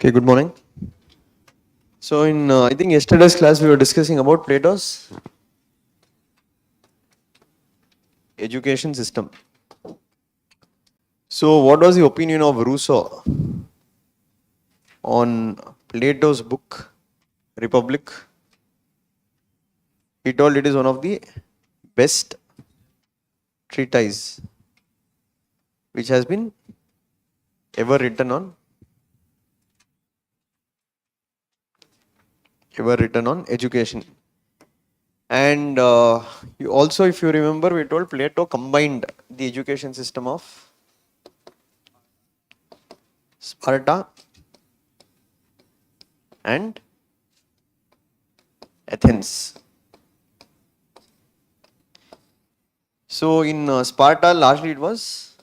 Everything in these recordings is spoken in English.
Okay, good morning. So in I think yesterday's class we were discussing about Plato's education system. So what was the opinion of Rousseau on Plato's book Republic? He told it is one of the best treatise which has been ever written on education. And also, if you remember, we told Plato combined the education system of Sparta and Athens. So in Sparta, largely it was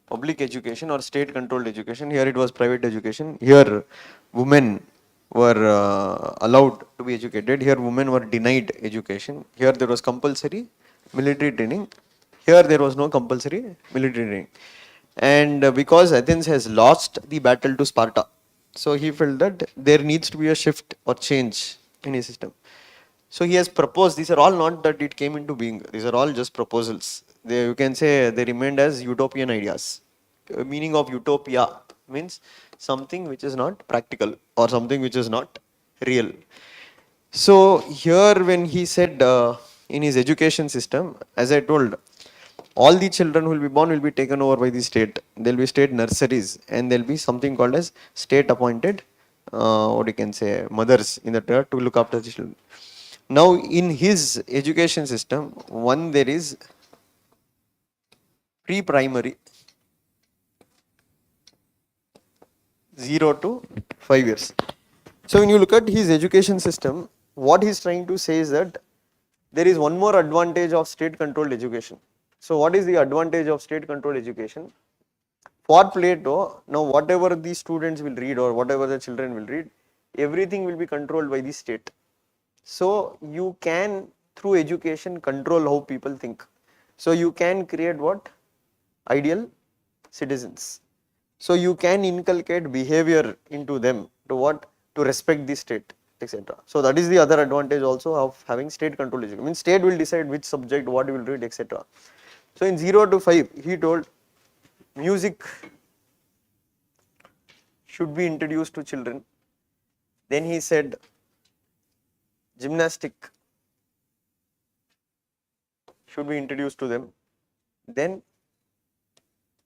public education or state controlled education. Here it was private education. Here women were allowed to be educated. Here women were denied education. Here there was compulsory military training. Here there was no compulsory military training. And because Athens has lost the battle to Sparta, so he felt that there needs to be a shift or change in his system. So he has proposed, these are all not that it came into being, these are all just proposals. You can say they remained as utopian ideas. Meaning of utopia means something which is not practical or something which is not real. So here when he said in his education system, as I told, all the children who will be born will be taken over by the state. There will be state nurseries and there will be something called as state appointed, what you can say, mothers in the to look after the children. Now in his education system, one there is pre-primary 0 to 5 years. So when you look at his education system, what he's trying to say is that there is one more advantage of state controlled education. So what is the advantage of state controlled education? For Plato, now whatever the students will read or whatever the children will read, everything will be controlled by the state. So you can through education control how people think. So you can create what? Ideal citizens. So you can inculcate behavior into them to what? To respect the state, etc. So that is the other advantage also of having state control education. I mean state will decide which subject, what you will read, etc. So in 0 to 5, he told music should be introduced to children. Then he said gymnastic should be introduced to them. Then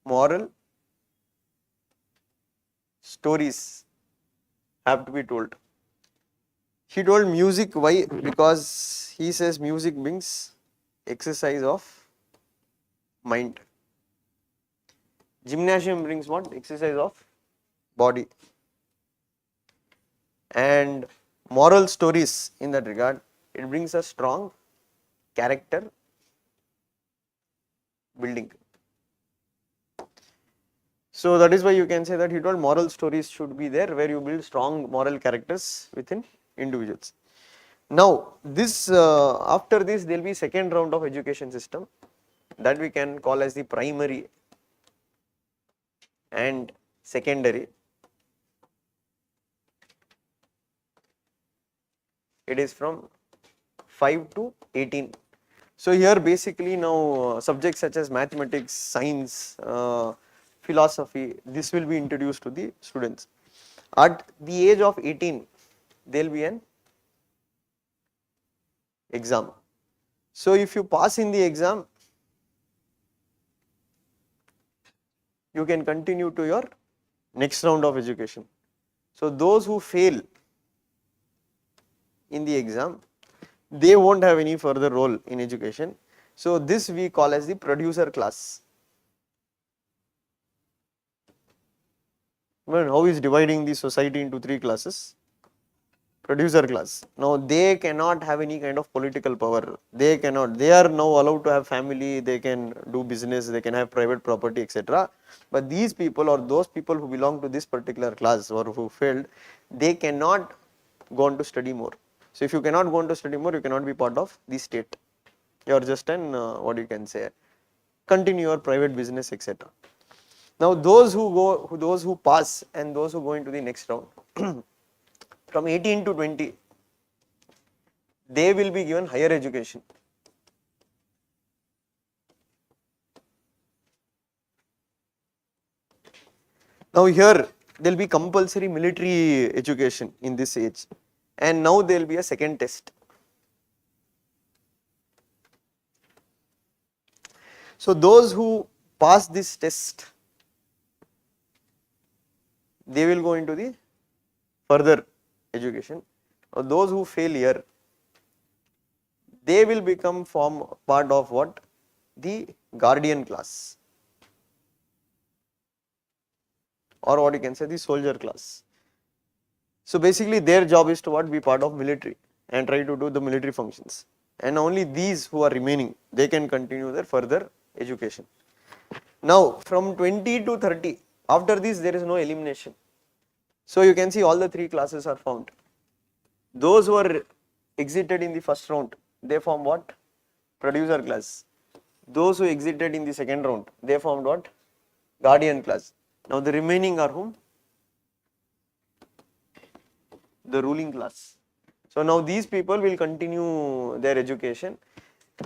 moral stories have to be told. He told music, why? Because he says music brings exercise of mind. Gymnasium brings what? Exercise of body. And moral stories in that regard, it brings a strong character building. So that is why you can say that he told moral stories should be there where you build strong moral characters within individuals. Now this after this there will be second round of education system that we can call as the primary and secondary. It is from 5 to 18. So here basically now subjects such as mathematics, science, philosophy, this will be introduced to the students. At the age of 18, there will be an exam. So if you pass in the exam, you can continue to your next round of education. So those who fail in the exam, they won't have any further role in education. So this we call as the producer class. Well, how is dividing the society into three classes? Producer class. Now they cannot have any kind of political power. They are now allowed to have family, they can do business, they can have private property, etc. But these people or those people who belong to this particular class or who failed, they cannot go on to study more. So if you cannot go on to study more, you cannot be part of the state. You are just an what you can say, continue your private business, etc. Now those who pass and those who go into the next round, from 18 to 20, they will be given higher education. Now here there will be compulsory military education in this age, and now there will be a second test. So those who pass this test, they will go into the further education. Or those who fail here, they will become form part of what? The guardian class, or what you can say the soldier class. So basically their job is to what? Be part of military and try to do the military functions. And only these who are remaining, they can continue their further education. Now from 20 to 30, after this there is no elimination. So you can see all the three classes are found. Those who are exited in the first round, they form what? Producer class. Those who exited in the second round, they formed what? Guardian class. Now the remaining are whom? The ruling class. So now these people will continue their education,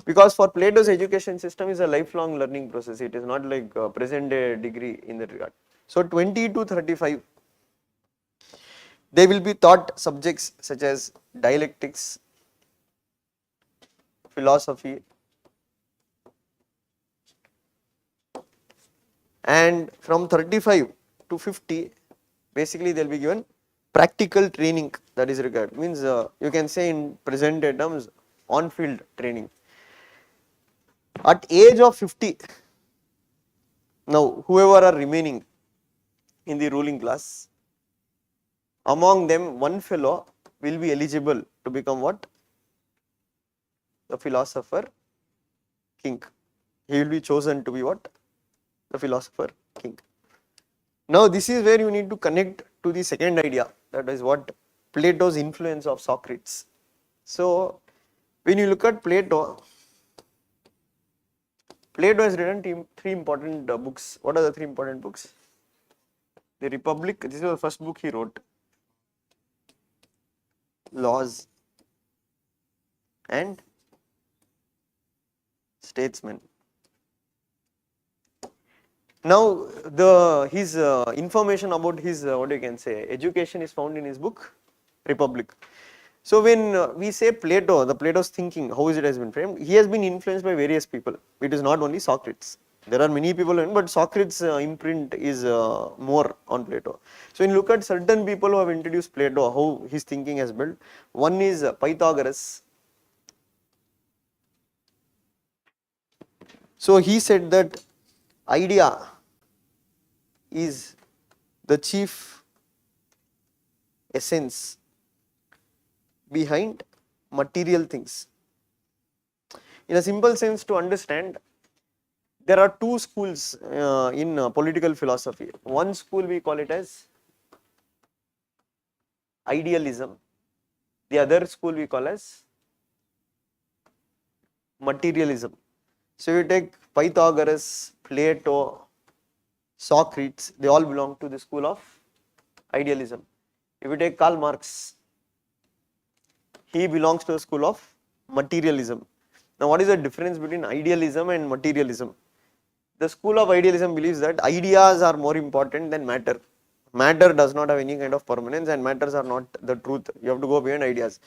because for Plato's education system is a lifelong learning process. It is not like a present day degree in that regard. So 20 to 35, they will be taught subjects such as dialectics, philosophy, and from 35 to 50, basically they will be given practical training that is required. Means you can say in present day terms, on field training. At age of 50, now whoever are remaining in the ruling class, among them one fellow will be eligible to become what? The philosopher king. He will be chosen to be what? The philosopher king. Now this is where you need to connect to the second idea, that is what? Plato's influence of Socrates. So when you look at Plato, Plato has written three important books. What are the three important books? The Republic, this is the first book he wrote. Laws and Statesmen. Now his information about his what you can say education is found in his book Republic. So when we say Plato, the Plato's thinking, how is it has been framed? He has been influenced by various people. It is not only Socrates. There are many people in, but Socrates' imprint is more on Plato. So when you look at certain people who have introduced Plato, how his thinking has built. One is Pythagoras. So he said that idea is the chief essence behind material things. In a simple sense, to understand, there are two schools in political philosophy. One school we call it as idealism. The other school we call as materialism. So you take Pythagoras, Plato, Socrates, they all belong to the school of idealism. If you take Karl Marx, he belongs to the school of materialism. Now what is the difference between idealism and materialism? The school of idealism believes that ideas are more important than matter. Matter does not have any kind of permanence, and matters are not the truth. You have to go beyond ideas.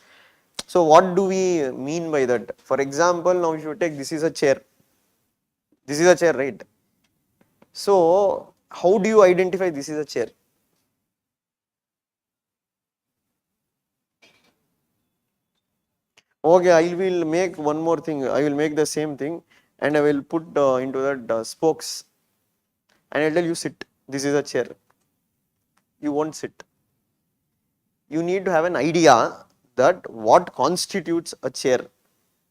So what do we mean by that? For example, now if you take, this is a chair. This is a chair, right? So how do you identify this is a chair? Okay, I will make one more thing. I will make the same thing and I will put into that spokes, and I will tell you sit. This is a chair. You won't sit. You need to have an idea that what constitutes a chair.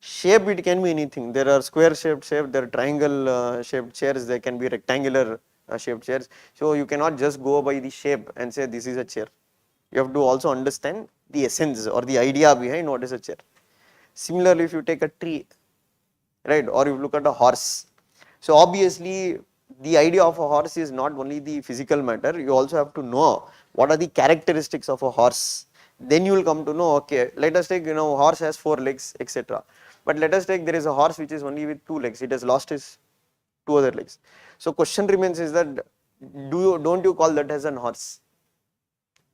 Shape, it can be anything. There are square shaped chairs, there are triangle shaped chairs, there can be rectangular shaped chairs. So you cannot just go by the shape and say this is a chair. You have to also understand the essence or the idea behind what is a chair. Similarly, if you take a tree, right, or you look at a horse, so obviously the idea of a horse is not only the physical matter, you also have to know what are the characteristics of a horse. Then you will come to know, okay, let us take, horse has 4 legs, etc. But let us take, there is a horse which is only with 2 legs, it has lost his 2 other legs. So question remains is that, don't you call that as an horse?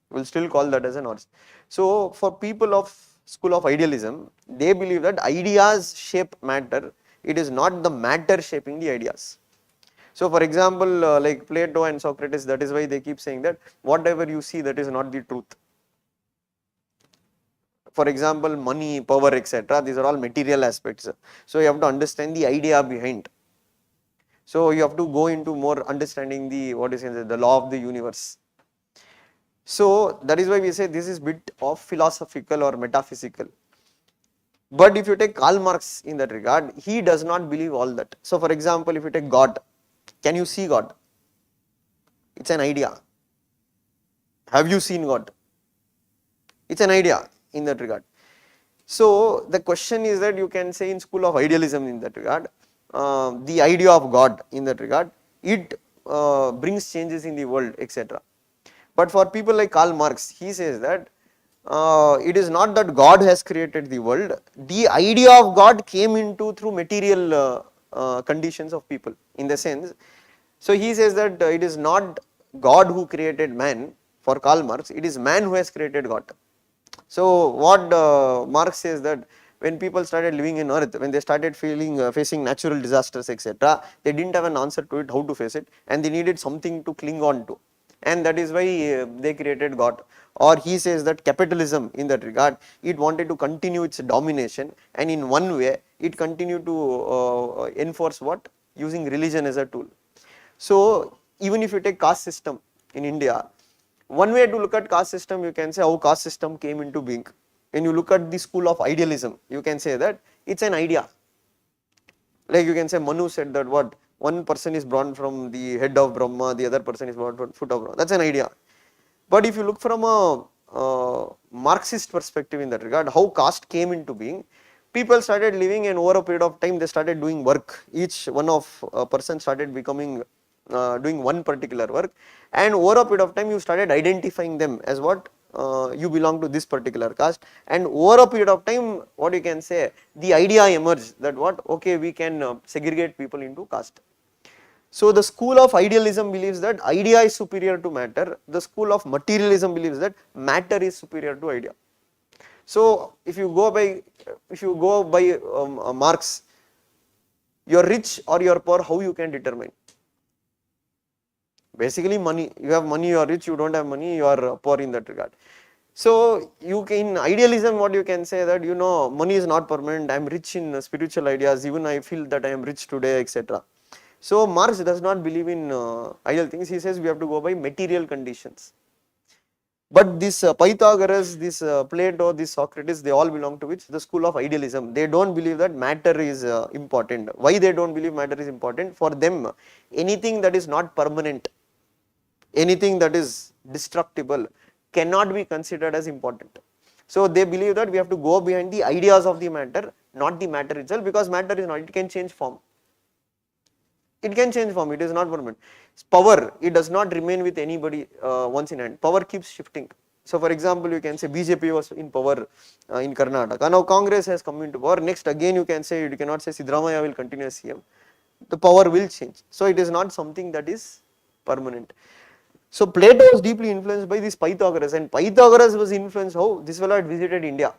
Will still call that as an horse. So for people of school of idealism, they believe that ideas shape matter. It is not the matter shaping the ideas. So for example, like Plato and Socrates, that is why they keep saying that whatever you see, that is not the truth. For example, money, power, etc. These are all material aspects. So you have to understand the idea behind. So you have to go into more understanding the, what is it, the law of the universe. So that is why we say this is bit of philosophical or metaphysical. But if you take Karl Marx in that regard, he does not believe all that. So for example, if you take God, can you see God? It's an idea. Have you seen God? It's an idea in that regard. So the question is that you can say in school of idealism in that regard, the idea of God in that regard, it brings changes in the world, etc. But for people like Karl Marx, he says that it is not that God has created the world, the idea of God came into through material conditions of people, in the sense. So he says that it is not God who created man. For Karl Marx, it is man who has created God. So what Marx says that when people started living in earth, when they started facing natural disasters, etc., they didn't have an answer to it, how to face it, and they needed something to cling on to, and that is why they created God. Or he says that capitalism in that regard, it wanted to continue its domination, and in one way it continued to enforce what? Using religion as a tool. So even if you take caste system in India, one way to look at caste system, you can say how caste system came into being. When you look at the school of idealism, you can say that it's an idea. Like you can say Manu said that what? One person is born from the head of Brahma, the other person is born from foot of Brahma. That's an idea. But if you look from a Marxist perspective in that regard, how caste came into being, people started living, and over a period of time they started doing work. Each one of a person started becoming doing one particular work, and over a period of time you started identifying them as what? You belong to this particular caste, and over a period of time, what you can say, the idea emerged that what? Okay, we can segregate people into caste. So the school of idealism believes that idea is superior to matter. The school of materialism believes that matter is superior to idea. So if you go by Marx, you're rich or you're poor, how you can determine? Basically money. You have money, you are rich. You don't have money, you are poor in that regard. So you can, in idealism, what you can say that money is not permanent. I am rich in spiritual ideas. Even I feel that I am rich today, etc. So Marx does not believe in ideal things. He says we have to go by material conditions. But this Pythagoras, this Plato, this Socrates, they all belong to which? The school of idealism. They don't believe that matter is important. Why they don't believe matter is important? For them, anything that is not permanent, anything that is destructible cannot be considered as important. So they believe that we have to go behind the ideas of the matter, not the matter itself, because matter is not, it can change form. It can change form, it is not permanent. Power, it does not remain with anybody once in hand. Power keeps shifting. So for example, you can say BJP was in power in Karnataka. Now Congress has come into power. Next again you can say, you cannot say Siddaramaiah will continue as CM. The power will change. So it is not something that is permanent. So Plato was deeply influenced by this Pythagoras, and Pythagoras was influenced how? This fellow had visited India,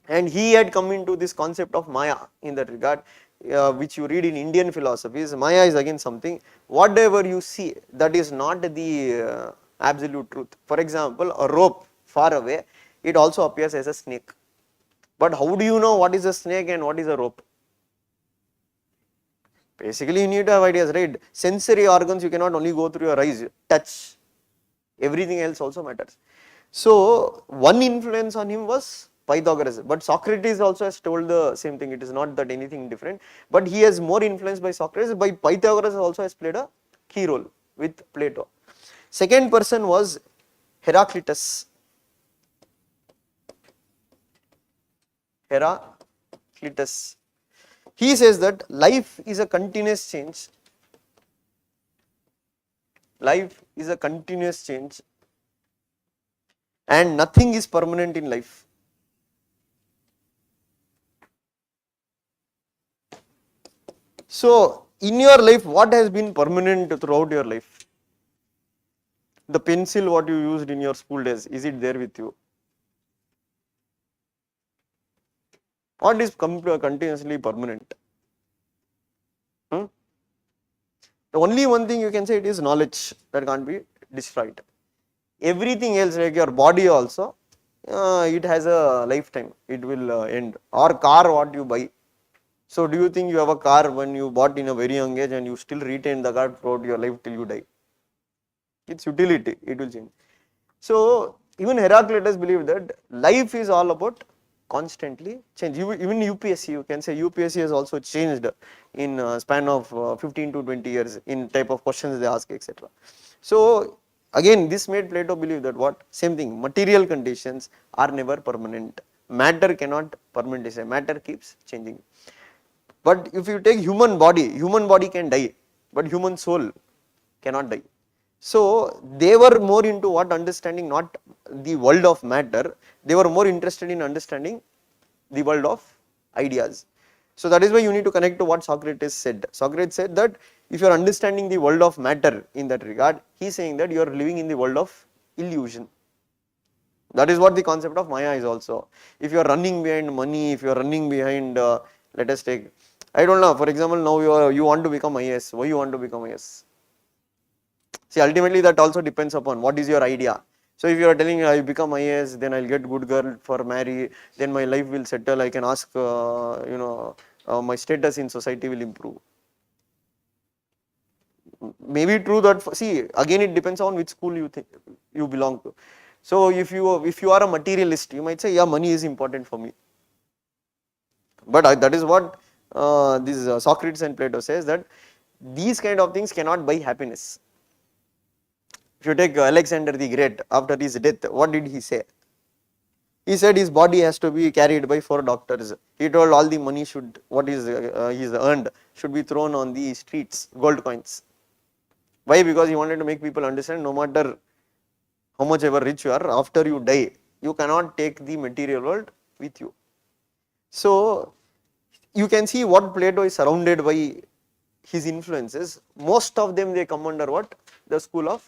and he had come into this concept of Maya in that regard, which you read in Indian philosophies. Maya is again something, whatever you see, that is not the absolute truth. For example, a rope far away, it also appears as a snake. But how do you know what is a snake and what is a rope? Basically, you need to have ideas, right? Sensory organs, you cannot only go through your eyes, touch, everything else also matters. So one influence on him was Pythagoras, but Socrates also has told the same thing. It is not that anything different, but he has more influence by Socrates. By Pythagoras also has played a key role with Plato. Second person was Heraclitus. Heraclitus. He says that life is a continuous change. Life is a continuous change and nothing is permanent in life. So, in your life, what has been permanent throughout your life? The pencil what you used in your school days, is it there with you? What is continuously permanent? Hmm? The only one thing you can say, it is knowledge that can't be destroyed. Everything else, like your body also, it has a lifetime, it will end. Or car what you buy. So do you think you have a car when you bought in a very young age and you still retain the car throughout your life till you die? Its utility, it will change. So even Heraclitus believed that life is all about constantly change. Even UPSC, you can say UPSC has also changed in a span of 15 to 20 years in type of questions they ask, etc. So again, this made Plato believe that what? Same thing, material conditions are never permanent. Matter cannot permanently say, matter keeps changing. But if you take human body can die, but human soul cannot die. So they were more into what? Understanding not the world of matter, they were more interested in understanding the world of ideas. So that is why you need to connect to what Socrates said. Socrates said that if you are understanding the world of matter in that regard, he is saying that you are living in the world of illusion. That is what the concept of Maya is also. If you are running behind money, if you are running behind, let us take, I don't know, for example, now you want to become IAS. Why you want to become IAS? See, ultimately that also depends upon what is your idea. So if you are telling I become IAS, then I'll get good girl for marry, then my life will settle, I can ask, my status in society will improve. Maybe true that, see, again it depends on which school you think you belong to. So if you are a materialist, you might say, yeah, money is important for me. But that is what this Socrates and Plato says, that these kind of things cannot buy happiness. If you take Alexander the Great, after his death, what did he say? He said his body has to be carried by 4 doctors. He told all the money should, what is he's earned, should be thrown on the streets, gold coins. Why? Because he wanted to make people understand, no matter how much ever rich you are, after you die, you cannot take the material world with you. So you can see what Plato is surrounded by his influences. Most of them, they come under what? The school of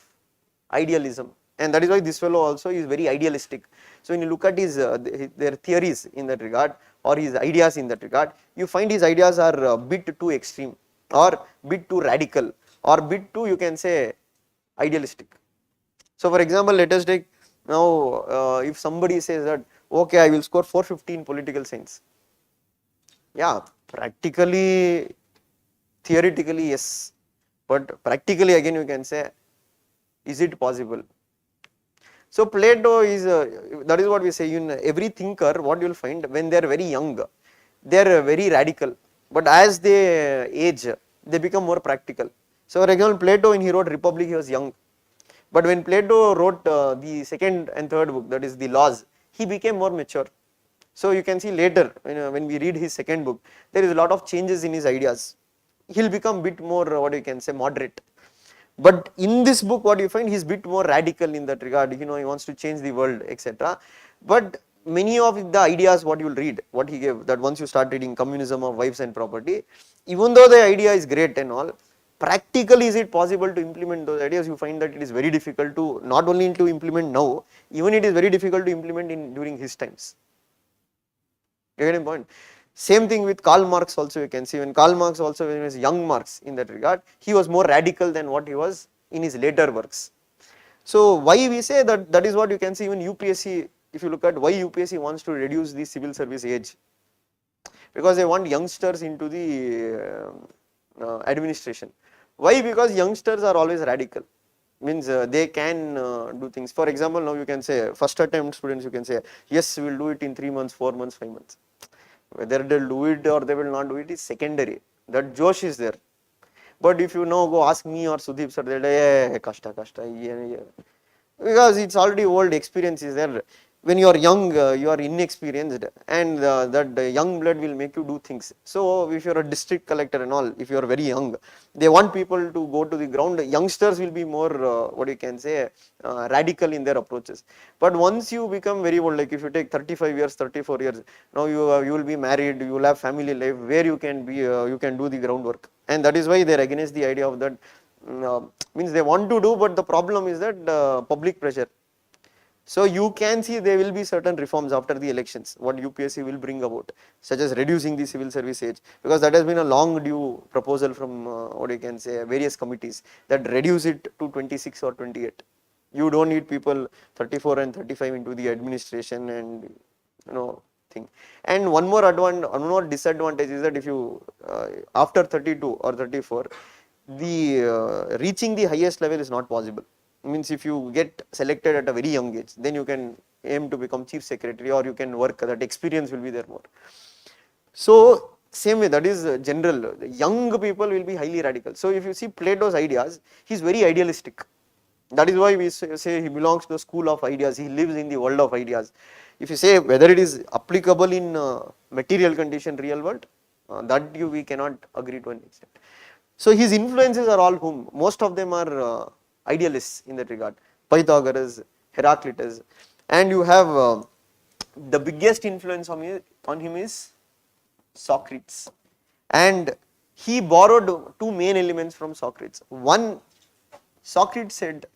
idealism. And that is why this fellow also is very idealistic. So when you look at his their theories in that regard, or his ideas in that regard, you find his ideas are a bit too extreme, or bit too radical, or bit too, you can say, idealistic. So for example, let us take now, if somebody says that, okay, I will score 450 in political science. Yeah, practically, theoretically, yes, but practically again you can say, is it possible? So Plato is, that is what we say, in every thinker, what you will find, when they are very young, they are very radical, but as they age, they become more practical. So for example, Plato, when he wrote Republic, he was young, but when Plato wrote the second and third book, that is the Laws, he became more mature. So you can see later, when we read his second book, there is a lot of changes in his ideas. He'll become bit more, what you can say, moderate. But in this book, what you find, he's bit more radical in that regard. He wants to change the world, etc. But many of the ideas, what you will read, what he gave, that once you start reading Communism of Wives and Property, even though the idea is great and all, practically is it possible to implement those ideas? You find that it is very difficult to, not only to implement now, even it is very difficult to implement during his times. You get a point? Same thing with Karl Marx also, you can see, when Karl Marx also, when he was young Marx in that regard, he was more radical than what he was in his later works. So why we say that, that is what you can see even UPSC, if you look at why UPSC wants to reduce the civil service age, because they want youngsters into the administration. Why? Because youngsters are always radical, means they can do things. For example, now you can say first attempt students, you can say, yes, we will do it in 3 months, 4 months, 5 months. Whether they'll do it or they will not do it is secondary. That Josh is there. But if you now go ask me or Sudeep sir, they'll say, kashta, kashta, yeah. Because it's already old, experience is there. when you are young, you are inexperienced, and that young blood will make you do things. So if you are a district collector and all, if you are very young, they want people to go to the ground. Youngsters will be more, what you can say, radical in their approaches. But once you become very old, like if you take 35 years, 34 years, now you will be married, you will have family life where you can be, you can do the groundwork. And that is why they are against the idea of that. Means they want to do, but the problem is that public pressure. So you can see there will be certain reforms after the elections, what UPSC will bring about, such as reducing the civil service age, because that has been a long due proposal from what you can say various committees, that reduce it to 26 or 28. You don't need people 34 and 35 into the administration and thing. And one more disadvantage is that if you after 32 or 34, the reaching the highest level is not possible. Means if you get selected at a very young age, then you can aim to become chief secretary, or you can work, that experience will be there more. So same way, that is general, young people will be highly radical. So if you see Plato's ideas, he is very idealistic. That is why we say he belongs to the school of ideas, he lives in the world of ideas. If you say whether it is applicable in material condition, real world, that we cannot agree to an extent. So his influences are all whom? Most of them are idealists in that regard. Pythagoras, Heraclitus, and you have the biggest influence on him is Socrates. And he borrowed two main elements from Socrates. One, Socrates said,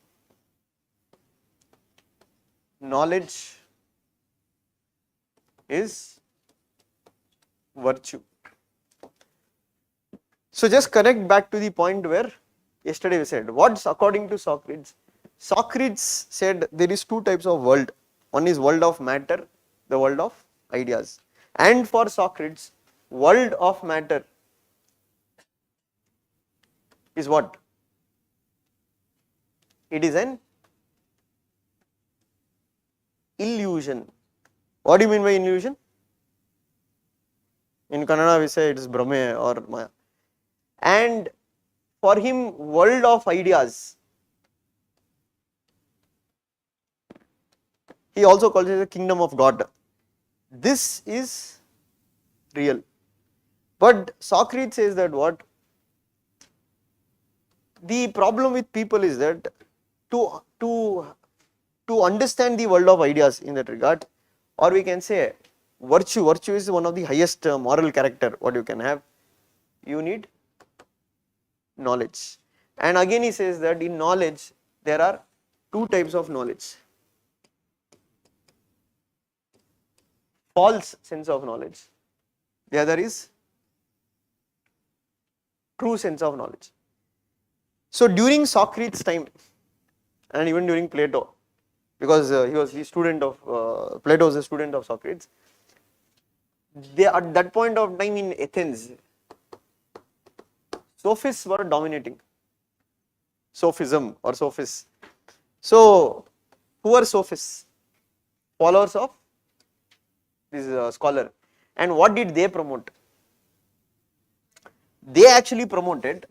knowledge is virtue. So just connect back to the point where yesterday we said, what's according to Socrates? Socrates said there is two types of world. One is world of matter, the world of ideas. And for Socrates, world of matter is what? It is an illusion. What do you mean by illusion? In Kannada we say it is Brahme or Maya. And for him, world of ideas, he also calls it the kingdom of God. This is real. But Socrates says that what? The problem with people is that to understand the world of ideas in that regard, or we can say virtue is one of the highest moral character what you can have, you need knowledge. And again he says that in knowledge there are two types of knowledge. False sense of knowledge, the other is true sense of knowledge. So during Socrates' time, and even during Plato, because he was a student of Plato was a student of Socrates, they at that point of time in Athens, sophists were dominating. Sophism or sophists. So who are sophists? Followers of this scholar. And what did they promote? They actually promoted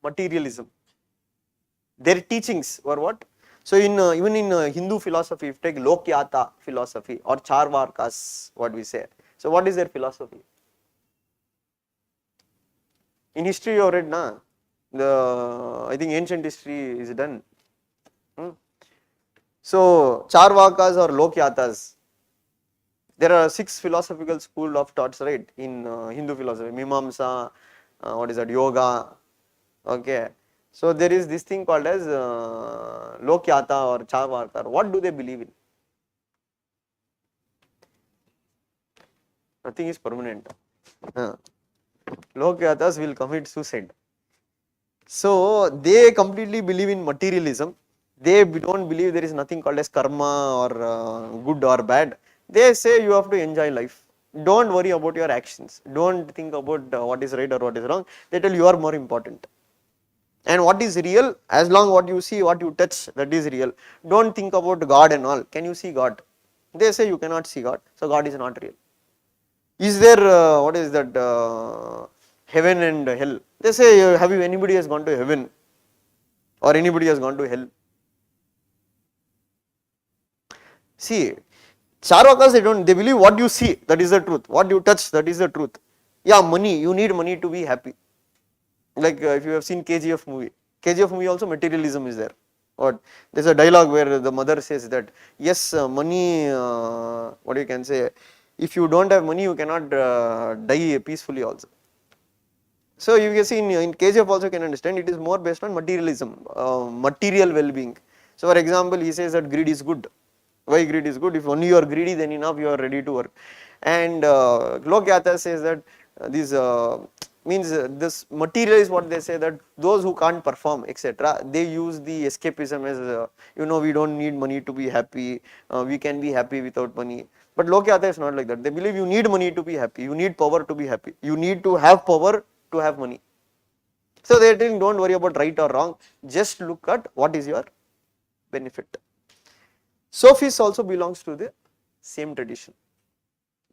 materialism. Their teachings were what? So in even in Hindu philosophy, if you take Lokyata philosophy or Charvakas, what we say. So what is their philosophy? In history you have read, na? I think ancient history is done. So Charvakas or Lokyatas, there are 6 philosophical school of thoughts, right, in Hindu philosophy. Mimamsa, what is that, yoga, okay. So there is this thing called as Lokyata or Charvaka. What do they believe in? Nothing is permanent. Lokyatas will commit suicide. So they completely believe in materialism. They don't believe there is nothing called as karma or good or bad. They say you have to enjoy life. Don't worry about your actions. Don't think about what is right or what is wrong. They tell you are more important. And what is real, as long what you see, what you touch, that is real. Don't think about God and all. Can you see God? They say you cannot see God, so God is not real. Is there, what is that, heaven and hell? They say, have you, anybody has gone to heaven or anybody has gone to hell? See, Charvakas, they believe what you see, that is the truth. What you touch, that is the truth. Yeah, money, you need money to be happy. Like if you have seen KGF movie, KGF movie also materialism is there. What? There's a dialogue where the mother says that, yes, money, what you can say, if you don't have money, you cannot die peacefully also. So you can see in KGF also can understand it is more based on materialism, material well-being. So for example, he says that greed is good. Why greed is good? If only you are greedy, then enough you are ready to work. And Lokyata says that this means this material is what they say, that those who can't perform, etc., they use the escapism as we don't need money to be happy, we can be happy without money. But Lokyata is not like that. They believe you need money to be happy, you need power to be happy, you need to have power to have money. So they are telling don't worry about right or wrong, just look at what is your benefit. Sophists also belongs to the same tradition.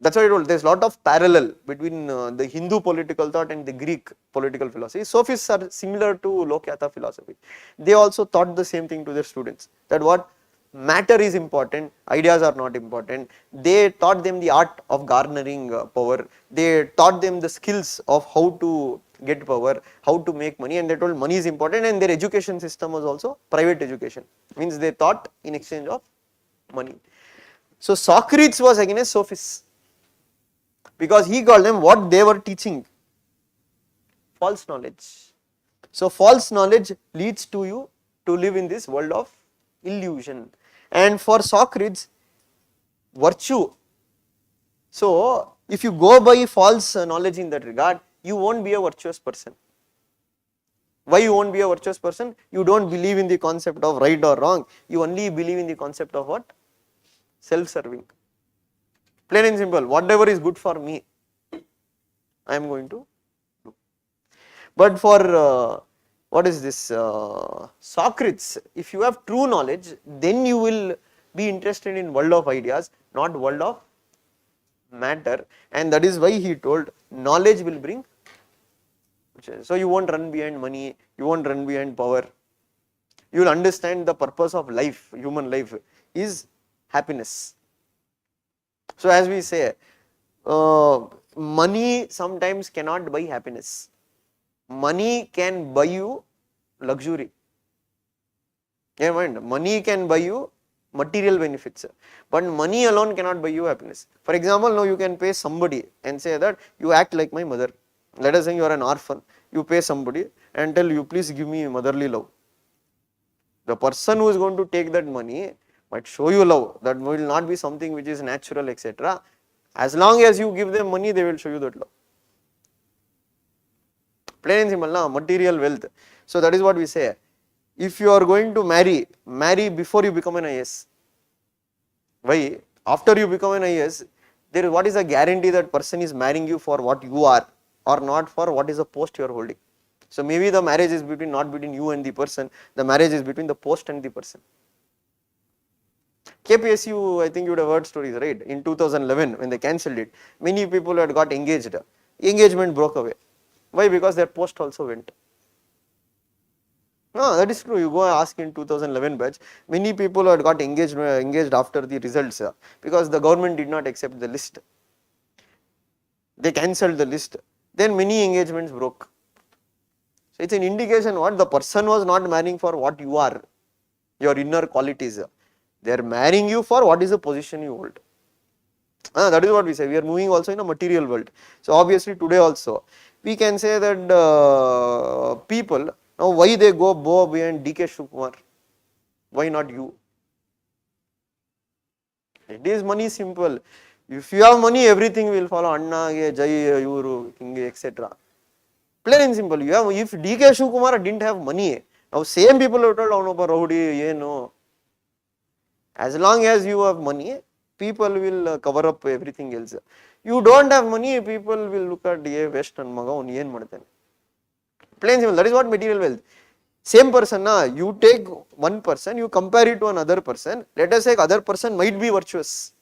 That's why I told there's a lot of parallel between the Hindu political thought and the Greek political philosophy. Sophists are similar to Lokyata philosophy. They also taught the same thing to their students, that what matter is important, ideas are not important. They taught them the art of garnering power. They taught them the skills of how to get power, how to make money, and they told money is important, and their education system was also private education. Means they taught in exchange of money. So Socrates was against sophists, because he called them what they were teaching, false knowledge. So false knowledge leads to you to live in this world of illusion. And for Socrates, virtue. So if you go by false knowledge in that regard, you won't be a virtuous person. Why you won't be a virtuous person? You don't believe in the concept of right or wrong. You only believe in the concept of what? Self-serving. Plain and simple, whatever is good for me, I am going to do. But for what is this? Socrates, if you have true knowledge, then you will be interested in world of ideas, not world of matter, and that is why he told knowledge will bring. So you won't run behind money, you won't run behind power. You will understand the purpose of life, human life is happiness. So as we say, money sometimes cannot buy happiness. Money can buy you luxury. Yeah, mind, money can buy you material benefits, but money alone cannot buy you happiness. For example, now you can pay somebody and say that you act like my mother. Let us say you are an orphan, you pay somebody and tell you please give me motherly love. The person who is going to take that money might show you love, that will not be something which is natural, etc. As long as you give them money, they will show you that love. Plain and simple, na? Material wealth. So that is what we say. If you are going to marry before you become an IS. Why? After you become an IS, what is the guarantee that person is marrying you for what you are, or not for what is the post you are holding? So maybe the marriage is not between you and the person, the marriage is between the post and the person. KPSU, I think you would have heard stories, right? In 2011, when they cancelled it, many people had got engaged. Engagement broke away. Why? Because their post also went. No, that is true. You go and ask in 2011 batch, many people had got engaged after the results because the government did not accept the list. They cancelled the list. Then many engagements broke. So it's an indication what the person was not marrying for what you are, your inner qualities. They are marrying you for what is the position you hold. That is what we say. We are moving also in a material world. So obviously today also we can say that people, now why they go behind DK Shivakumar? Why not you? It is money, simple. If you have money, everything will follow. Anna, Jai, Yuru, King, etc. Plain and simple. You have, if DK Shivakumar didn't have money, now same people have told Rowdy, no. As long as you have money, people will cover up everything else. You don't have money, people will look at West and Maga on yen madtane. Plain simple, that is what material wealth. Same person, you take one person, you compare it to another person, let us say other person might be virtuous.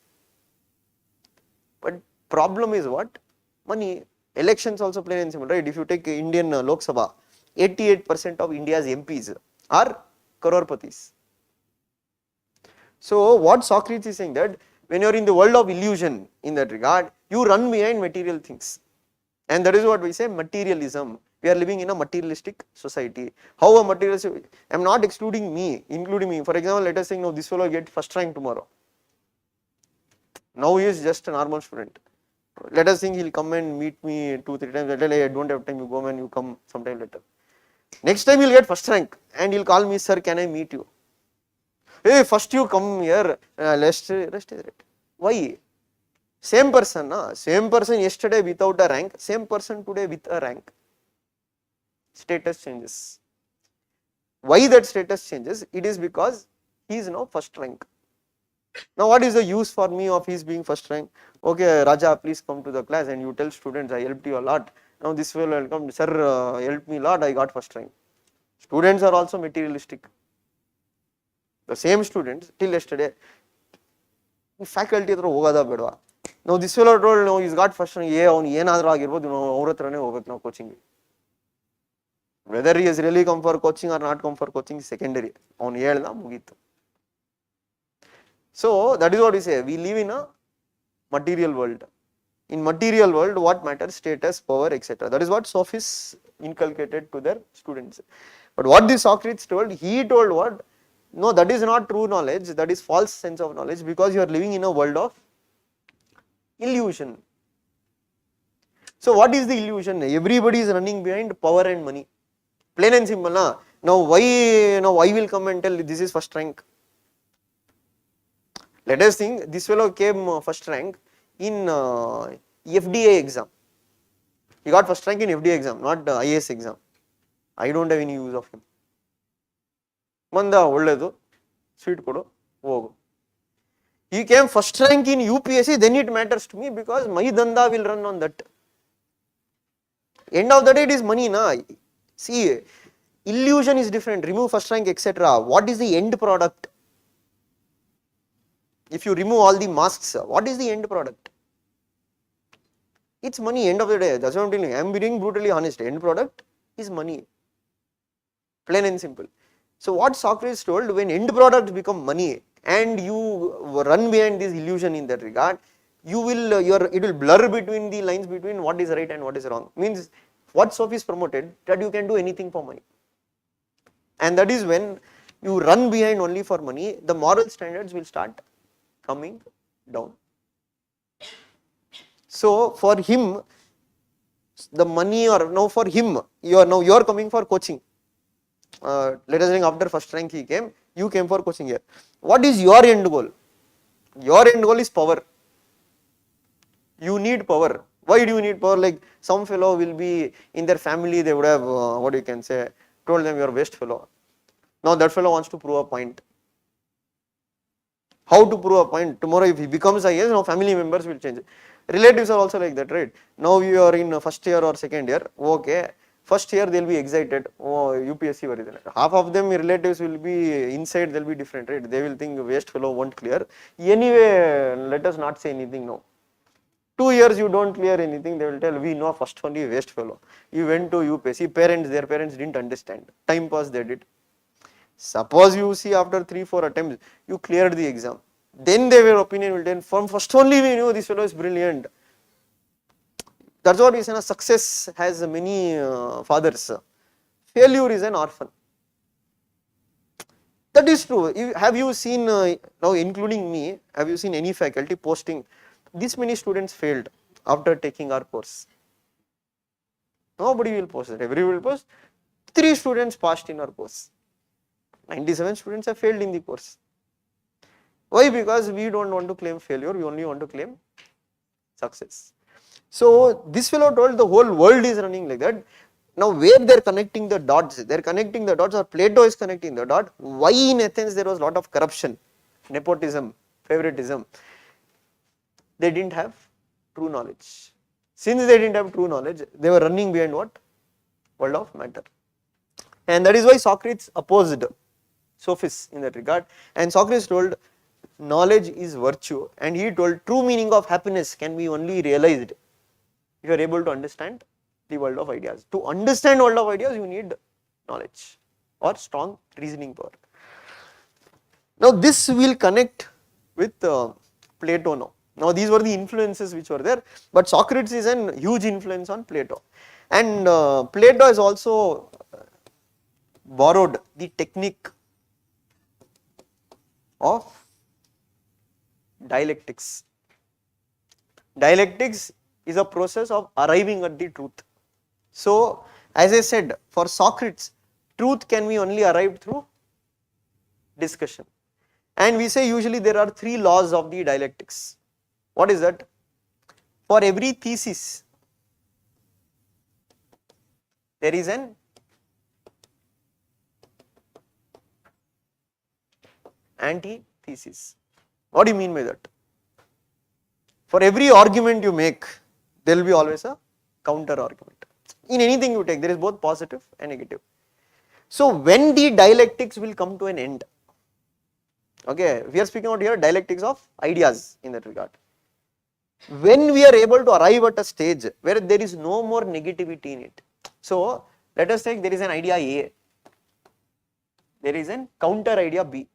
But problem is what? Money. Elections also plain and simple, right? If you take Indian Lok Sabha, 88% of India's MPs are crorepathies. So what Socrates is saying that when you are in the world of illusion in that regard, you run behind material things, and that is what we say materialism. We are living in a materialistic society. How a materialistic? I am not excluding me, including me. For example, let us say, no, this fellow get first rank tomorrow. Now he is just a normal student. Let us think he'll come and meet me 2-3 times. Let us say I don't have time. You go and you come sometime later. Next time he'll get first rank and he'll call me, sir, can I meet you? Hey, first you come here. Rest is right. Why? Same person, same person yesterday without a rank, same person today with a rank. Status changes. Why that status changes? It is because he is now first rank. Now what is the use for me of his being first rank? Okay, Raja, please come to the class and you tell students I helped you a lot. Now this will come, sir, helped me a lot, I got first rank. Students are also materialistic. The same students till yesterday, faculty ಹತ್ರ ಹೋಗೋದಾ ಬೇಡವಾ? Now this fellow told, no, he's got first rank, ಅವನು ಏನಾದರೂ ಆಗಿರ್ಬೋದು, ಅವ್ರ ಹತ್ರನೇ ಹೋಗ್ಬೇಕು ನಾವು coaching. Whether he has really come for coaching or not come for coaching is secondary. ಅವನು ಹೇಳ್ದ ಮುಗೀತು. So that is what we say, we live in a material world. In material world, what matters? Status, power, etc. That is what sophists inculcated to their students. But what this Socrates told, he told what? No, that is not true knowledge, that is false sense of knowledge, because you are living in a world of illusion. So what is the illusion? Everybody is running behind power and money. Plain and simple. Now why will come and tell this is first rank? Let us think, this fellow came first rank in FDA exam. He got first rank in FDA exam, not IAS exam. I don't have any use of him. Manda ಒಳ್ಳೆದು sweet ಕೊಡು ಹೋಗು. He came first rank in UPSC, then it matters to me because my danda will run on that. End of the day it is money, na. See, illusion is different. Remove first rank, etc. What is the end product? If you remove all the masks, what is the end product? It's money, end of the day. That's what I'm telling you. I'm being brutally honest. End product is money. Plain and simple. So what Socrates told, when end products become money and you run behind this illusion in that regard, you will it will blur between the lines between what is right and what is wrong. Means what sophists promoted, that you can do anything for money. And that is when you run behind only for money, the moral standards will start coming down. So for him, the money, or now for him, you are coming for coaching. Let us think, after first rank he came, you came for coaching here. What is your end goal? Your end goal is power. You need power. Why do you need power? Like some fellow will be in their family, they would have what you can say, told them you are waste fellow. Now that fellow wants to prove a point. How to prove a point? Tomorrow if he becomes IAS, now family members will change. Relatives are also like that, right? Now you are in first year or second year, okay. First year they will be excited, oh UPSC varied. Half of them relatives will be inside, they will be different, right? They will think waste fellow won't clear. Anyway, let us not say anything now. 2 years you don't clear anything, they will tell we know first only waste fellow. You went to UPSC, their parents didn't understand. Time pass they did. Suppose you see after 3-4 attempts, you cleared the exam. Then their opinion will tell, from first only we knew this fellow is brilliant. That's what we say, success has many fathers. Failure is an orphan. That is true. Have you seen, now including me, have you seen any faculty posting, this many students failed after taking our course? Nobody will post it. Everybody will post, 3 students passed in our course. 97 students have failed in the course. Why? Because we don't want to claim failure, we only want to claim success. So this fellow told the whole world is running like that. Now where they are connecting the dots? They are connecting the dots, or Plato is connecting the dot. Why in Athens there was a lot of corruption, nepotism, favoritism? They didn't have true knowledge. Since they didn't have true knowledge, they were running behind what? World of matter. And that is why Socrates opposed sophists in that regard. And Socrates told knowledge is virtue, and he told true meaning of happiness can be only realized if you are able to understand the world of ideas. To understand world of ideas, you need knowledge or strong reasoning power. Now this will connect with Plato now. Now these were the influences which were there, but Socrates is an huge influence on Plato, and Plato has also borrowed the technique of dialectics. Dialectics is a process of arriving at the truth. So as I said, for Socrates, truth can be only arrived through discussion. And we say usually there are three laws of the dialectics. What is that? For every thesis, there is an antithesis. What do you mean by that? For every argument you make, there will be always a counter argument. In anything you take, there is both positive and negative. So when the dialectics will come to an end, okay, we are speaking about here dialectics of ideas in that regard. When we are able to arrive at a stage where there is no more negativity in it. So let us take there is an idea A, there is an counter idea B.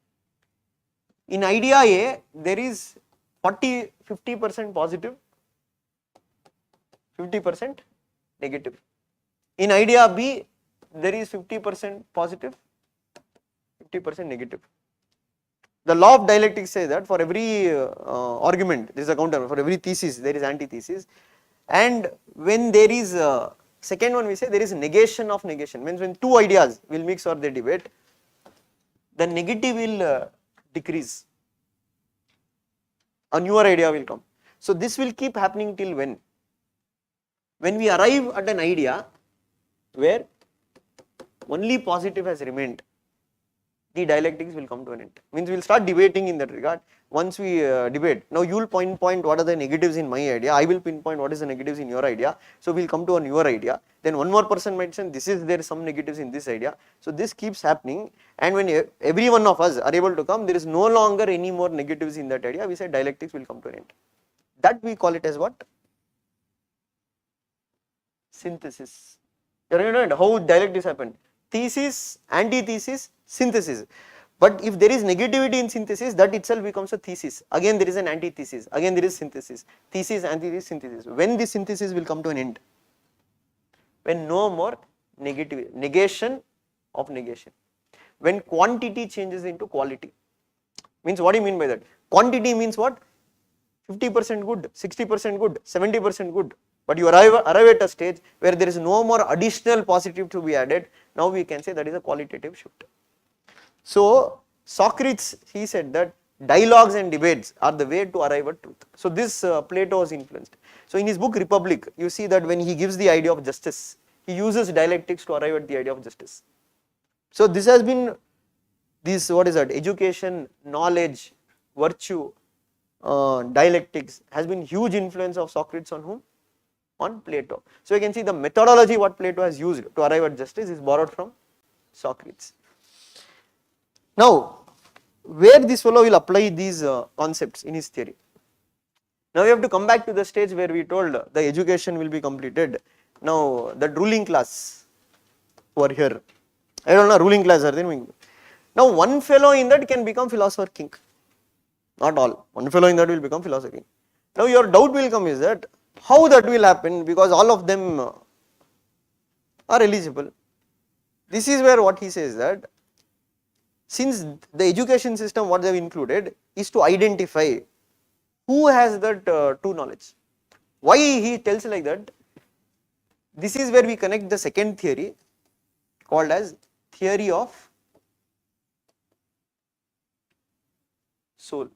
In idea A, there is 50% positive, 50% negative. In idea B, there is 50% positive, 50% negative. The law of dialectics says that for every argument, there is a counter, for every thesis, there is antithesis. And when there is, second one we say there is negation of negation, means when two ideas will mix or they debate, the negative will decrease, a newer idea will come. So this will keep happening till when? When we arrive at an idea where only positive has remained, the dialectics will come to an end. Means we will start debating in that regard. Once we debate, now you will pinpoint what are the negatives in my idea, I will pinpoint what is the negatives in your idea. So we will come to a newer idea. Then one more person might say this is there is some negatives in this idea. So this keeps happening, and when every one of us are able to come, there is no longer any more negatives in that idea. We say dialectics will come to an end. That we call it as what? Synthesis. You understand how dialectics happen? Thesis, antithesis, synthesis. But if there is negativity in synthesis, that itself becomes a thesis. Again there is an antithesis, again there is synthesis. Thesis, antithesis, synthesis. When the synthesis will come to an end? When no more negativity, negation of negation. When quantity changes into quality. Means what do you mean by that? Quantity means what? 50% good, 60% good, 70% good. But you arrive at a stage where there is no more additional positive to be added. Now we can say that is a qualitative shift. So Socrates, he said that dialogues and debates are the way to arrive at truth. So this Plato was influenced. So in his book Republic, you see that when he gives the idea of justice, he uses dialectics to arrive at the idea of justice. So this has been this, what is that? Education, knowledge, virtue, dialectics has been huge influence of Socrates on whom? On Plato. So you can see the methodology what Plato has used to arrive at justice is borrowed from Socrates. Now, where this fellow will apply these concepts in his theory? Now we have to come back to the stage where we told the education will be completed. Now that ruling class who are here, I don't know, ruling class are there. Now one fellow in that can become Philosopher King. Not all. One fellow in that will become Philosopher King. Now your doubt will come is that how that will happen, because all of them are eligible. This is where what he says that since the education system what they have included is to identify who has that true knowledge. Why he tells like that? This is where we connect the second theory called as theory of soul.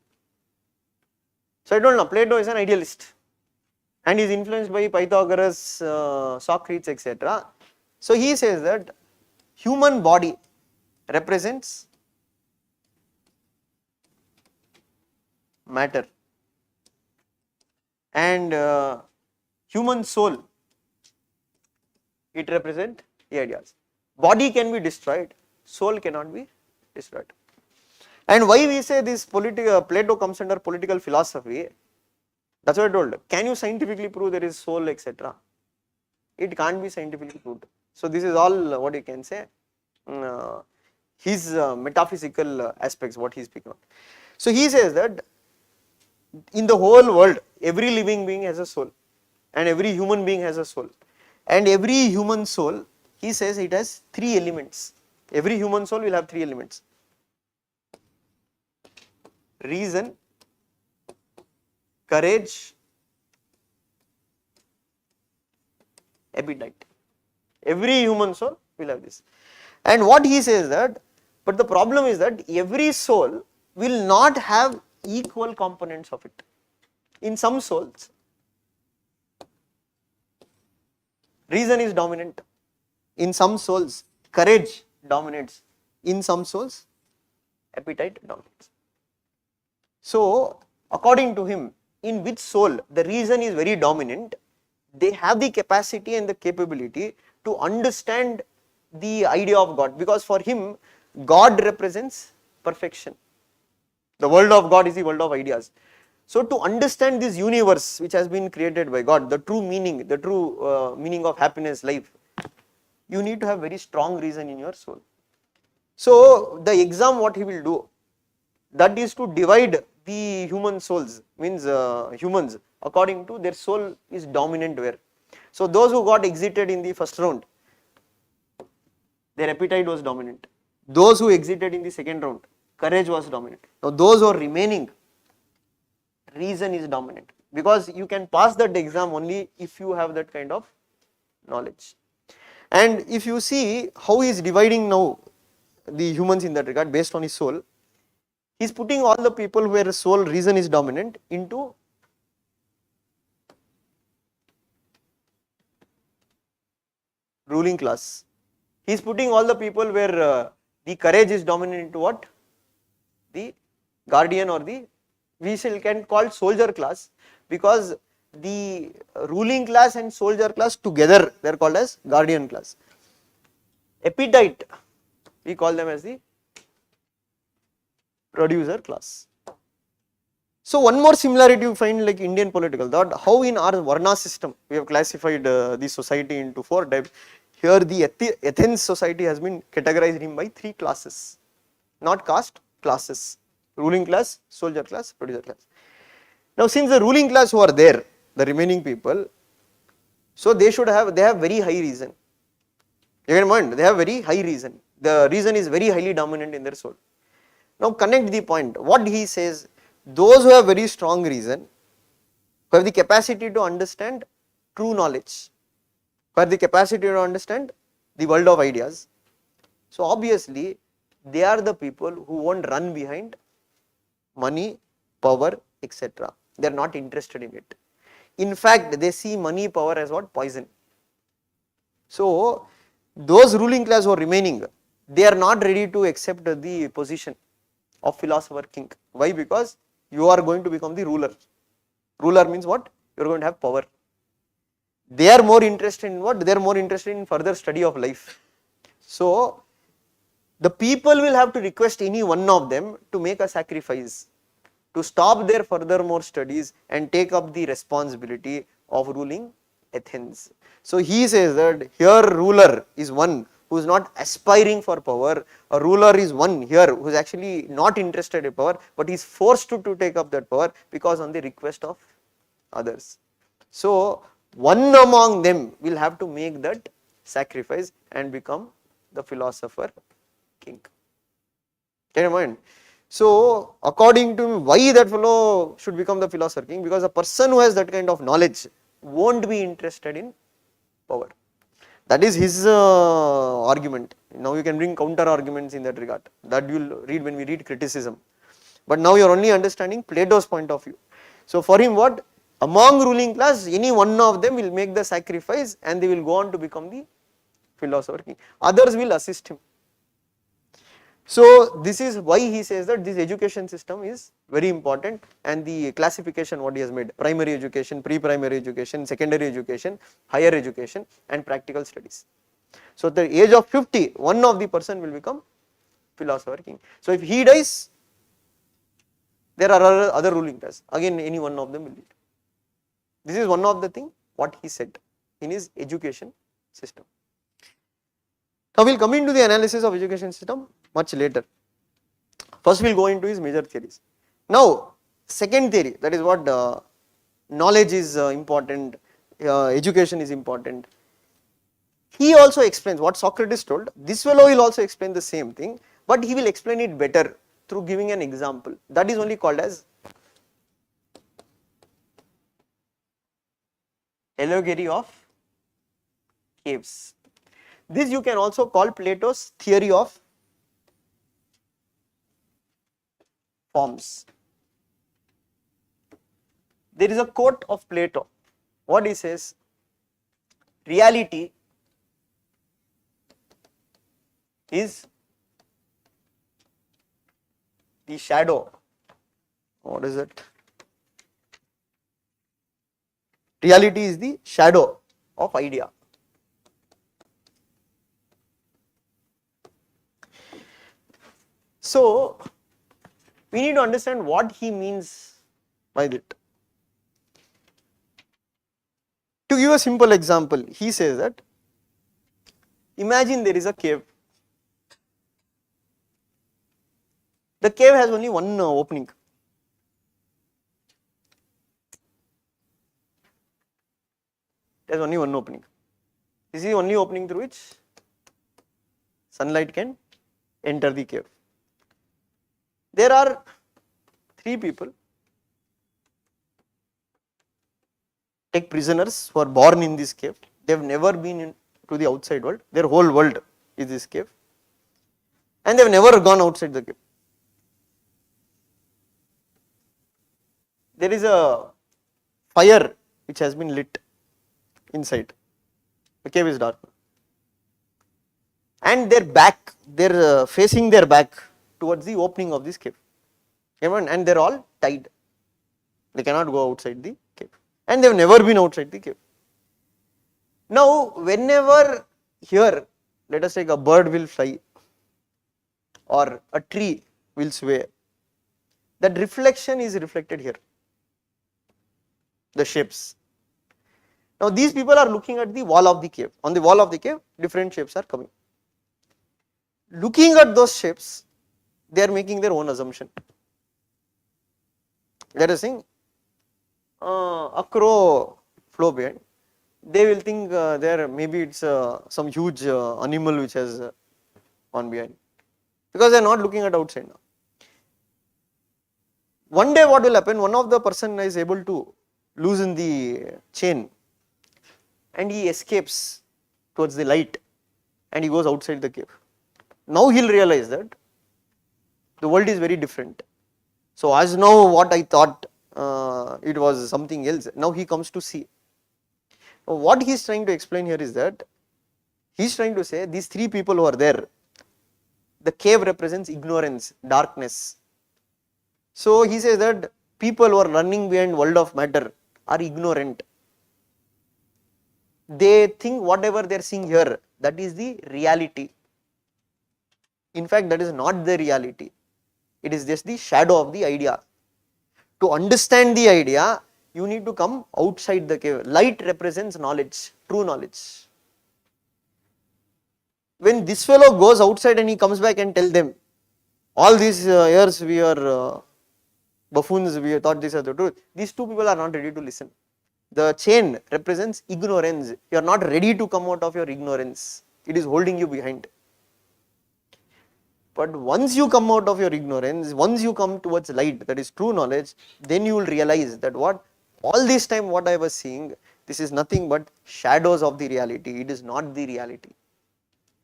So I don't know, Plato is an idealist and is influenced by Pythagoras, Socrates, etc. So he says that human body represents matter and human soul, it represents the ideas. Body can be destroyed, soul cannot be destroyed. And why we say this Plato comes under political philosophy, that's what I told. Can you scientifically prove there is soul, etc.? It can't be scientifically proved. So this is all what you can say his metaphysical aspects, what he is speaking on. So he says that in the whole world, every living being has a soul, and every human being has a soul, and every human soul, he says it has three elements. Every human soul will have three elements: reason, courage, appetite. Every human soul will have this. And what he says that, but the problem is that every soul will not have equal components of it. In some souls, reason is dominant. In some souls, courage dominates. In some souls, appetite dominates. So, according to him, in which soul the reason is very dominant, they have the capacity and the capability to understand the idea of God, because for him, God represents perfection. The world of God is the world of ideas. So to understand this universe which has been created by God, the true meaning, meaning of happiness, life, you need to have very strong reason in your soul. So the exam what he will do, that is to divide the human souls, means humans, according to their soul is dominant where. So those who got exited in the first round, their appetite was dominant. Those who exited in the second round, courage was dominant. Now those who are remaining, reason is dominant, because you can pass that exam only if you have that kind of knowledge. And if you see how he is dividing now the humans in that regard based on his soul, he is putting all the people where soul reason is dominant into ruling class. He is putting all the people where the courage is dominant into what? The guardian, or the, we can call soldier class, because the ruling class and soldier class together they are called as guardian class. Appetite, we call them as the producer class. So one more similarity you find like Indian political thought, how in our Varna system we have classified the society into four types. Here the Athens society has been categorized in by three classes, not caste, classes: ruling class, soldier class, producer class. Now since the ruling class who are there, the remaining people, so they have very high reason. You can mind, they have very high reason. The reason is very highly dominant in their soul. Now connect the point. What he says, those who have very strong reason, who have the capacity to understand true knowledge, who have the capacity to understand the world of ideas, so obviously they are the people who won't run behind money, power, etc. They are not interested in it. In fact, they see money, power as what? Poison. So those ruling class who are remaining, they are not ready to accept the position of philosopher king. Why? Because you are going to become the ruler. Ruler means what? You are going to have power. They are more interested in what? They are more interested in further study of life. So the people will have to request any one of them to make a sacrifice, to stop their furthermore studies and take up the responsibility of ruling Athens. So he says that here ruler is one who is not aspiring for power, a ruler is one here who is actually not interested in power, but is forced to take up that power because on the request of others. So one among them will have to make that sacrifice and become the philosopher king. Can you mind? So according to why that fellow should become the philosopher king, because a person who has that kind of knowledge won't be interested in power. That is his argument. Now you can bring counter arguments in that regard, that you will read when we read criticism. But now you are only understanding Plato's point of view. So for him what? Among ruling class, any one of them will make the sacrifice and they will go on to become the philosopher king. Others will assist him. So this is why he says that this education system is very important, and the classification what he has made: primary education, pre-primary education, secondary education, higher education and practical studies. So at the age of 50, one of the person will become philosopher king. So if he dies, there are other ruling class, again any one of them will lead. This is one of the thing what he said in his education system. Now we will come into the analysis of education system much later. First we will go into his major theories. Now second theory, that is what knowledge is important, education is important. He also explains what Socrates told. This fellow will also explain the same thing, but he will explain it better through giving an example. That is only called as Allegory of caves. This you can also call Plato's theory of forms. There is a quote of Plato. What he says, reality is the shadow. What is it? Reality is the shadow of idea. So we need to understand what he means by that. To give a simple example, he says that imagine there is a cave. The cave has only one opening. There is only one opening. This is the only opening through which sunlight can enter the cave. There are three people. Take prisoners who are born in this cave. They have never been to the outside world. Their whole world is this cave. And they have never gone outside the cave. There is a fire which has been lit inside. The cave is dark. And their back, they are facing their back towards the opening of this cave. And they are all tied. They cannot go outside the cave. And they have never been outside the cave. Now, whenever here, let us take a bird will fly or a tree will sway, that reflection is reflected here. The shapes. Now these people are looking at the wall of the cave. On the wall of the cave, different shapes are coming. Looking at those shapes, they are making their own assumption. Let us think, a crow flew behind. They will think there maybe it's some huge animal which has gone behind, because they are not looking at outside now. One day what will happen? One of the person is able to loosen the chain and he escapes towards the light and he goes outside the cave. Now he will realize that the world is very different. So as now what I thought it was something else, now he comes to see. What he is trying to explain here is that he is trying to say these three people who are there, the cave represents ignorance, darkness. So he says that people who are running behind world of matter are ignorant. They think whatever they are seeing here, that is the reality. In fact, that is not the reality. It is just the shadow of the idea. To understand the idea, you need to come outside the cave. Light represents knowledge, true knowledge. When this fellow goes outside and he comes back and tells them, all these years we are buffoons, we thought this is the truth. These two people are not ready to listen. The chain represents ignorance. You are not ready to come out of your ignorance. It is holding you behind. But once you come out of your ignorance, once you come towards light, that is true knowledge, then you will realize that what all this time what I was seeing, this is nothing but shadows of the reality. It is not the reality.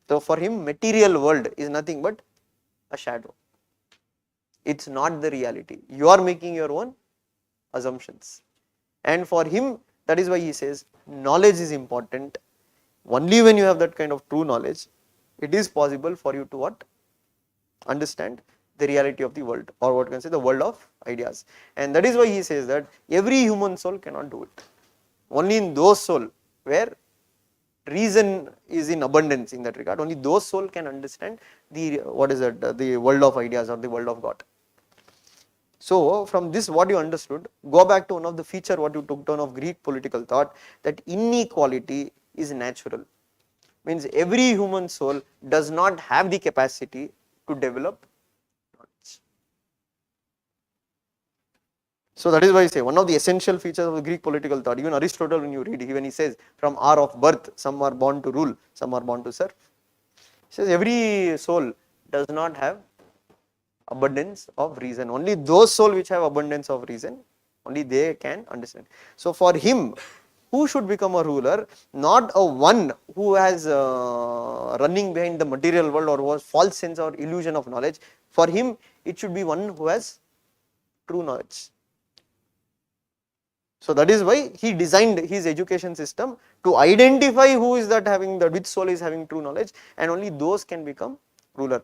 So for him, material world is nothing but a shadow. It's not the reality. You are making your own assumptions. And for him, that is why he says knowledge is important. Only when you have that kind of true knowledge, it is possible for you to what? Understand the reality of the world, or what can say the world of ideas. And that is why he says that every human soul cannot do it. Only in those souls where reason is in abundance in that regard, only those souls can understand the the world of ideas or the world of God. So from this what you understood, go back to one of the feature what you took down of Greek political thought, that inequality is natural. Means every human soul does not have the capacity to develop knowledge. So that is why I say one of the essential features of the Greek political thought, even Aristotle when you read, when he says from hour of birth, some are born to rule, some are born to serve. He says every soul does not have abundance of reason. Only those souls which have abundance of reason, only they can understand. So for him, who should become a ruler? Not a one who has running behind the material world or was false sense or illusion of knowledge. For him, it should be one who has true knowledge. So that is why he designed his education system to identify who is that having the which soul is having true knowledge, and only those can become ruler.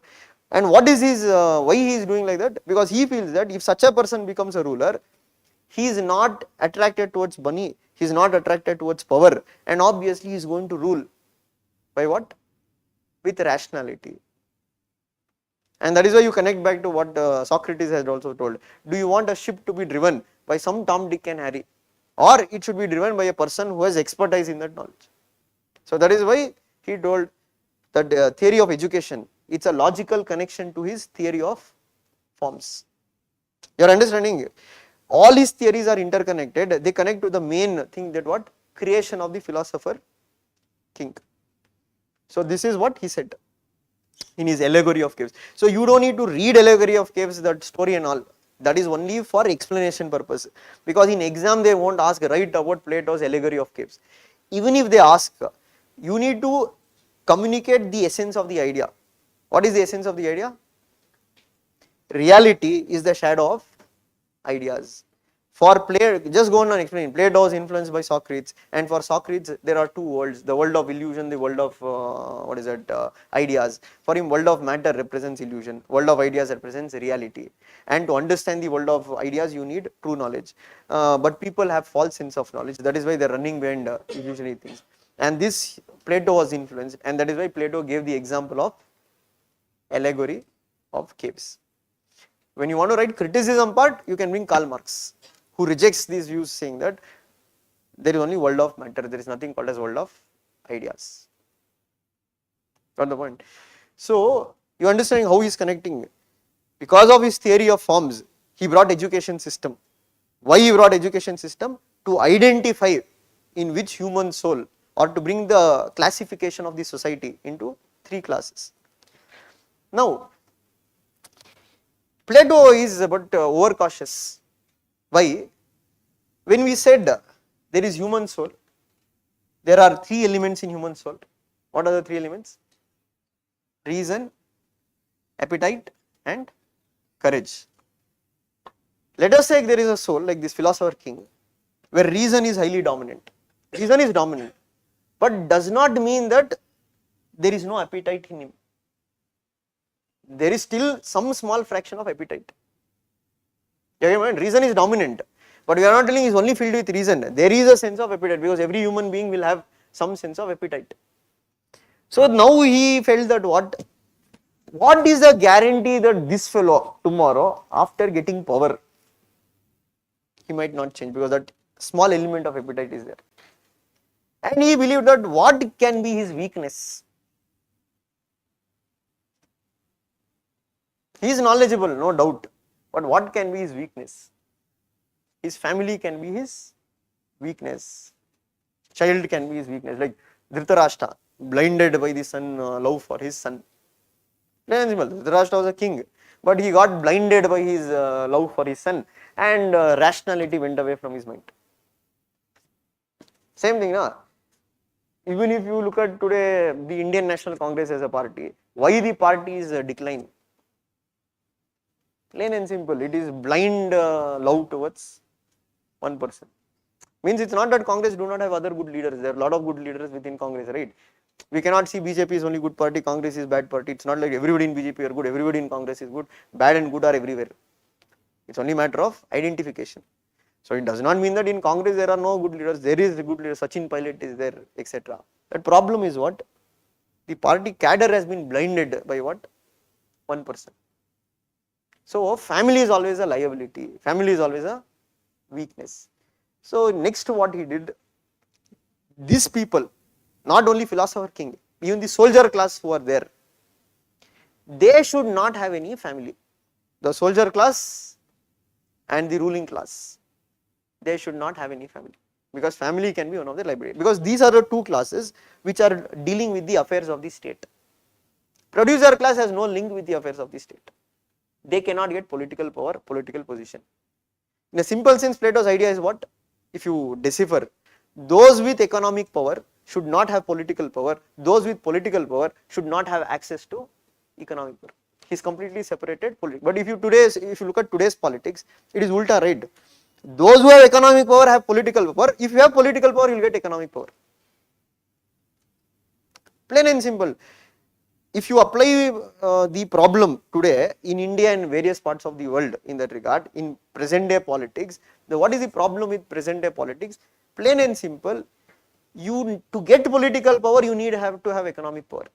And what is his why he is doing like that? Because he feels that if such a person becomes a ruler, he is not attracted towards money, he is not attracted towards power, and obviously he is going to rule by what? With rationality. And that is why you connect back to what Socrates has also told. Do you want a ship to be driven by some Tom, Dick and Harry, or it should be driven by a person who has expertise in that knowledge? So that is why he told that theory of education, it's a logical connection to his theory of forms. You are understanding? All his theories are interconnected. They connect to the main thing, that what? Creation of the philosopher king. So this is what he said in his Allegory of Caves. So you don't need to read Allegory of Caves, that story and all. That is only for explanation purpose. Because in exam they won't ask write about Plato's Allegory of Caves. Even if they ask, you need to communicate the essence of the idea. What is the essence of the idea? Reality is the shadow of ideas. For Plato, just go on and explain. Plato was influenced by Socrates, and for Socrates there are two worlds: the world of illusion, the world of ideas. For him, world of matter represents illusion, world of ideas represents reality. And to understand the world of ideas, you need true knowledge. But people have false sense of knowledge. That is why they are running behind illusionary things. And this Plato was influenced, and that is why Plato gave the example of Allegory of Caves. When you want to write criticism part, you can bring Karl Marx, who rejects these views, saying that there is only world of matter, there is nothing called as world of ideas. Got the point? So you understand how he is connecting. Because of his theory of forms, he brought education system. Why he brought education system? To identify in which human soul, or to bring the classification of the society into three classes. Now, Plato is but overcautious. Why? When we said there is human soul, there are three elements in human soul. What are the three elements? Reason, appetite and courage. Let us say there is a soul like this Philosopher King, where reason is highly dominant. Reason is dominant, but does not mean that there is no appetite in him. There is still some small fraction of appetite. Reason is dominant, but we are not telling he is only filled with reason. There is a sense of appetite, because every human being will have some sense of appetite. So now he felt that what is the guarantee that this fellow tomorrow, after getting power, he might not change, because that small element of appetite is there. And he believed that what can be his weakness? He is knowledgeable, no doubt, but what can be his weakness? His family can be his weakness. Child can be his weakness. Like Dhritarashtra, blinded by the son, love for his son. Dhritarashtra was a king, but he got blinded by his love for his son, and rationality went away from his mind. Same thing, na? Even if you look at today the Indian National Congress as a party, why the party is declining? Plain and simple, it is blind love towards one person. Means it's not that Congress do not have other good leaders. There are a lot of good leaders within Congress, right? We cannot see BJP is only good party, Congress is bad party. It's not like everybody in BJP are good, everybody in Congress is good. Bad and good are everywhere. It's only a matter of identification. So it does not mean that in Congress there are no good leaders. There is a good leader, Sachin Pilot is there, etc. That problem is what? The party cadre has been blinded by what? One person. So family is always a liability, family is always a weakness. So next what he did, these people, not only Philosopher King, even the soldier class who are there, they should not have any family. The soldier class and the ruling class, they should not have any family, because family can be one of the liability, because these are the two classes which are dealing with the affairs of the state. Producer class has no link with the affairs of the state. They cannot get political power, political position. In a simple sense, Plato's idea is what? If you decipher, those with economic power should not have political power, those with political power should not have access to economic power. He is completely separated. But if you look at today's politics, it is ulta, right? Those who have economic power have political power. If you have political power, you will get economic power. Plain and simple. If you apply the problem today in India and various parts of the world in that regard, in present day politics, what is the problem with present day politics? Plain and simple, to get political power, you have to have economic power.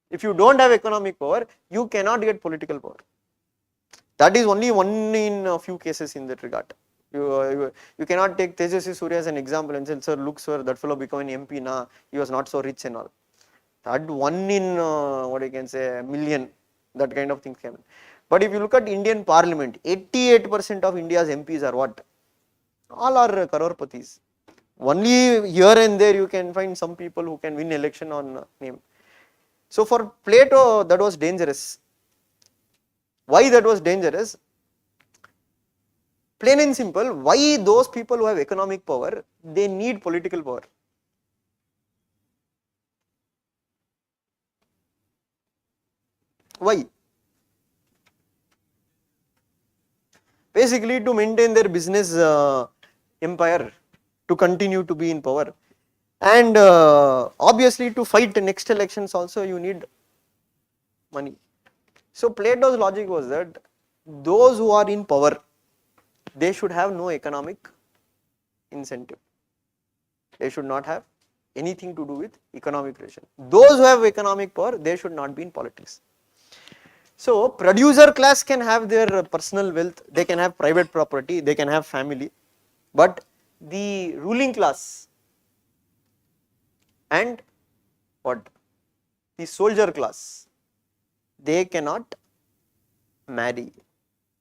If you don't have economic power, you cannot get political power. That is only one in a few cases in that regard. You cannot take Tejasvi Surya as an example and say, sir, look sir, that fellow became an MP now, he was not so rich and all. That one in what you can say, a million, that kind of things can. But if you look at Indian Parliament, 88% of India's MPs are what? All are crorepathi's. Only here and there you can find some people who can win election on name. So for Plato, that was dangerous. Why that was dangerous? Plain and simple, why those people who have economic power, they need political power. Why? Basically to maintain their business empire, to continue to be in power, and obviously to fight the next elections also you need money. So Plato's logic was that those who are in power, they should have no economic incentive. They should not have anything to do with economic relation. Those who have economic power, they should not be in politics. So producer class can have their personal wealth, they can have private property, they can have family, but the ruling class and what? The soldier class, they cannot marry,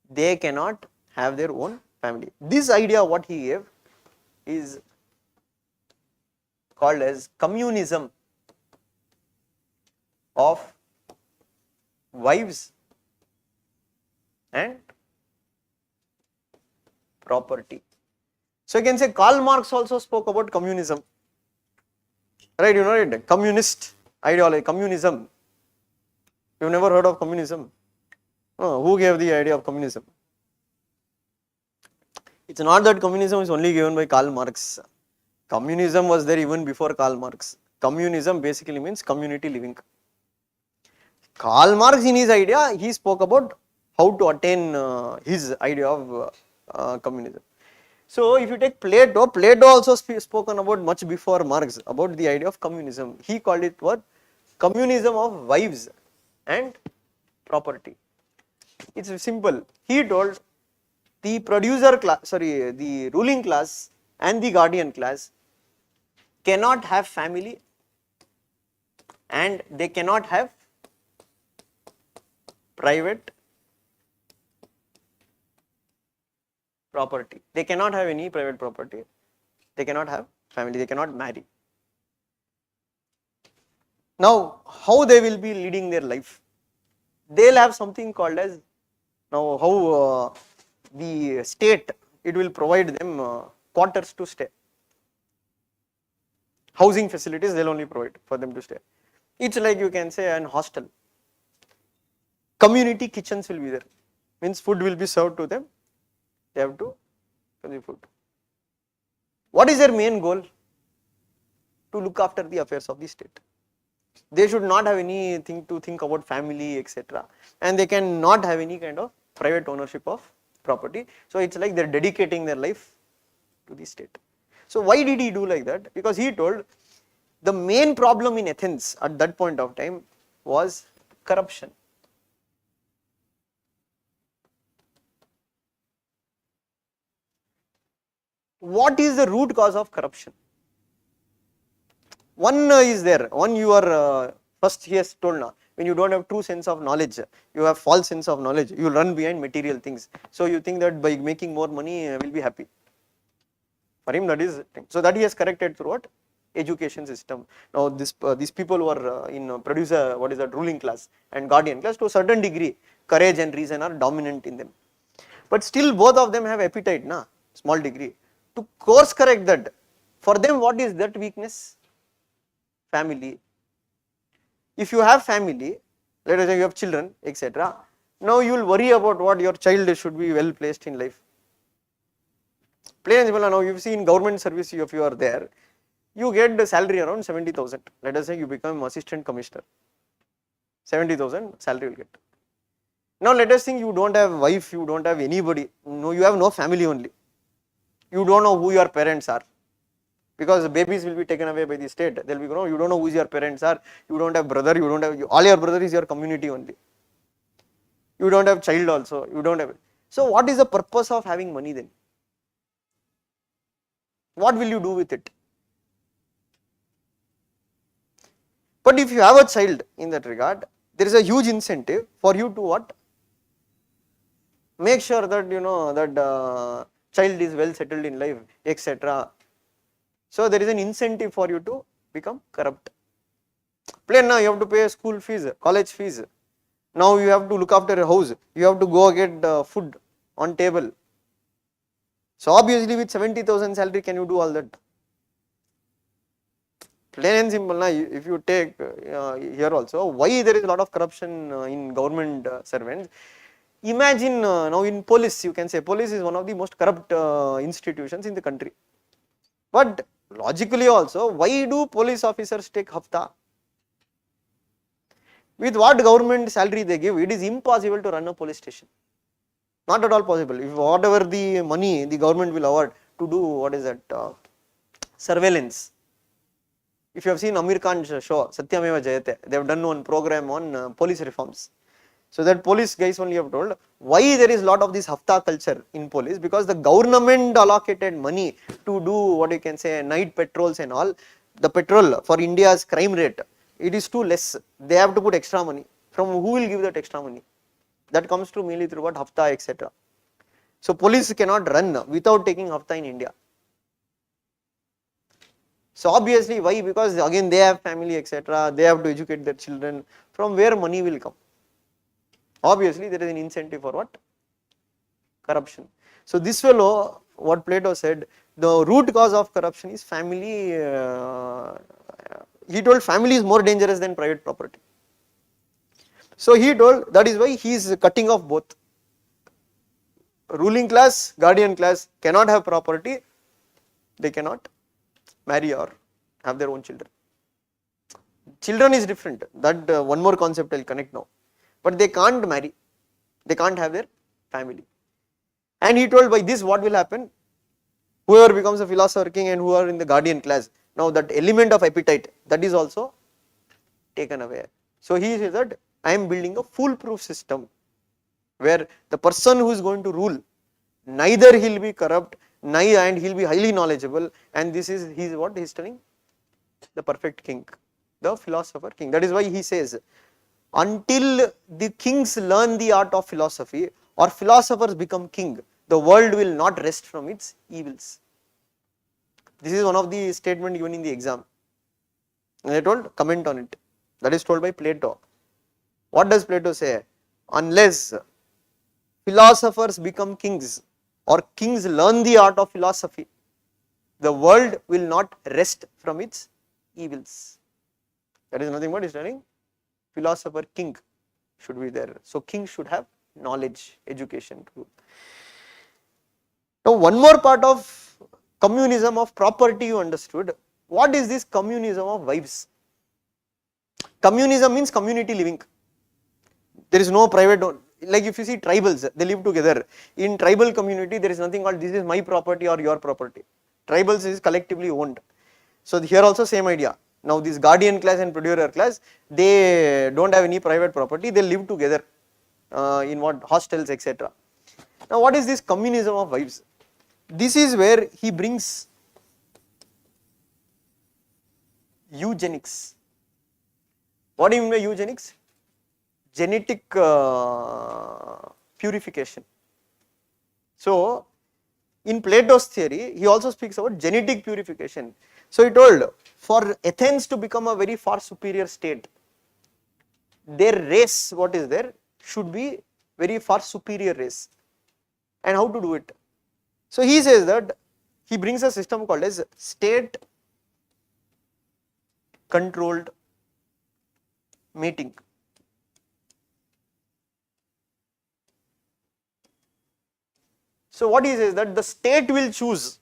they cannot have their own family. This idea what he gave is called as communism of wives and property. So you can say Karl Marx also spoke about communism, right? You know it, communist ideology, communism. You've never heard of communism? Oh, who gave the idea of communism? It's not that communism is only given by Karl Marx. Communism was there even before Karl Marx. Communism basically means community living. Karl Marx in his idea, he spoke about how to attain his idea of communism. So if you take Plato, Plato also spoken about much before Marx about the idea of communism. He called it what? Communism of wives and property. It's simple. He told the the ruling class and the guardian class cannot have family and they cannot have private property. They cannot have any private property. They cannot have family. They cannot marry. Now, how they will be leading their life? They'll have something called as, now how the state, it will provide them quarters to stay. Housing facilities they'll only provide for them to stay. It's like you can say an hostel. Community kitchens will be there. Means food will be served to them. They have to consume food. What is their main goal? To look after the affairs of the state. They should not have anything to think about family, etc. And they cannot have any kind of private ownership of property. So it's like they're dedicating their life to the state. So why did he do like that? Because he told the main problem in Athens at that point of time was corruption. What is the root cause of corruption? One is there, one you are, first he has told now, when you don't have true sense of knowledge, you have false sense of knowledge, you will run behind material things. So you think that by making more money will be happy. For him that is, so that he has corrected through what? Education system. Now these people who are in produce what is that, ruling class and guardian class, to a certain degree courage and reason are dominant in them. But still both of them have appetite, na, small degree, to course correct that. For them what is that weakness? Family. If you have family, let us say you have children, etc., now you will worry about what your child should be well placed in life. Plain and simple. Now you see in government service, if you are there, you get the salary around 70,000. Let us say you become assistant commissioner, 70,000 salary will get. Now let us think you don't have wife, you don't have anybody, no, you have no family only. You don't know who your parents are, because babies will be taken away by the state. They'll be, you don't know who your parents are, you don't have brother, you don't have, all your brother is your community only. You don't have child also, you don't have. So what is the purpose of having money then? What will you do with it? But if you have a child in that regard, there is a huge incentive for you to what? Make sure that that child is well settled in life, etc. So there is an incentive for you to become corrupt. Plain now, you have to pay school fees, college fees. Now you have to look after a house, you have to go get food on table. So obviously with 70,000 salary, can you do all that? Plain and simple. Now if you take here also, why there is a lot of corruption in government servants. Imagine now in police, you can say police is one of the most corrupt institutions in the country. But logically also, why do police officers take hafta? With what government salary they give, it is impossible to run a police station. Not at all possible. If whatever the money the government will award to do, what is that, surveillance. If you have seen Amir Khan's show, Satyameva Jayate, they have done one program on police reforms. So that police guys only have told why there is lot of this hafta culture in police, because the government allocated money to do what you can say night patrols and all. The petrol for India's crime rate, it is too less. They have to put extra money. From who will give that extra money? That comes to mainly through what, hafta, etc. So police cannot run without taking hafta in India. So obviously why? Because again they have family, etc. They have to educate their children. From where money will come? Obviously there is an incentive for what? Corruption. So this fellow, what Plato said, the root cause of corruption is family. He told family is more dangerous than private property. So he told that is why he is cutting off both. Ruling class, guardian class cannot have property, they cannot marry or have their own children. Children is different, that one more concept I will connect now. But they can't marry, they can't have their family. And he told by this what will happen? Whoever becomes a philosopher king and who are in the guardian class, now that element of appetite, that is also taken away. So he says that I am building a foolproof system where the person who is going to rule, neither he will be corrupt, neither, and he will be highly knowledgeable, and this is what he is telling, the perfect king, the philosopher king. That is why he says, until the kings learn the art of philosophy or philosophers become king, the world will not rest from its evils. This is one of the statement given in the exam. And I told, comment on it. That is told by Plato. What does Plato say? Unless philosophers become kings or kings learn the art of philosophy, the world will not rest from its evils. That is nothing but is telling philosopher king should be there. So king should have knowledge, education too. Now one more part of communism of property you understood. What is this communism of wives? Communism means community living. There is no private, like if you see tribals, they live together. In tribal community, there is nothing called this is my property or your property. Tribals is collectively owned. So here also same idea. Now this guardian class and producer class, they don't have any private property, they live together in what, hostels, etc. Now what is this communism of wives? This is where he brings Eugenics. What do you mean by eugenics? Genetic purification. So, in Plato's theory, he also speaks about genetic purification. So, he told for Athens to become a very far superior state, their race, what is there, should be very far superior race. And how to do it? So, he says that he brings a system called as state controlled mating. So, what he says that the state will choose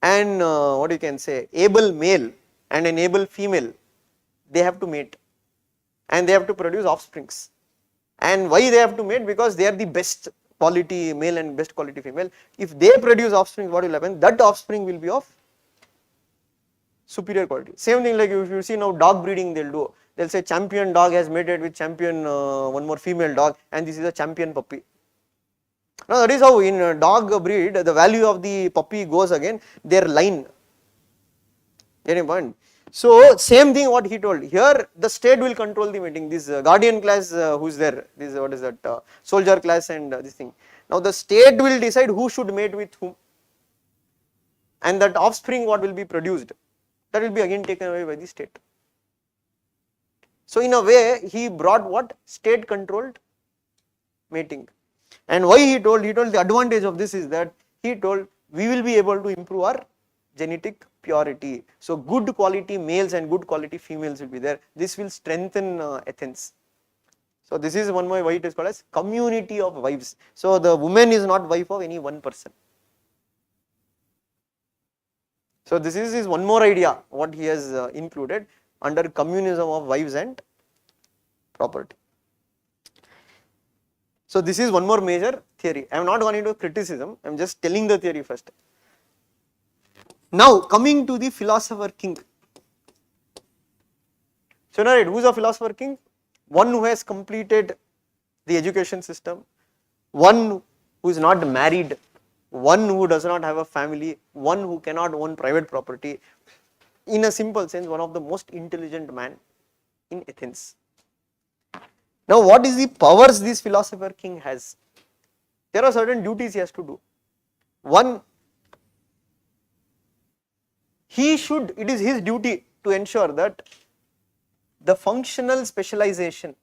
an what you can say able male and an able female, they have to mate and they have to produce offsprings. And why they have to mate? Because they are the best quality male and best quality female. If they produce offspring, what will happen? That offspring will be of superior quality. Same thing like if you see now dog breeding, they'll say champion dog has mated with champion one more female dog and this is a champion puppy. Now that is how in dog breed the value of the puppy goes again their line. Getting point? So same thing what he told here, the state will control the mating. This guardian class who's there, this what is that soldier class and this thing. Now the state will decide who should mate with whom and that offspring what will be produced, that will be again taken away by the state. So in a way he brought what? State controlled mating. And why he told the advantage of this is that he told we will be able to improve our genetic purity. So good quality males and good quality females will be there. This will strengthen Athens. So this is one way why it is called as community of wives. So the woman is not wife of any one person. So this is one more idea what he has included under communism of wives and property. So this is one more major theory. I am not going into criticism, I am just telling the theory first. Now coming to the philosopher king. So now who is a philosopher king? One who has completed the education system, one who is not married, one who does not have a family, one who cannot own private property. In a simple sense, one of the most intelligent man in Athens. Now what is the powers this philosopher king has? There are certain duties he has to do. One, it is his duty to ensure that the functional specialization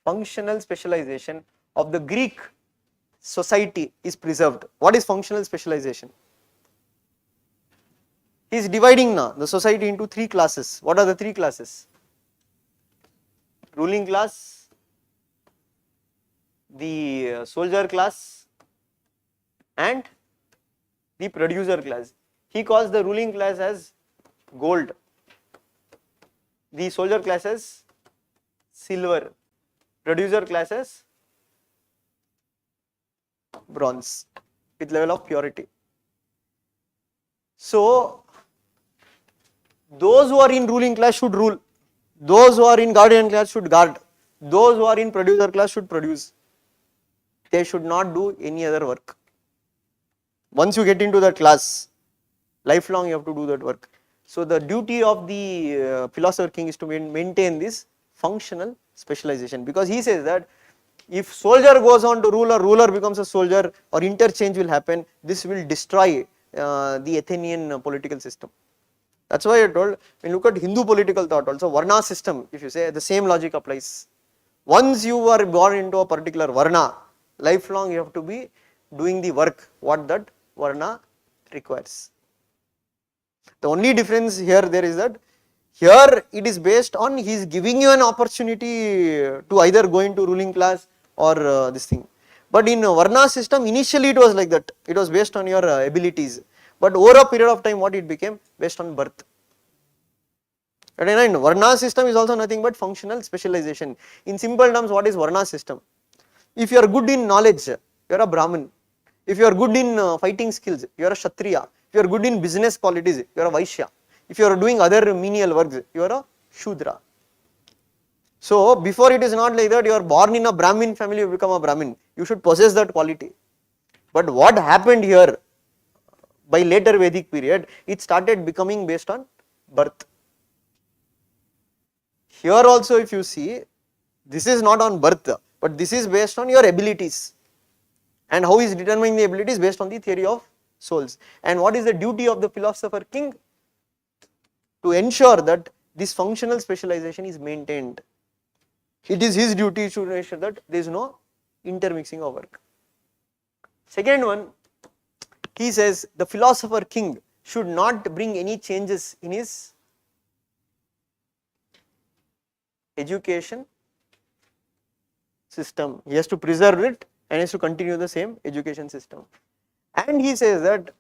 of the Greek society is preserved. What is functional specialization? He is dividing now the society into three classes. What are the three classes? Ruling class, the soldier class and the producer class. He calls the ruling class as gold, the soldier class as silver, producer class as bronze with level of purity. So those who are in ruling class should rule, those who are in guardian class should guard, those who are in producer class should produce. They should not do any other work. Once you get into that class, lifelong you have to do that work. So the duty of the philosopher king is to maintain this functional specialization, because he says that if soldier goes on to rule or ruler becomes a soldier or interchange will happen, this will destroy the Athenian political system. That's why I told, when you look at Hindu political thought also, Varna system, if you say, the same logic applies. Once you are born into a particular Varna, lifelong you have to be doing the work what that Varna requires. The only difference here there is that here it is based on he is giving you an opportunity to either go into ruling class or this thing. But in Varna system initially it was like that, it was based on your abilities. But over a period of time what it became? Based on birth. And Varna system is also nothing but functional specialization. In simple terms, what is Varna system? If you are good in knowledge, you are a Brahmin. If you are good in fighting skills, you are a Kshatriya. If you are good in business qualities, you are a Vaishya. If you are doing other menial works, you are a Shudra. So before it is not like that you are born in a Brahmin family, you become a Brahmin. You should possess that quality. But what happened here by later Vedic period, it started becoming based on birth. Here also if you see, this is not on birth, but this is based on your abilities. And how is determining the abilities? Based on the theory of souls. And what is the duty of the philosopher king? To ensure that this functional specialization is maintained. It is his duty to ensure that there is no intermixing of work. Second one, he says the philosopher king should not bring any changes in his education system. He has to preserve it and has to continue the same education system. And he says that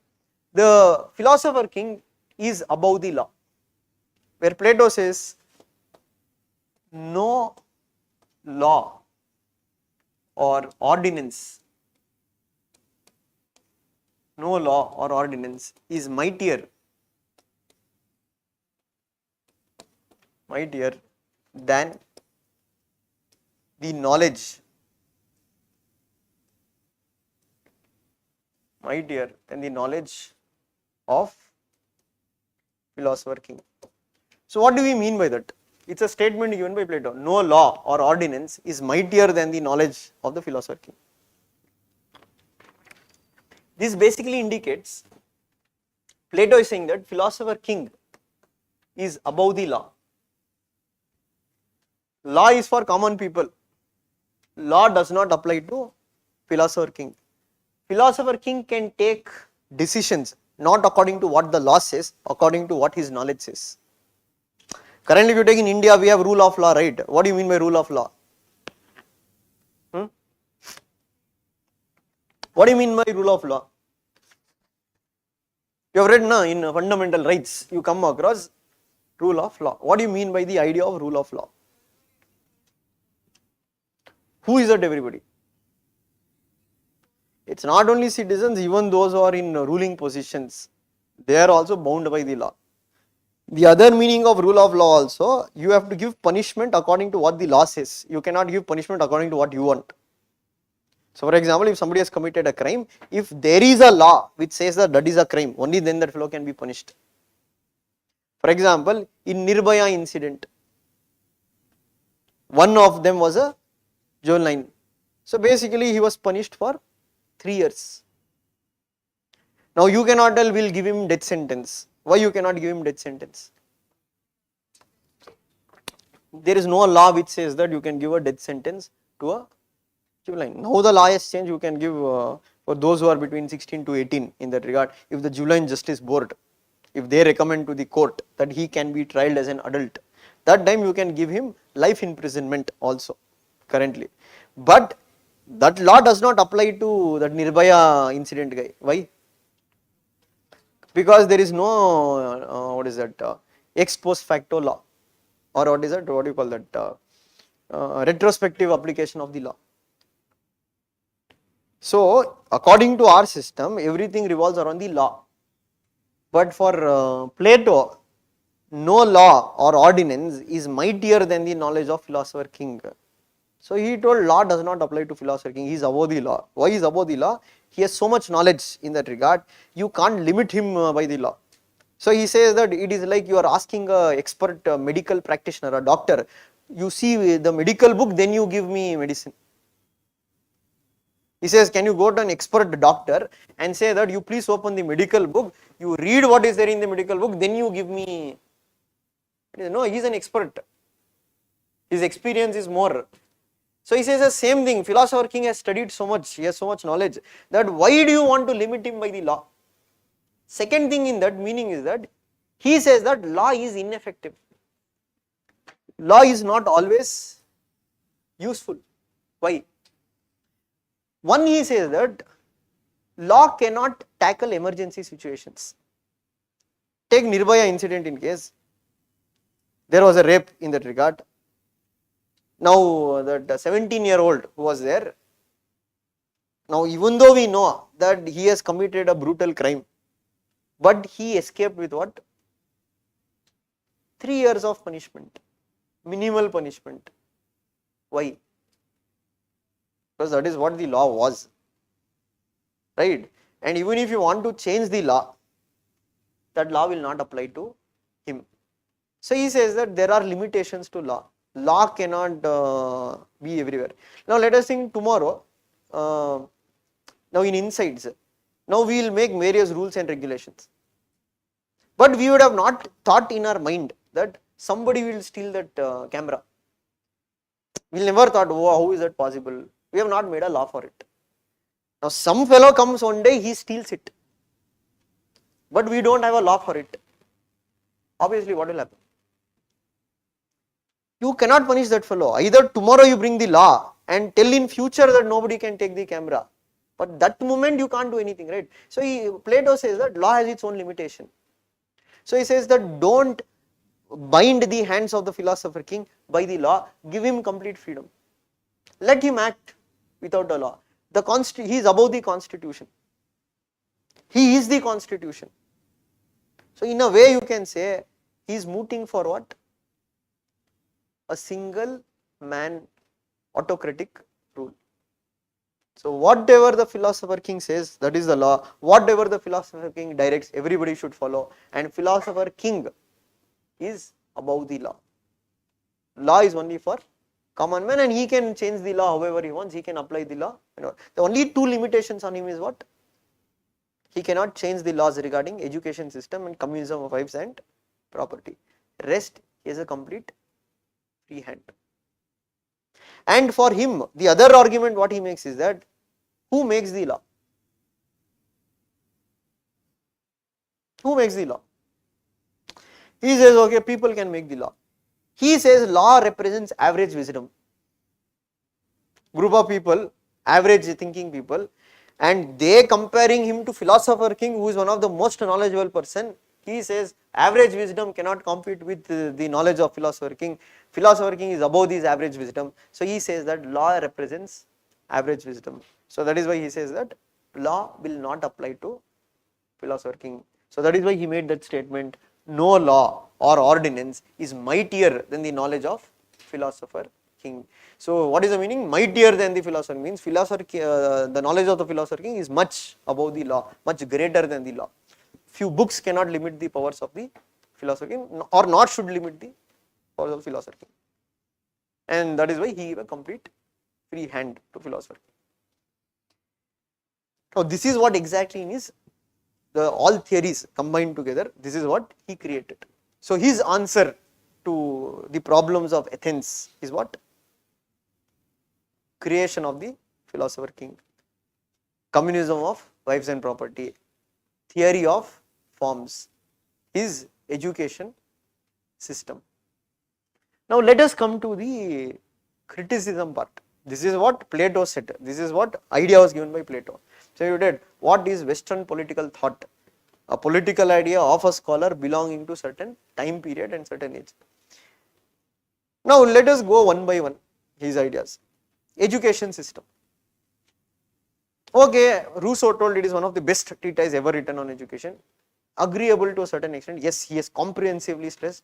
the philosopher king is above the law, where Plato says no law or ordinance, no law or ordinance is mightier than the knowledge, of philosopher king. So what do we mean by that? It's a statement given by Plato. No law or ordinance is mightier than the knowledge of the philosopher king. This basically indicates Plato is saying that philosopher king is above the law. Law is for common people. Law does not apply to philosopher king. Philosopher king can take decisions not according to what the law says, according to what his knowledge says. Currently, if you take in India, we have rule of law, right? What do you mean by rule of law? What do you mean by rule of law? You have read in fundamental rights, you come across rule of law. What do you mean by the idea of rule of law? Who is that everybody? It's not only citizens, even those who are in ruling positions, they are also bound by the law. The other meaning of rule of law also, you have to give punishment according to what the law says. You cannot give punishment according to what you want. So for example, if somebody has committed a crime, if there is a law which says that that is a crime, only then that fellow can be punished. For example, in Nirbhaya incident, one of them was a juvenile. So basically he was punished for 3 years. Now you cannot tell we'll give him death sentence. Why you cannot give him death sentence? There is no law which says that you can give a death sentence to a juvenile. Now the law has changed, you can give for those who are between 16 to 18 in that regard. If the Juvenile Justice Board, if they recommend to the court that he can be tried as an adult, that time you can give him life imprisonment also currently. But that law does not apply to that Nirbhaya incident guy. Why? Because there is no what is that ex post facto law, or what is that, what do you call that, retrospective application of the law. So according to our system, everything revolves around the law. But for Plato, no law or ordinance is mightier than the knowledge of philosopher king. So he told law does not apply to philosopher king, he is above the law. Why is above the law? He has so much knowledge in that regard, you can't limit him by the law. So he says that it is like you are asking an expert medical practitioner, a doctor, you see the medical book, then you give me medicine. He says, can you go to an expert doctor and say that you please open the medical book, you read what is there in the medical book, then you give me. No, he is an expert. His experience is more. So he says the same thing, philosopher king has studied so much, he has so much knowledge, that why do you want to limit him by the law? Second thing in that meaning is that he says that law is ineffective. Law is not always useful. Why? One, he says that law cannot tackle emergency situations. Take Nirbhaya incident in case, there was a rape in that regard. Now that 17-year-old who was there, now even though we know that he has committed a brutal crime, but he escaped with what? 3 years of punishment, minimal punishment. Why? Because that is what the law was, right? And even if you want to change the law, that law will not apply to him. So he says that there are limitations to law. Law cannot be everywhere. Now let us think tomorrow, now in insides, now we will make various rules and regulations. But we would have not thought in our mind that somebody will steal that camera. We never thought, oh, how is that possible? We have not made a law for it. Now some fellow comes one day, he steals it. But we don't have a law for it. Obviously, what will happen? You cannot punish that fellow. Either tomorrow you bring the law and tell in future that nobody can take the camera. But that moment you can't do anything, right? So Plato says that law has its own limitation. So he says that don't bind the hands of the philosopher king by the law, give him complete freedom. Let him act without the law. He is above the constitution. He is the constitution. So in a way you can say he is mooting for what? A single man autocratic rule. So whatever the philosopher king says, that is the law. Whatever the philosopher king directs, everybody should follow. And philosopher king is above the law. Law is only for common man, and he can change the law however he wants. He can apply the law. The only two limitations on him is what? He cannot change the laws regarding education system and communism of wives and property. Rest, he has a complete free hand. And for him, the other argument what he makes is that who makes the law? Who makes the law? He says, okay, people can make the law. He says law represents average wisdom. Group of people, average thinking people, and they comparing him to philosopher king, who is one of the most knowledgeable person. He says average wisdom cannot compete with the knowledge of philosopher king. Philosopher king is above this average wisdom. So he says that law represents average wisdom. So that is why he says that law will not apply to philosopher king. So that is why he made that statement, no law or ordinance is mightier than the knowledge of philosopher king. So what is the meaning? Mightier than the philosopher means the knowledge of the philosopher king is much above the law, much greater than the law. Few books cannot limit the powers of the philosopher king, or not should limit the powers of the philosopher king. And that is why he gave a complete free hand to philosopher king. Now this is what exactly is all theories combined together, this is what he created. So his answer to the problems of Athens is what? Creation of the philosopher king, communism of wives and property, theory of forms, his education system. Now let us come to the criticism part. This is what Plato said, this is what idea was given by Plato. So you did, what is Western political thought? A political idea of a scholar belonging to certain time period and certain age. Now let us go one by one, his ideas. Education system. Okay, Rousseau told it is one of the best treatises ever written on education. Agreeable to a certain extent, yes, he has comprehensively stressed.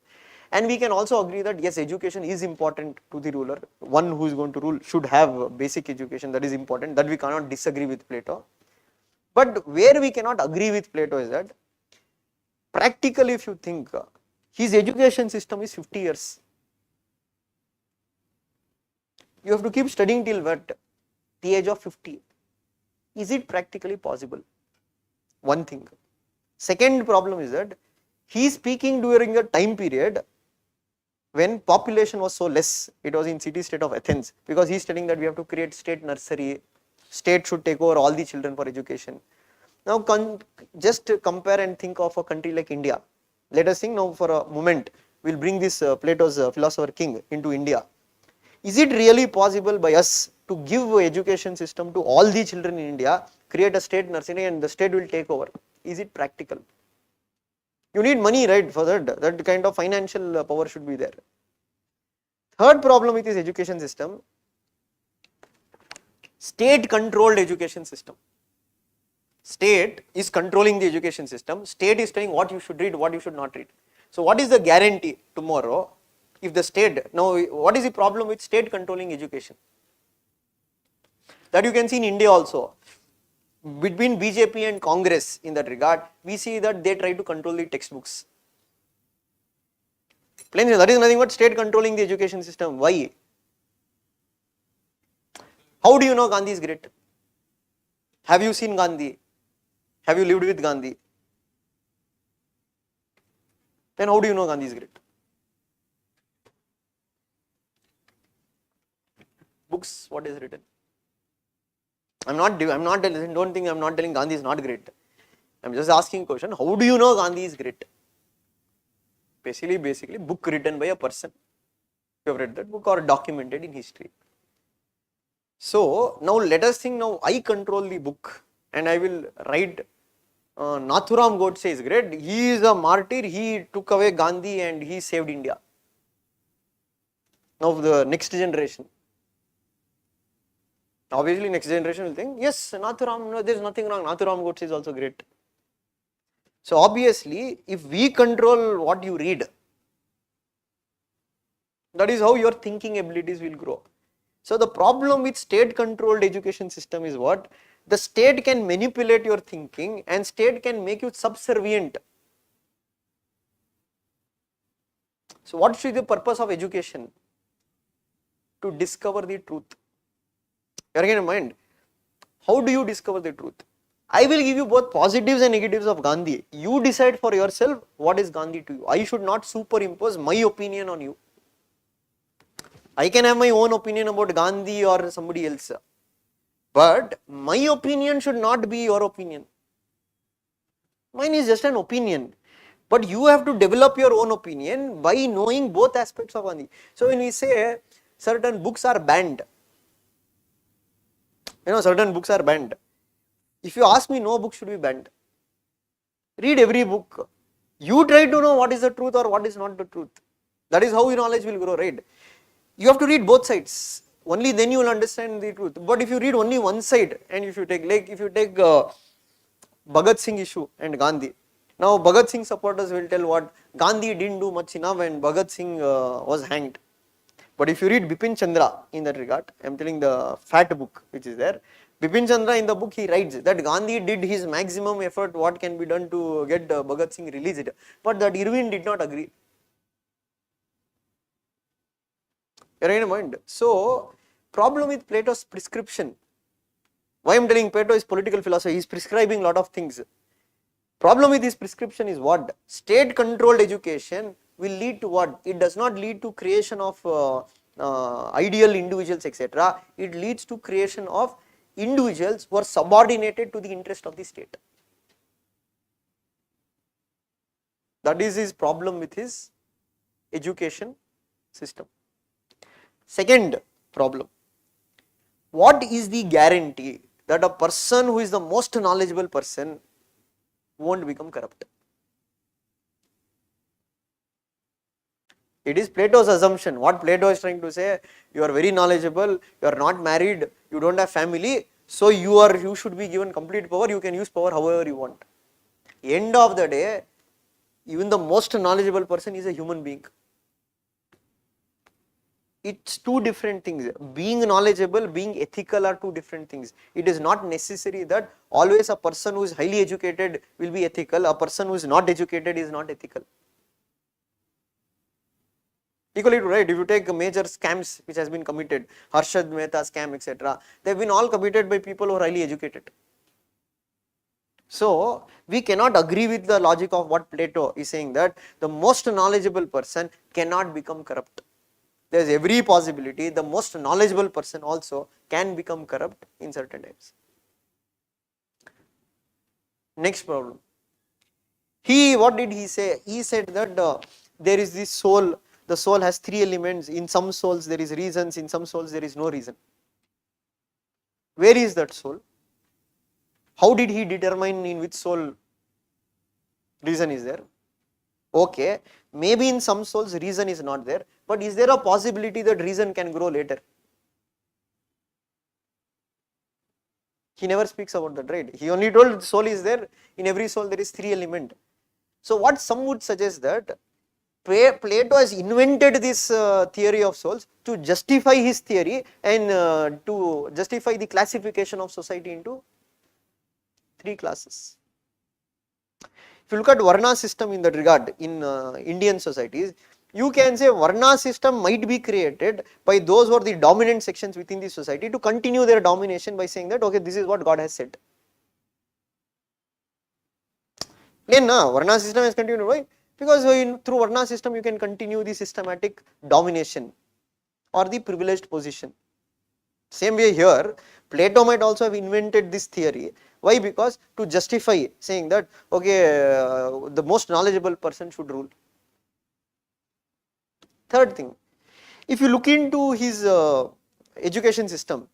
And we can also agree that yes, education is important to the ruler. One who is going to rule should have basic education, that is important, that we cannot disagree with Plato. But where we cannot agree with Plato is that practically if you think, his education system is 50 years. You have to keep studying till what? The age of 50. Is it practically possible? One thing. Second problem is that he is speaking during a time period when population was so less. It was in city state of Athens, because he is telling that we have to create state nursery, state should take over all the children for education. Now just compare and think of a country like India. Let us think now for a moment, we will bring this Plato's philosopher king into India. Is it really possible by us to give education system to all the children in India, create a state nursery and the state will take over? Is it practical? You need money, right, for that kind of financial power should be there. Third problem with his education system, state controlled education system. State is controlling the education system, state is telling what you should read, what you should not read. So what is the guarantee tomorrow if the state, now what is the problem with state controlling education? That you can see in India also. Between BJP and Congress in that regard, we see that they try to control the textbooks. Plain, that is nothing but state controlling the education system. Why? How do you know Gandhi is great? Have you seen Gandhi? Have you lived with Gandhi? Then how do you know Gandhi is great? Books, what is written? Don't think I'm not telling Gandhi is not great. I'm just asking a question, how do you know Gandhi is great? Basically, book written by a person. You have read that book or documented in history. So, now let us think, now I control the book and I will write Nathuram Godse is great. He is a martyr, he took away Gandhi and he saved India. Now the next generation. Obviously next generation will think, yes, Nathuram, no, there is nothing wrong, Nathuram Godse is also great. So obviously, if we control what you read, that is how your thinking abilities will grow. So the problem with state controlled education system is what? The state can manipulate your thinking and state can make you subservient. So what should be the purpose of education? To discover the truth. You are getting in mind? How do you discover the truth? I will give you both positives and negatives of Gandhi. You decide for yourself what is Gandhi to you. I should not superimpose my opinion on you. I can have my own opinion about Gandhi or somebody else. But my opinion should not be your opinion. Mine is just an opinion. But you have to develop your own opinion by knowing both aspects of Gandhi. So when we say certain books are banned, certain books are banned. If you ask me, no book should be banned. Read every book. You try to know what is the truth or what is not the truth. That is how your knowledge will grow, right? You have to read both sides. Only then you will understand the truth. But if you read only one side, and if you take Bhagat Singh issue and Gandhi. Now Bhagat Singh supporters will tell what Gandhi didn't do much enough and Bhagat Singh was hanged. But if you read Bipin Chandra in that regard, I am telling the fat book which is there. Bipin Chandra in the book he writes that Gandhi did his maximum effort what can be done to get Bhagat Singh released. But that Irwin did not agree. You are in mind. So, problem with Plato's prescription. Why I am telling Plato is political philosophy, he is prescribing a lot of things. Problem with this prescription is what? State controlled education will lead to what? It does not lead to creation of ideal individuals, etc. It leads to creation of individuals who are subordinated to the interest of the state. That is his problem with his education system. Second problem, what is the guarantee that a person who is the most knowledgeable person won't become corrupt? It is Plato's assumption. What Plato is trying to say, you are very knowledgeable, you are not married, you don't have family, so you should be given complete power, you can use power however you want. End of the day, even the most knowledgeable person is a human being. It's two different things. Being knowledgeable, being ethical are two different things. It is not necessary that always a person who is highly educated will be ethical, a person who is not educated is not ethical. Equally true, right? If you take major scams which has been committed, Harshad Mehta scam, etc., they have been all committed by people who are highly educated. So, we cannot agree with the logic of what Plato is saying that the most knowledgeable person cannot become corrupt. There is every possibility the most knowledgeable person also can become corrupt in certain times. Next problem. What did he say? He said that there is this soul, the soul has three elements, in some souls there is reasons, in some souls there is no reason. Where is that soul? How did he determine in which soul reason is there? Okay, maybe in some souls reason is not there, but is there a possibility that reason can grow later? He never speaks about that, right? He only told soul is there, in every soul there is three elements. So what some would suggest that Plato has invented this theory of souls to justify his theory and to justify the classification of society into three classes. If you look at Varna system in that regard in Indian societies, you can say Varna system might be created by those who are the dominant sections within the society to continue their domination by saying that okay, this is what God has said. Then Varna system has continued. Why? Because through Varna system you can continue the systematic domination or the privileged position. Same way here, Plato might also have invented this theory. Why? Because to justify saying that okay, the most knowledgeable person should rule. Third thing, if you look into his education system,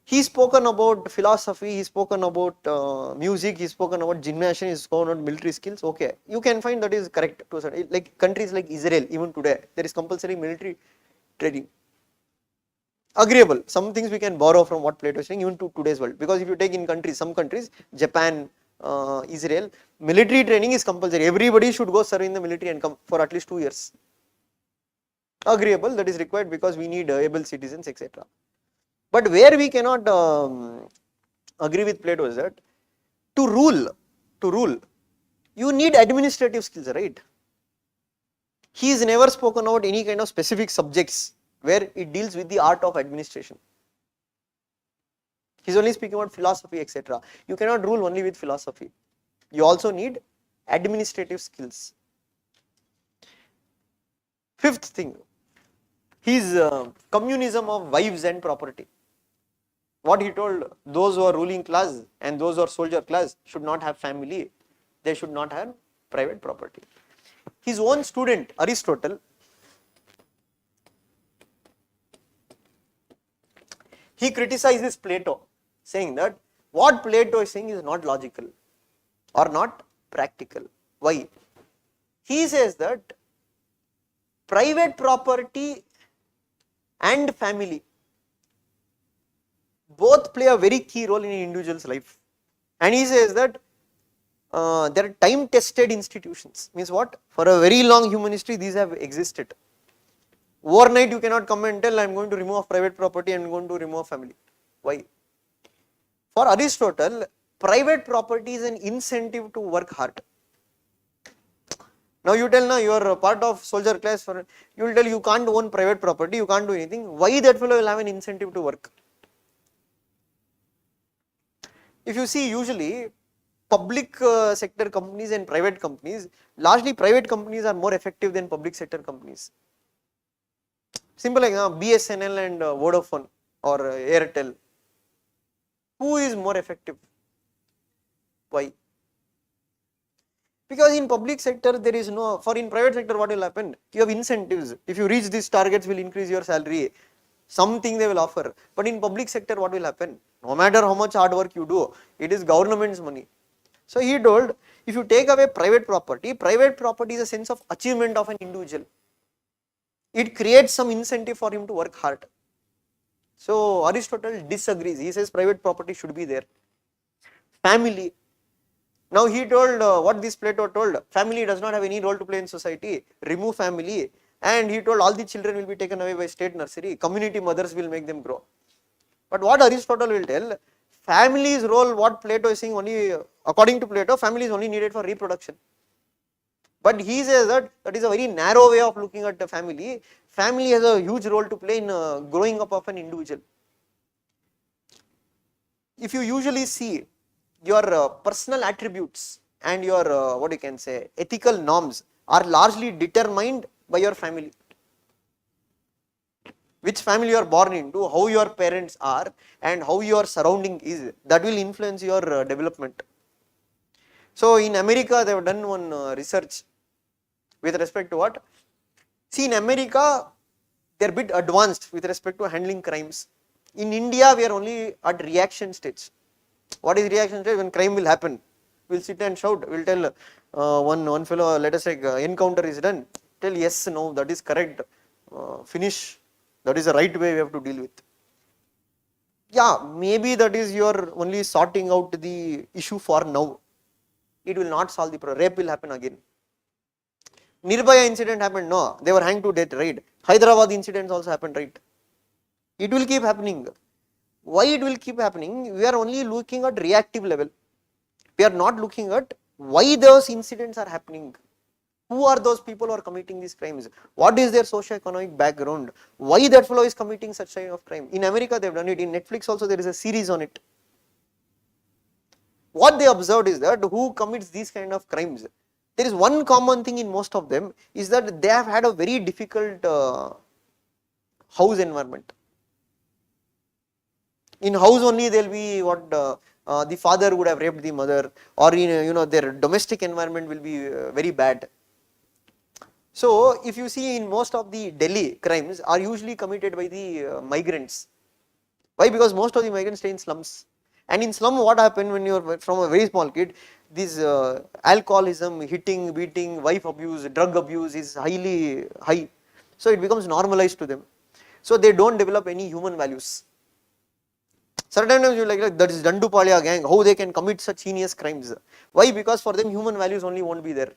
he's spoken about philosophy, he's spoken about music, he's spoken about gymnasium, he's spoken about military skills. Okay, you can find that is correct to a certain, like countries like Israel, even today, there is compulsory military training. Agreeable. Some things we can borrow from what Plato is saying even to today's world. Because if you take in countries, some countries, Japan, Israel, military training is compulsory. Everybody should go serve in the military and come for at least 2 years. Agreeable, that is required because we need able citizens, etc. But where we cannot agree with Plato is that to rule, you need administrative skills, right? He is never spoken about any kind of specific subjects where it deals with the art of administration. He is only speaking about philosophy, etc. You cannot rule only with philosophy. You also need administrative skills. Fifth thing, his communism of wives and property. What he told, those who are ruling class and those who are soldier class should not have family, they should not have private property. His own student, Aristotle, he criticizes Plato, saying that what Plato is saying is not logical or not practical. Why? He says that private property and family both play a very key role in an individual's life. And he says that they are time tested institutions. Means what? For a very long human history these have existed. Overnight you cannot come and tell I am going to remove private property and I am going to remove family. Why? For Aristotle, private property is an incentive to work hard. Now you tell you are part of soldier class, you will tell you can't own private property, you can't do anything. Why that fellow will have an incentive to work? If you see, usually public sector companies and private companies, largely private companies are more effective than public sector companies. Simple like BSNL and Vodafone or Airtel. Who is more effective? Why? Because in public sector there is no, for in private sector what will happen? You have incentives. If you reach these targets will increase your salary. Something they will offer. But in public sector what will happen? No matter how much hard work you do, it is government's money. So he told, if you take away private property is a sense of achievement of an individual. It creates some incentive for him to work hard. So Aristotle disagrees. He says private property should be there. Family. Now he told what this Plato told, family does not have any role to play in society. Remove family. And he told all the children will be taken away by state nursery. Community mothers will make them grow. But what Aristotle will tell, family's role, what Plato is saying only, according to Plato, family is only needed for reproduction. But he says that that is a very narrow way of looking at the family. Family has a huge role to play in growing up of an individual. If you usually see your personal attributes and your what you can say ethical norms are largely determined by your family. Which family you are born into, how your parents are and how your surrounding is, that will influence your development. So in America they have done one research with respect to what? See, in America they are a bit advanced with respect to handling crimes. In India we are only at reaction stage. What is reaction stage? When crime will happen, we will sit and shout, we will tell one fellow, let us say encounter is done, tell yes, no, that is correct, finish, that is the right way we have to deal with. Yeah, maybe that is you are only sorting out the issue for now. It will not solve the problem. Rape will happen again. Nirbhaya incident happened, no, they were hanged to death, right? Hyderabad incidents also happened, right? It will keep happening. Why it will keep happening? We are only looking at reactive level. We are not looking at why those incidents are happening. Who are those people who are committing these crimes? What is their socio-economic background? Why that fellow is committing such kind of crime? In America they have done it. In Netflix also there is a series on it. What they observed is that who commits these kind of crimes, there is one common thing in most of them is that they have had a very difficult house environment. In house only there will be what the father would have raped the mother, or in their domestic environment will be very bad. So if you see in most of the Delhi crimes are usually committed by the migrants. Why? Because most of the migrants stay in slums. And in slum, what happened when you are from a very small kid, this alcoholism, hitting, beating, wife abuse, drug abuse is highly high. So it becomes normalized to them. So they don't develop any human values. Certain times you like that is Dandupalia gang, how they can commit such heinous crimes. Why? Because for them human values only won't be there.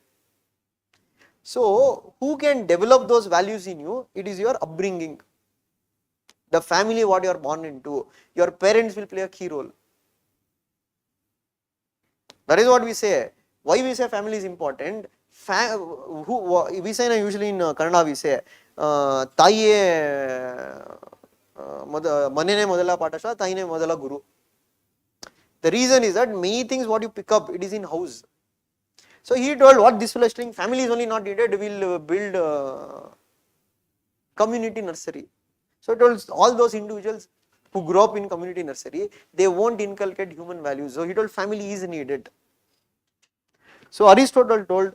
So who can develop those values in you? It is your upbringing. The family what you are born into, your parents will play a key role. That is what we say. Why we say family is important? We say usually in Kannada we say, Taiye Manene Modala Patasha, Taine Modala Guru. The reason is that many things what you pick up, it is in house. So he told what this fellow is saying, family is only not needed, we will build community nursery. So he told all those individuals who grow up in community nursery, they won't inculcate human values. So he told family is needed. So Aristotle told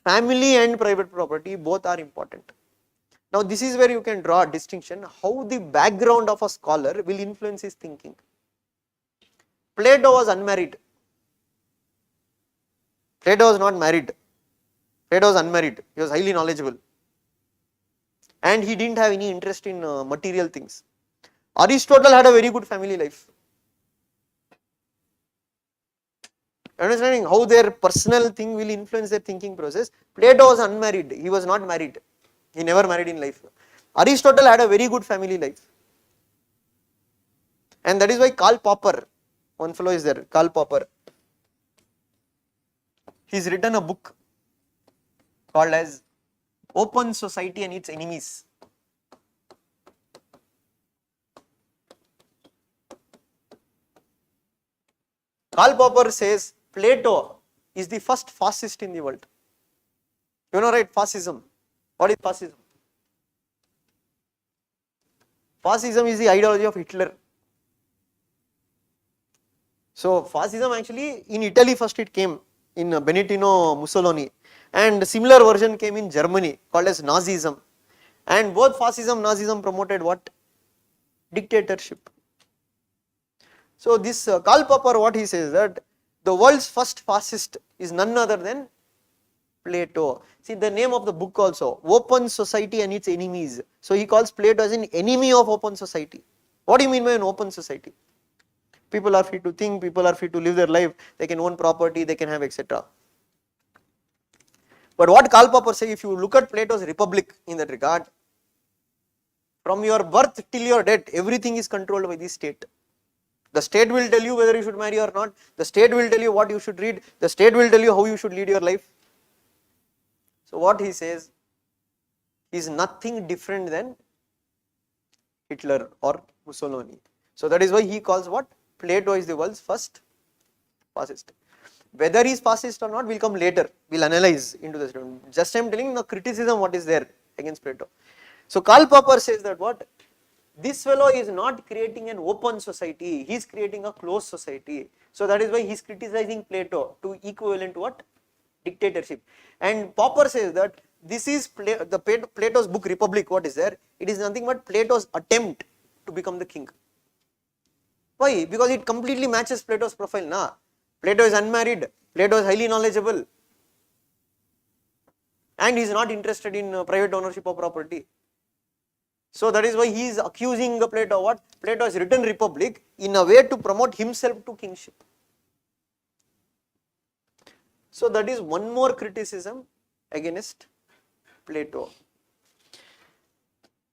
family and private property both are important. Now this is where you can draw a distinction how the background of a scholar will influence his thinking. Plato was unmarried. Plato was not married. Plato was unmarried. He was highly knowledgeable. And he didn't have any interest in material things. Aristotle had a very good family life. Understanding how their personal thing will influence their thinking process. Plato was unmarried. He was not married. He never married in life. Aristotle had a very good family life. And that is why Karl Popper, one fellow is there, Karl Popper. He's written a book called as Open Society and Its Enemies. Karl Popper says Plato is the first fascist in the world. You know, right? Fascism. What is fascism? Fascism is the ideology of Hitler. So fascism actually in Italy first it came in Benito Mussolini, and similar version came in Germany called as Nazism. And both fascism, Nazism promoted what? Dictatorship. So this Karl Popper, what he says that the world's first fascist is none other than Plato. See the name of the book also, Open Society and Its Enemies. So he calls Plato as an enemy of open society. What do you mean by an open society? People are free to think, people are free to live their life, they can own property, they can have etc. But what Karl Popper says, if you look at Plato's Republic in that regard, from your birth till your death, everything is controlled by the state. The state will tell you whether you should marry or not, the state will tell you what you should read, the state will tell you how you should lead your life. So what he says is nothing different than Hitler or Mussolini. So that is why he calls what? Plato is the world's first fascist. Whether he is fascist or not will come later, we will analyze into this. Just I am telling the criticism what is there against Plato. So Karl Popper says that what? This fellow is not creating an open society, he is creating a closed society. So that is why he is criticizing Plato to equivalent to what? Dictatorship. And Popper says that this is Plato's book Republic, what is there? It is nothing but Plato's attempt to become the king. Why? Because it completely matches Plato's profile. Nah? Plato is unmarried, Plato is highly knowledgeable, and he is not interested in private ownership of property. So that is why he is accusing Plato what? Plato has written Republic in a way to promote himself to kingship. So that is one more criticism against Plato.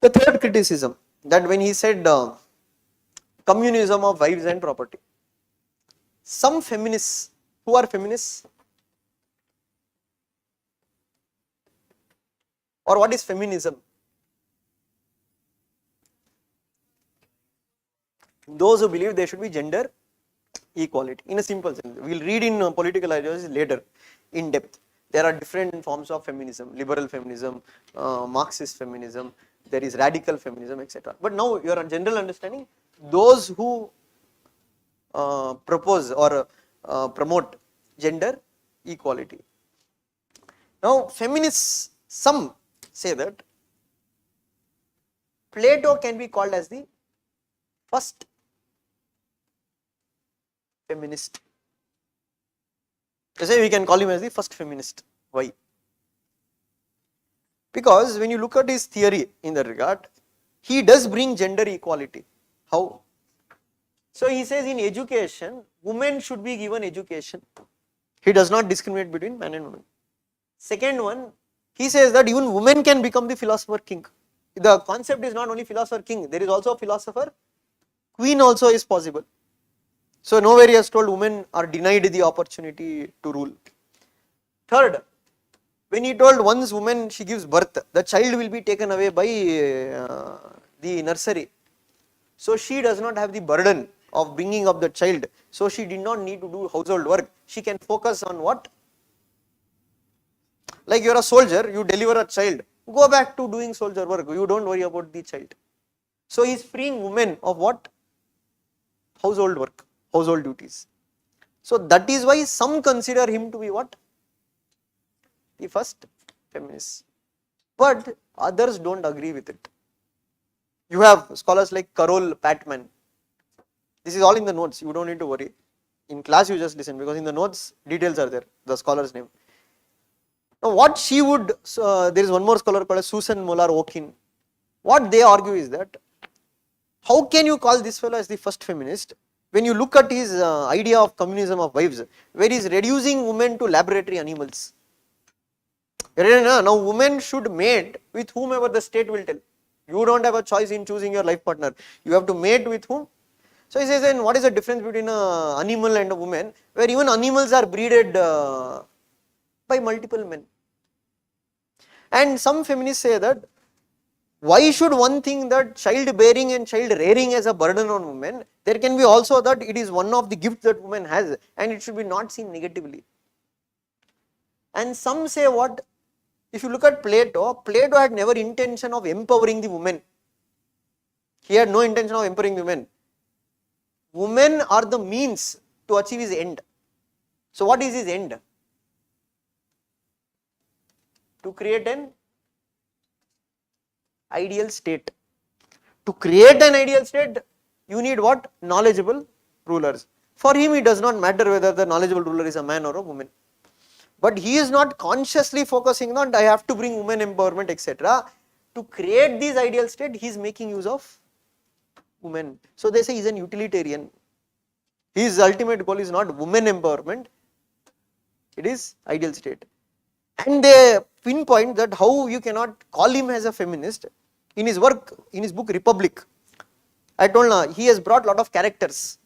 The third criticism, that when he said communism of wives and property, some feminists, who are feminists, or what is feminism? Those who believe there should be gender equality, in a simple sense. We will read in political ideology later in depth. There are different forms of feminism: liberal feminism, Marxist feminism, there is radical feminism, etc. But now your general understanding, those who propose or promote gender equality. Now feminists, some say that Plato can be called as the first feminist. They say we can call him as the first feminist. Why? Because when you look at his theory in that regard, he does bring gender equality. How? So he says in education, women should be given education. He does not discriminate between man and woman. Second one, he says that even women can become the philosopher king. The concept is not only philosopher king, there is also a philosopher queen also is possible. So nowhere he has told women are denied the opportunity to rule. Third, when he told once woman she gives birth, the child will be taken away by the nursery. So she does not have the burden of bringing up the child. So she did not need to do household work. She can focus on what? Like you are a soldier, you deliver a child, go back to doing soldier work. You don't worry about the child. So he is freeing women of what? Household work, household duties. So that is why some consider him to be what? The first feminist. But others don't agree with it. You have scholars like Carol Patman. This is all in the notes, you don't need to worry. In class you just listen, because in the notes details are there, the scholar's name. Now what she would, there is one more scholar called Susan Moller-Okin. What they argue is that, how can you call this fellow as the first feminist when you look at his idea of communism of wives, where he is reducing women to laboratory animals. Now women should mate with whomever the state will tell. You don't have a choice in choosing your life partner. You have to mate with whom? So he says, and what is the difference between an animal and a woman, where even animals are breeded by multiple men. And some feminists say that, why should one think that child bearing and child rearing as a burden on women? There can be also that it is one of the gifts that woman has and it should be not seen negatively. And some say what? If you look at Plato, Plato had never intention of empowering the women. He had no intention of empowering women. Women are the means to achieve his end. So what is his end? To create an ideal state. To create an ideal state, you need what? Knowledgeable rulers. For him, it does not matter whether the knowledgeable ruler is a man or a woman. But he is not consciously focusing on, I have to bring women empowerment, etc. To create this ideal state, he is making use of women. So they say he is an utilitarian. His ultimate goal is not women empowerment, it is ideal state. And they pinpoint that how you cannot call him as a feminist. In his work, in his book Republic, I told he has brought a lot of characters.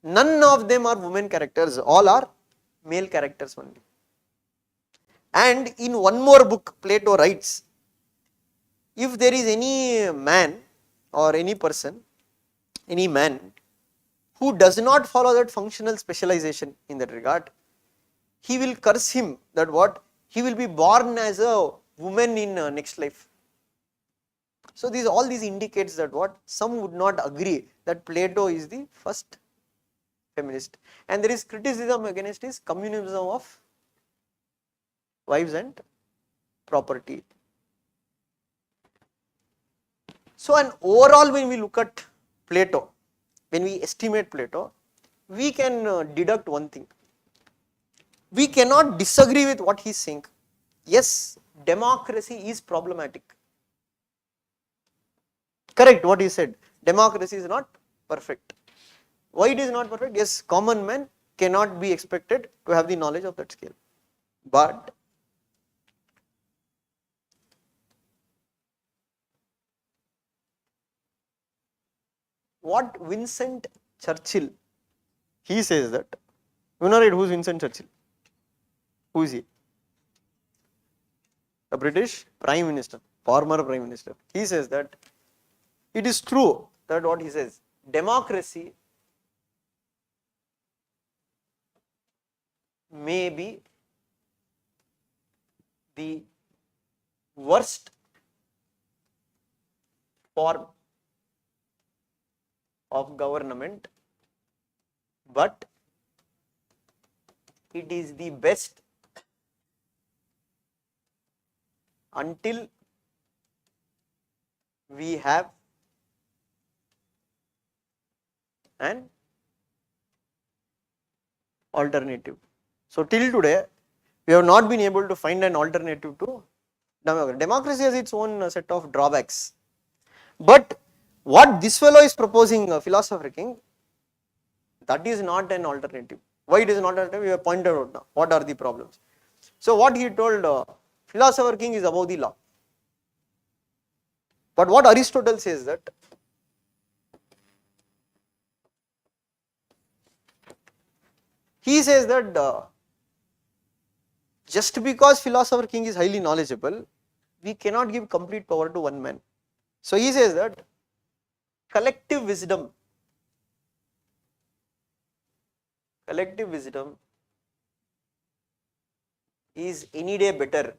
None of them are women characters, all are male characters only. And in one more book, Plato writes, if there is any man or any person, any man who does not follow that functional specialization in that regard, he will curse him that what? He will be born as a woman in next life. So all these indicates that what? Some would not agree that Plato is the first feminist. And there is criticism against his communism of wives and property. So and overall when we look at Plato, when we estimate Plato, we can deduct one thing. We cannot disagree with what he is saying. Yes, democracy is problematic. Correct what he said. Democracy is not perfect. Why it is not perfect? Yes, common man cannot be expected to have the knowledge of that scale. But what Vincent Churchill, he says that, you know right, who's Vincent Churchill? Who is he? A British Prime Minister, former Prime Minister. He says that it is true that what he says, democracy may be the worst form of government, but it is the best until we have an alternative. So till today, we have not been able to find an alternative to democracy. Democracy has its own set of drawbacks. But what this fellow is proposing, Philosopher King, that is not an alternative. Why it is not an alternative? We have pointed out now. What are the problems? So what he told, Philosopher King is above the law. But what Aristotle says that he says that just because Philosopher King is highly knowledgeable, we cannot give complete power to one man. So he says that collective wisdom is any day better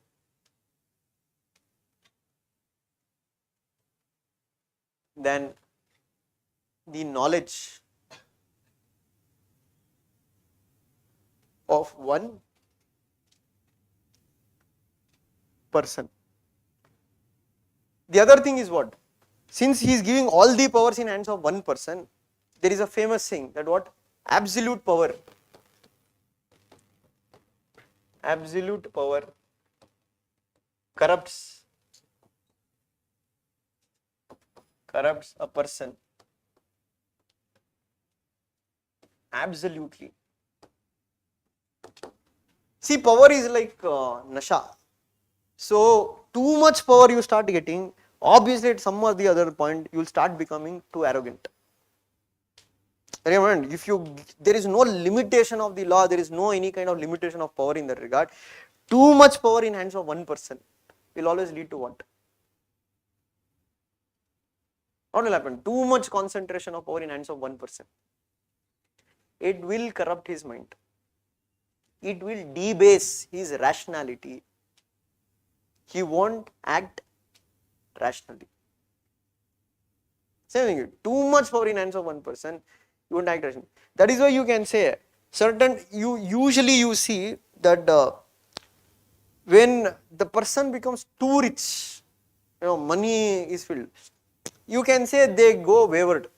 than the knowledge of one person. The other thing is what? Since he is giving all the powers in hands of one person, there is a famous saying that what? Absolute power corrupts a person absolutely. See, power is like nasha. So too much power you start getting, obviously at some or the other point you will start becoming too arrogant. Remember, if there is no limitation of the law, there is no any kind of limitation of power in that regard. Too much power in hands of one person will always lead to what? What will happen? Too much concentration of power in hands of one person. It will corrupt his mind. It will debase his rationality. He won't act rationally. Same thing, too much power in hands of one person, you won't act rationally. That is why you can say usually you see that when the person becomes too rich, money is filled, you can say they go wayward,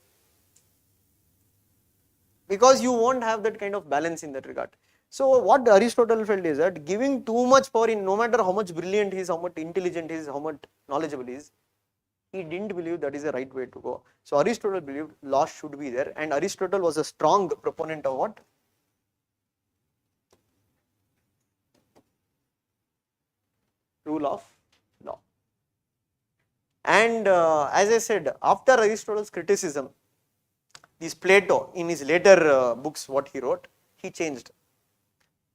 because you won't have that kind of balance in that regard. So what Aristotle felt is that giving too much power in, no matter how much brilliant he is, how much intelligent he is, how much knowledgeable he is, he didn't believe that is the right way to go. So Aristotle believed law should be there, and Aristotle was a strong proponent of what? Rule of law. And as I said, after Aristotle's criticism, this Plato, in his later books what he wrote, he changed.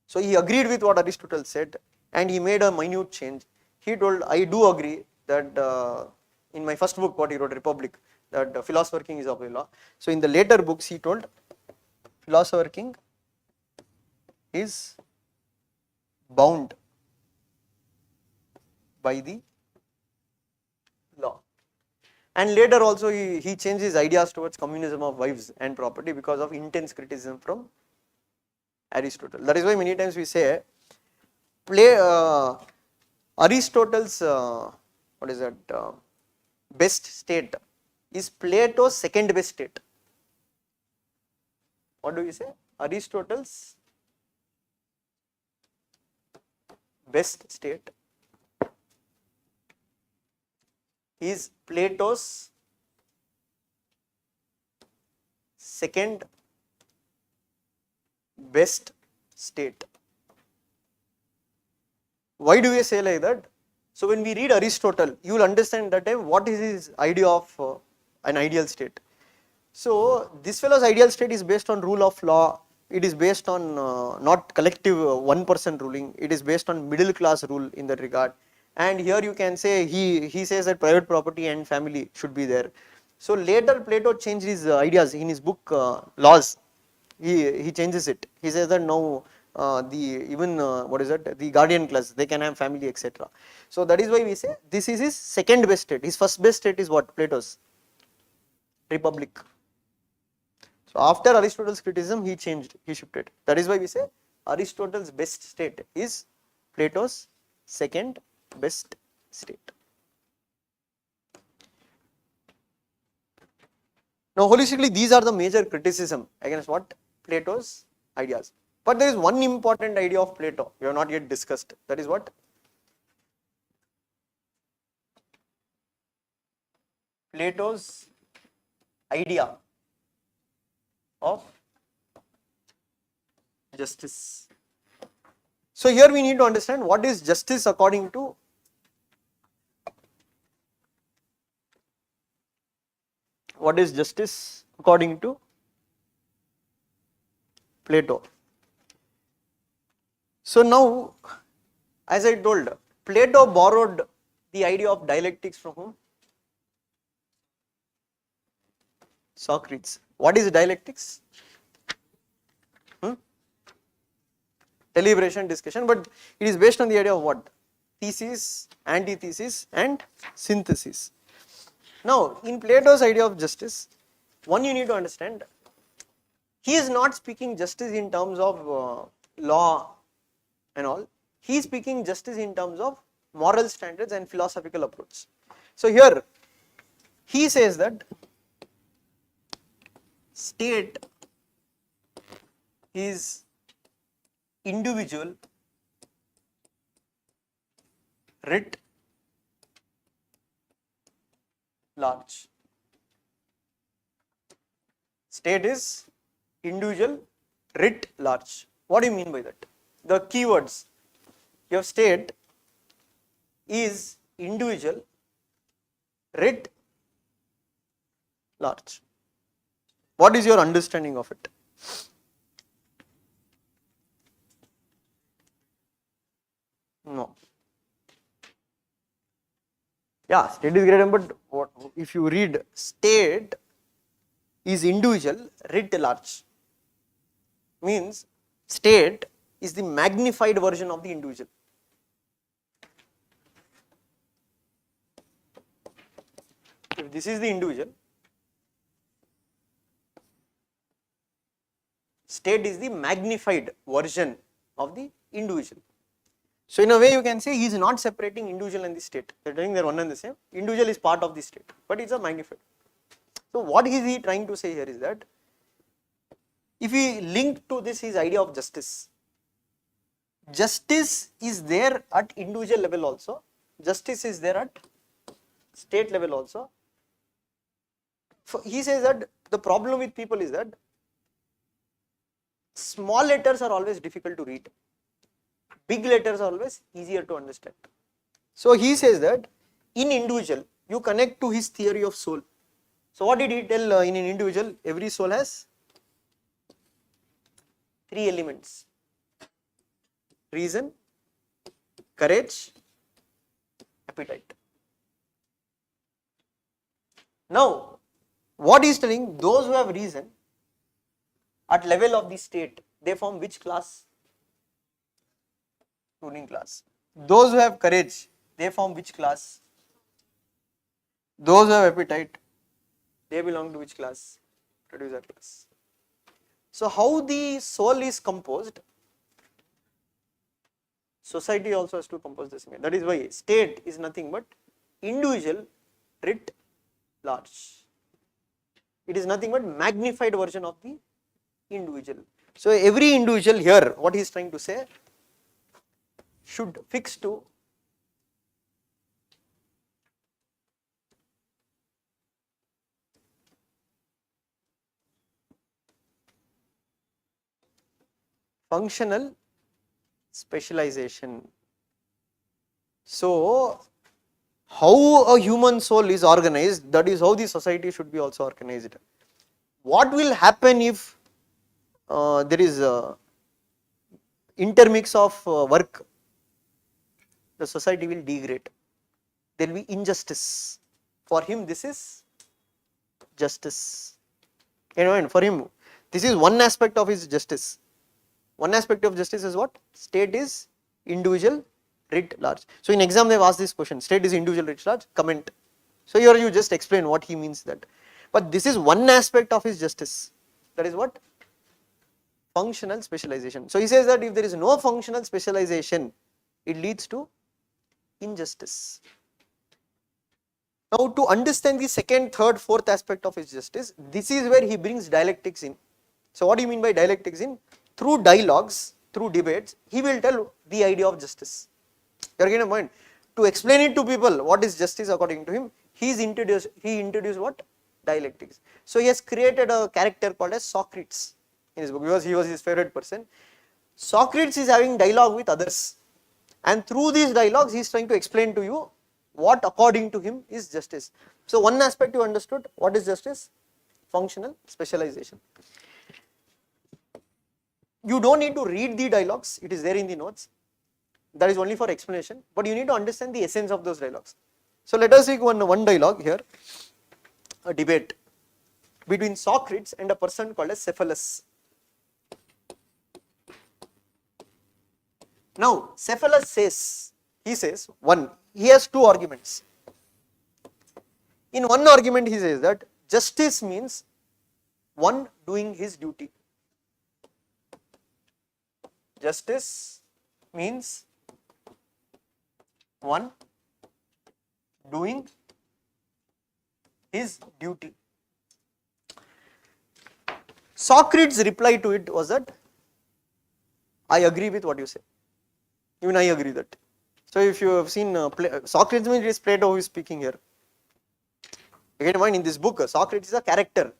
So he agreed with what Aristotle said and he made a minute change. He told, I do agree that in my first book what he wrote, Republic, that Philosopher King is of the law. So in the later books he told Philosopher King is bound by the law. And later also he changed his ideas towards communism of wives and property because of intense criticism from Aristotle. That is why many times we say Aristotle's best state is Plato's second best state. What do we say? Aristotle's best state is Plato's second best state. Why do we say like that? So when we read Aristotle, you will understand that time what is his idea of an ideal state. So this fellow's ideal state is based on rule of law. It is based on not collective one person ruling. It is based on middle class rule in that regard. And here you can say he says that private property and family should be there. So later Plato changed his ideas in his book Laws. He changes it. He says that now the even what is that, the guardian class, they can have family, etc. So that is why we say this is his second best state. His first best state is what? Plato's republic. So after Aristotle's criticism, he changed, he shifted. That is why we say Aristotle's best state is Plato's second best state. Now holistically, these are the major criticism against what? Plato's ideas. But there is one important idea of Plato we have not yet discussed. That is what? Plato's idea of justice. So here we need to understand what is justice according to Plato. So now, as I told, Plato borrowed the idea of dialectics from whom? Socrates. What is dialectics? Deliberation, discussion, but it is based on the idea of what? Thesis, antithesis and synthesis. Now in Plato's idea of justice, one you need to understand, he is not speaking justice in terms of law and all, he is speaking justice in terms of moral standards and philosophical approach. So here he says that state is individual writ large. State is individual writ large. What do you mean by that? The keywords, your state is individual writ large. What is your understanding of it? No. Yeah, state is greater, but what, if you read state is individual writ large, means state is the magnified version of the individual. If this is the individual, state is the magnified version of the individual. So in a way you can say he is not separating individual and the state. They are telling they are one and the same. Individual is part of the state, but it's a magnified. So what is he trying to say here is that if we link to this his idea of justice, justice is there at individual level also, justice is there at state level also. So he says that the problem with people is that small letters are always difficult to read, big letters are always easier to understand. So he says that in individual you connect to his theory of soul. So what did he tell in an individual? Every soul has three elements: reason, courage, appetite. Now what he is telling, those who have reason at level of the state, they form which class? Ruling class. Those who have courage, they form which class? Those who have appetite, they belong to which class? Producer class. So how the soul is composed, society also has to compose the same. That is why state is nothing but individual writ large. It is nothing but magnified version of the individual. So every individual here, what he is trying to say, should fix to functional specialization. So how a human soul is organized, that is how the society should be also organized. what will happen if there is intermix of work? The society will degrade. There will be injustice. For him, this is justice. And for him, this is one aspect of his justice. One aspect of justice is what? State is individual writ large. So in exam they have asked this question, state is individual writ large, comment. So here you just explain what he means that. But this is one aspect of his justice. That is what? Functional specialization. So he says that if there is no functional specialization, it leads to injustice. Now to understand the second, third, fourth aspect of his justice, this is where he brings dialectics in. So what do you mean by dialectics in? Through dialogues, through debates, he will tell the idea of justice. You are getting a point? To explain it to people, what is justice according to him, he introduced what? Dialectics. So he has created a character called as Socrates in his book because he was his favorite person. Socrates is having dialogue with others, and through these dialogues he is trying to explain to you what according to him is justice. So one aspect you understood, what is justice? Functional specialization. You don't need to read the dialogues, it is there in the notes. That is only for explanation, but you need to understand the essence of those dialogues. So let us take one dialogue here, a debate between Socrates and a person called as Cephalus. Now Cephalus says, he has two arguments. In one argument he says that justice means one doing his duty. Justice means one doing his duty. Socrates' reply to it was that, I agree with what you say. Even I agree that. So if you have seen Socrates, means it is Plato who is speaking here. Again, in mind, in this book, Socrates is a character.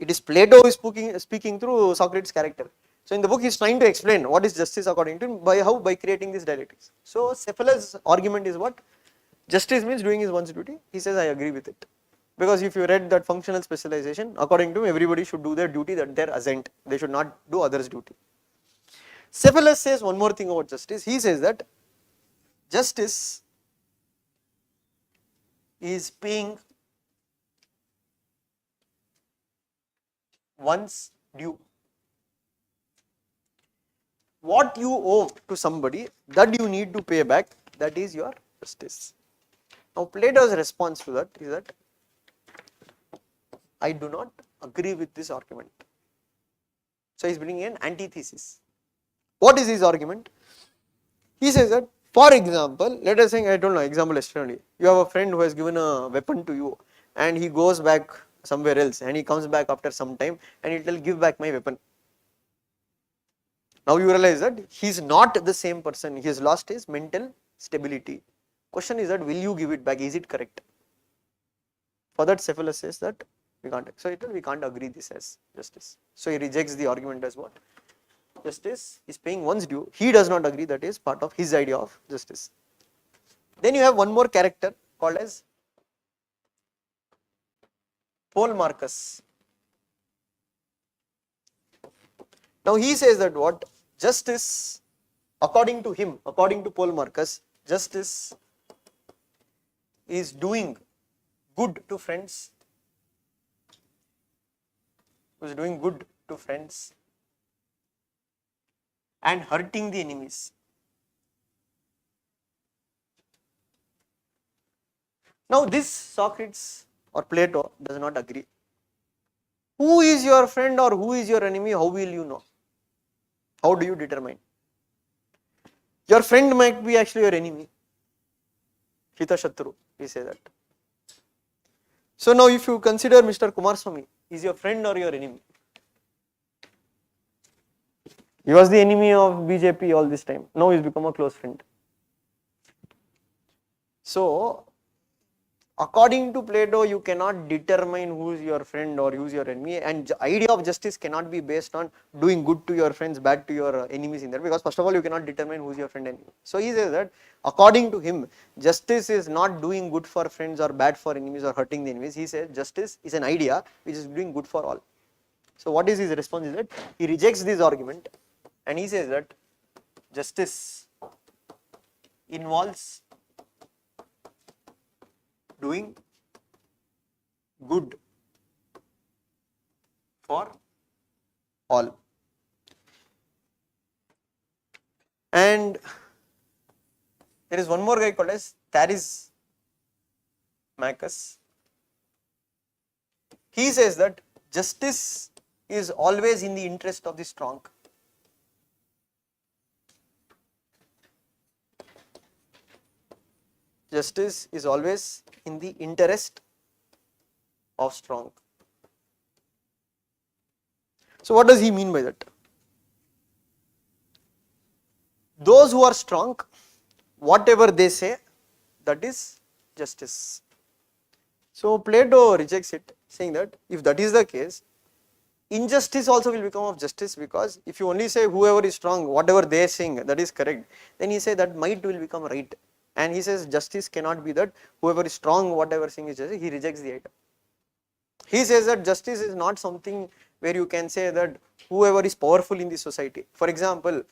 It is Plato who is speaking through Socrates' character. So in the book he is trying to explain what is justice according to him, by creating this dialectics. So Cephalus' argument is what? Justice means doing his one's duty. He says I agree with it. Because if you read that functional specialization, according to him everybody should do their duty that they are assigned. They should not do others' duty. Cephalus says one more thing about justice. He says that justice is paying one's due. What you owe to somebody that you need to pay back, that is your justice. Now Plato's response to that is that I do not agree with this argument. So he is bringing an antithesis. What is his argument? He says that, for example, let us say, I don't know, example externally, you have a friend who has given a weapon to you and he goes back somewhere else and he comes back after some time and he will give back my weapon. Now you realize that he is not the same person, he has lost his mental stability. Question is that will you give it back, is it correct? For that Cephalus says that we can't, so we can't agree this as justice. So he rejects the argument as what? Justice is paying one's due. He does not agree that is part of his idea of justice. Then you have one more character called as Paul Marcus. Now he says that what? Justice, according to him, according to Paul Marcus, justice is doing good to friends, and hurting the enemies. Now this Socrates or Plato does not agree. Who is your friend or who is your enemy? How will you know? How do you determine? Your friend might be actually your enemy. Hita Shatru, we say that. So now if you consider Mr. Kumaraswamy, is your friend or your enemy? He was the enemy of BJP all this time. Now he's become a close friend. So according to Plato, you cannot determine who is your friend or who is your enemy, and the idea of justice cannot be based on doing good to your friends, bad to your enemies in there, because first of all, you cannot determine who is your friend and enemy. So he says that according to him, justice is not doing good for friends or bad for enemies or hurting the enemies. He says justice is an idea which is doing good for all. So what is his response is that he rejects this argument and he says that justice involves doing good for all. And there is one more guy called as Tharismachus. He says that justice is always in the interest of the strong. Justice is always in the interest of strong. So what does he mean by that? Those who are strong, whatever they say, that is justice. So Plato rejects it, saying that if that is the case, injustice also will become of justice, because if you only say whoever is strong, whatever they are saying, that is correct, then he says that might will become right. And he says justice cannot be that whoever is strong, whatever saying is justice. He rejects the idea. He says that justice is not something where you can say that whoever is powerful in the society. For example,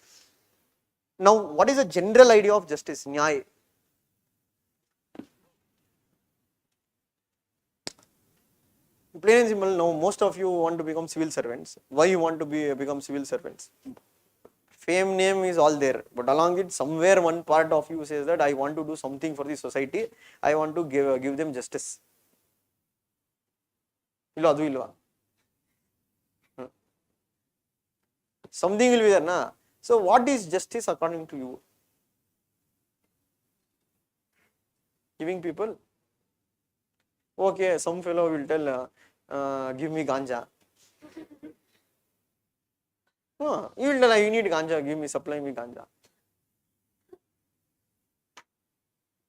now what is the general idea of justice? Nyaya. Plain and simple, now most of you want to become civil servants. Why you want to become civil servants? Fame, name is all there, but along it somewhere one part of you says that I want to do something for the society, I want to give them justice. Something will be there, na? So what is justice according to you? Giving people? Okay, some fellow will tell, give me ganja. No, you will tell, you need ganja, give me, supply me ganja.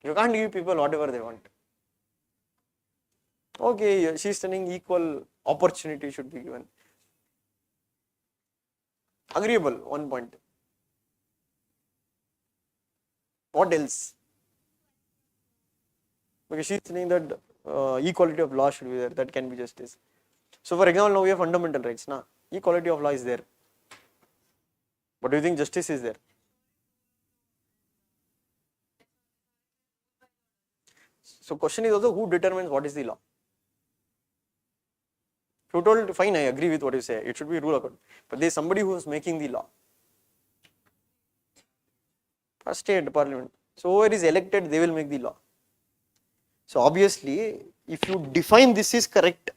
You can't give people whatever they want. Okay, she's telling equal opportunity should be given. Agreeable, one point. What else? Because she's saying that equality of law should be there, that can be justice. So for example, now we have fundamental rights, na? Equality of law is there. But do you think justice is there? So question is also who determines what is the law? If you told, fine, I agree with what you say, it should be rule according. But there is somebody who is making the law. A state parliament. So whoever is elected, they will make the law. So obviously, if you define this is correct,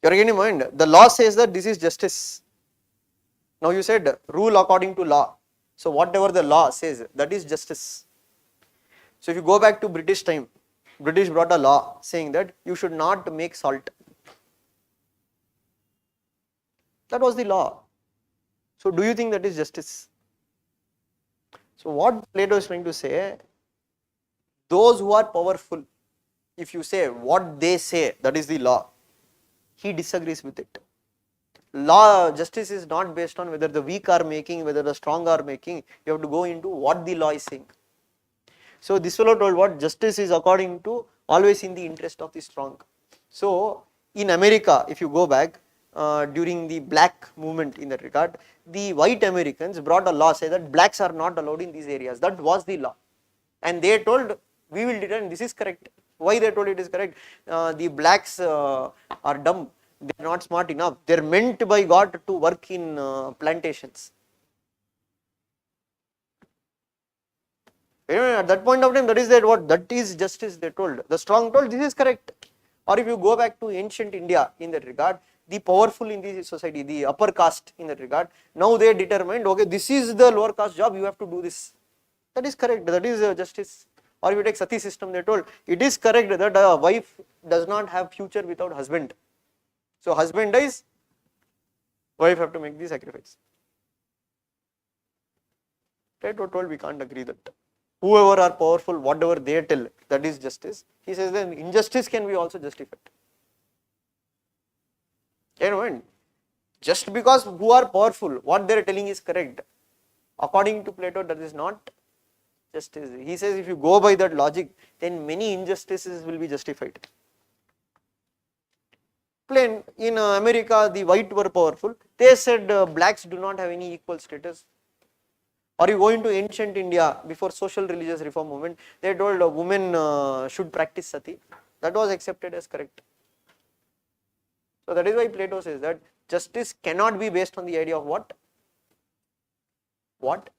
you are getting in mind, the law says that this is justice. Now you said rule according to law. So whatever the law says, that is justice. So if you go back to British time, British brought a law saying that you should not make salt. That was the law. So do you think that is justice? So what Plato is trying to say, those who are powerful, if you say what they say, that is the law, he disagrees with it. Law, justice is not based on whether the weak are making, whether the strong are making, you have to go into what the law is saying. So this fellow told what justice is according to always in the interest of the strong. So in America, if you go back during the black movement in that regard, the white Americans brought a law say that blacks are not allowed in these areas. That was the law, and they told we will determine this is correct. Why they told it is correct? The blacks are dumb. They are not smart enough. They are meant by God to work in plantations. At that point of time, that is what that is justice. They told the strong told this is correct. Or if you go back to ancient India in that regard, the powerful in the society, the upper caste in that regard, now they determined, okay, this is the lower caste job, you have to do this. That is correct. That is justice. Or if you take sati system, they told it is correct that a wife does not have future without husband. So husband dies, wife have to make the sacrifice. Plato told we can't agree that. whoever are powerful, whatever they tell, that is justice. He says then injustice can be also justified. And just because who are powerful, what they are telling is correct, according to Plato, that is not justice. He says if you go by that logic, then many injustices will be justified. Plain, in America, the white were powerful. They said blacks do not have any equal status. Or you go into ancient India before social religious reform movement, they told women should practice sati. That was accepted as correct. So that is why Plato says that justice cannot be based on the idea of what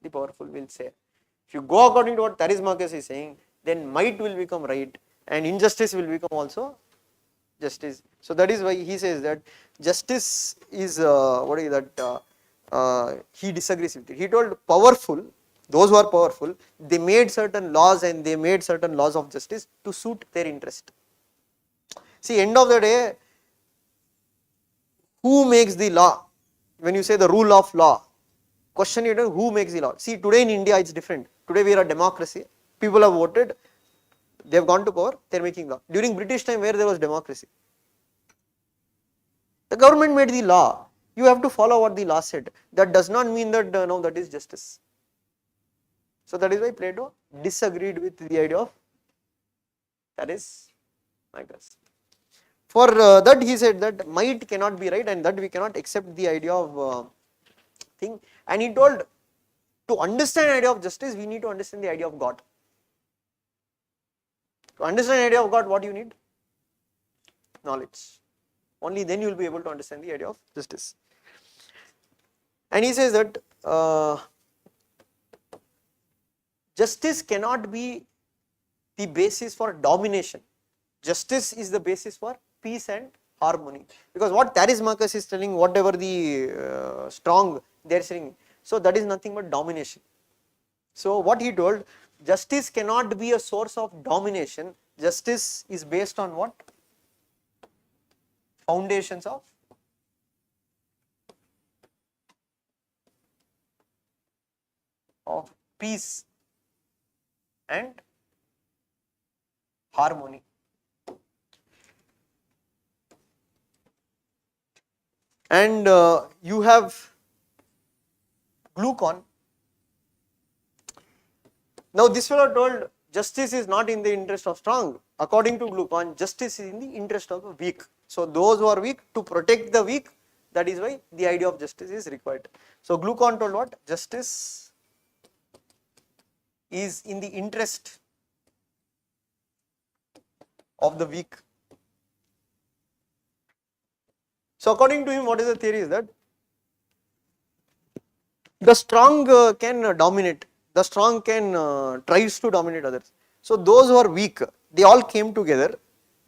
the powerful will say. If you go according to what Tharismachus is saying, then might will become right and injustice will become also justice. So that is why he says that justice is he disagrees with it. He told powerful, those who are powerful, they made certain laws and they made certain laws of justice to suit their interest. See, end of the day, who makes the law? When you say the rule of law, question is who makes the law? See, today in India it's different. Today we are a democracy. People have voted, they have gone to power, they are making law. During British time where there was democracy, the government made the law. You have to follow what the law said. That does not mean that no, that is justice. So that is why Plato disagreed with the idea of Tharismachus. For that he said that might cannot be right and that we cannot accept the idea of thing. And he told to understand the idea of justice, we need to understand the idea of God. To understand the idea of God, what you need? Knowledge. Only then you will be able to understand the idea of justice. And he says that justice cannot be the basis for domination. Justice is the basis for peace and harmony. Because what Tharismachus is telling, whatever the strong they are saying, so that is nothing but domination. So what he told, justice cannot be a source of domination. Justice is based on what? Foundations of peace and harmony. And you have glucon. Now this fellow told justice is not in the interest of strong. According to glucon, justice is in the interest of the weak. So those who are weak, to protect the weak, that is why the idea of justice is required. So glucon told what? Justice is in the interest of the weak. So according to him, what is the theory is that the strong can dominate, the strong can tries to dominate others. So those who are weak, they all came together,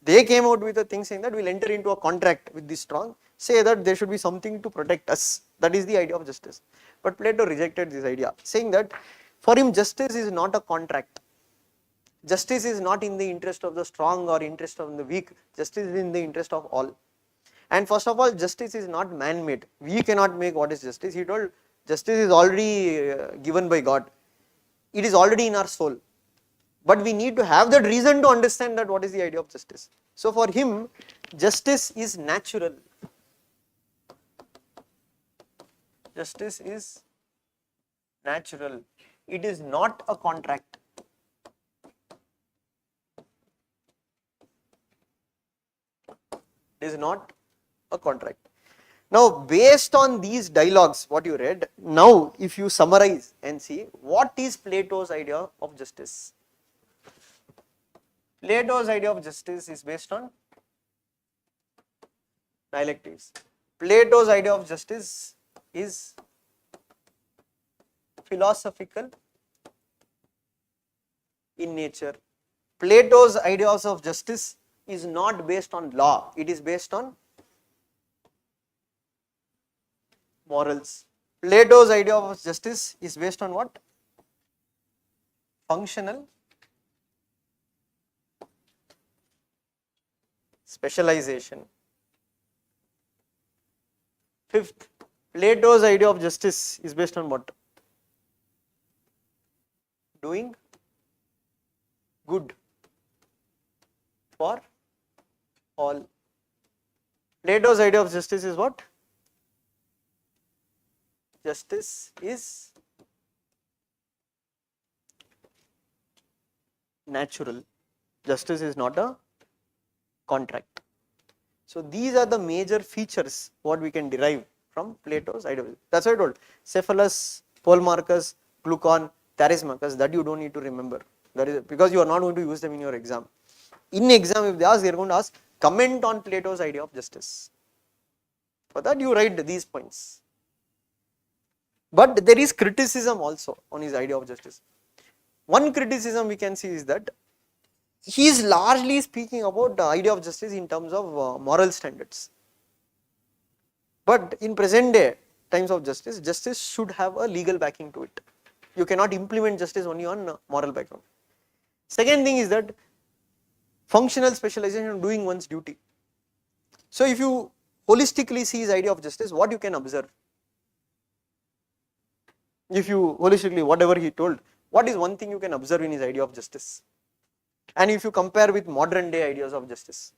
they came out with a thing saying that we will enter into a contract with the strong, say that there should be something to protect us. That is the idea of justice. But Plato rejected this idea, saying that for him justice is not a contract. Justice is not in the interest of the strong or interest of the weak, justice is in the interest of all. And first of all, justice is not man-made. We cannot make what is justice. He told justice is already given by God. It is already in our soul. But we need to have that reason to understand that what is the idea of justice. So for him, justice is natural. Justice is natural. It is not a contract. It is not a contract. Now, based on these dialogues, what you read, now if you summarize and see, what is Plato's idea of justice? Plato's idea of justice is based on dialectics. Plato's idea of justice is philosophical in nature. Plato's ideas of justice is not based on law, it is based on morals. Plato's idea of justice is based on what? Functional specialization. Fifth, Plato's idea of justice is based on what? Doing good for all. Plato's idea of justice is what? Justice is natural. Justice is not a contract. So these are the major features what we can derive from Plato's idealism. That's why I told Cephalus, Polemarchus, Glucon, Thrasymachus, that you don't need to remember. That is because you are not going to use them in your exam. In exam, if they ask, they are going to ask comment on Plato's idea of justice. For that you write these points. But there is criticism also on his idea of justice. One criticism we can see is that he is largely speaking about the idea of justice in terms of moral standards. But in present day times of justice, justice should have a legal backing to it. You cannot implement justice only on moral background. Second thing is that functional specialization, doing one's duty. So if you holistically see his idea of justice, what you can observe? If you holistically, whatever he told, what is one thing you can observe in his idea of justice? And if you compare with modern day ideas of justice.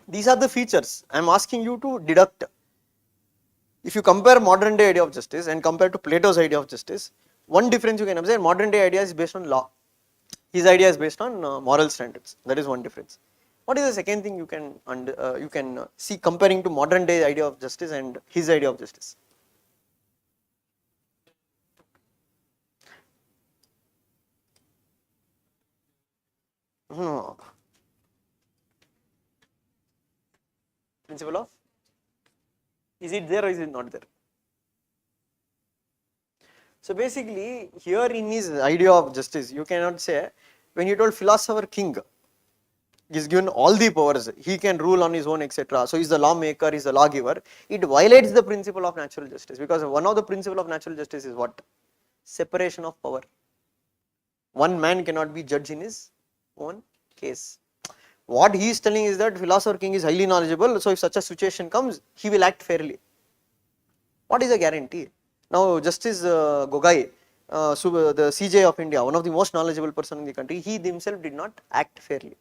These are the features I am asking you to deduct. If you compare modern day idea of justice and compare to Plato's idea of justice, one difference you can observe, modern day idea is based on law. His idea is based on moral standards. That is one difference. What is the second thing you can see comparing to modern day idea of justice and his idea of justice? No. Principle of? Is it there or is it not there? So basically, here in his idea of justice, you cannot say, when he told Philosopher King is given all the powers, he can rule on his own, etc. So he is the lawmaker, he is the lawgiver. It violates the principle of natural justice, because one of the principle of natural justice is what? Separation of power. One man cannot be judge in his own case. What he is telling is that Philosopher King is highly knowledgeable, so if such a situation comes, he will act fairly. What is the guarantee? Now Justice Gogai, the CJ of India, one of the most knowledgeable person in the country, he himself did not act fairly.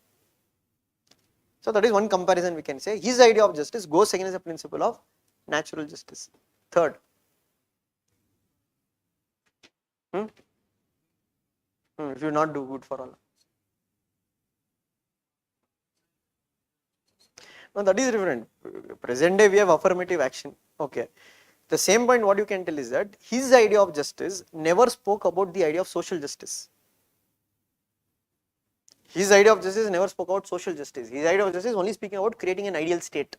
So that is one comparison we can say. His idea of justice goes against the principle of natural justice. Third, if you not do good for all. Now that is different. Present day we have affirmative action. Okay. The same point what you can tell is that his idea of justice never spoke about the idea of social justice. His idea of justice never spoke about social justice. His idea of justice only speaking about creating an ideal state.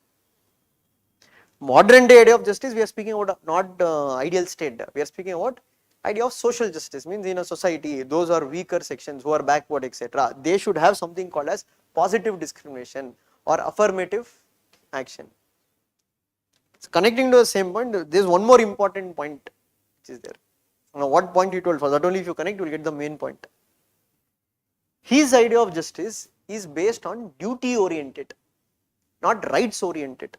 Modern day idea of justice, we are speaking about not ideal state. We are speaking about idea of social justice. Means in a society, those are weaker sections who are backward, etc. They should have something called as positive discrimination or affirmative action. So connecting to the same point, there is one more important point which is there. Now what point he told for that, only if you connect you will get the main point. His idea of justice is based on duty oriented, not rights oriented.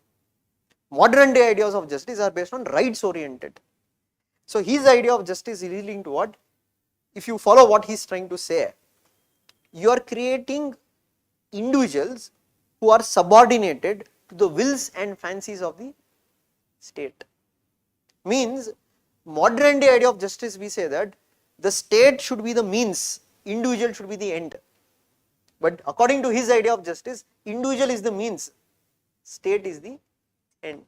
Modern day ideas of justice are based on rights oriented. So his idea of justice is leading to what? If you follow what he is trying to say, you are creating individuals who are subordinated to the wills and fancies of the state. Means modern day idea of justice, we say that the state should be the means, individual should be the end. But according to his idea of justice, individual is the means, state is the end.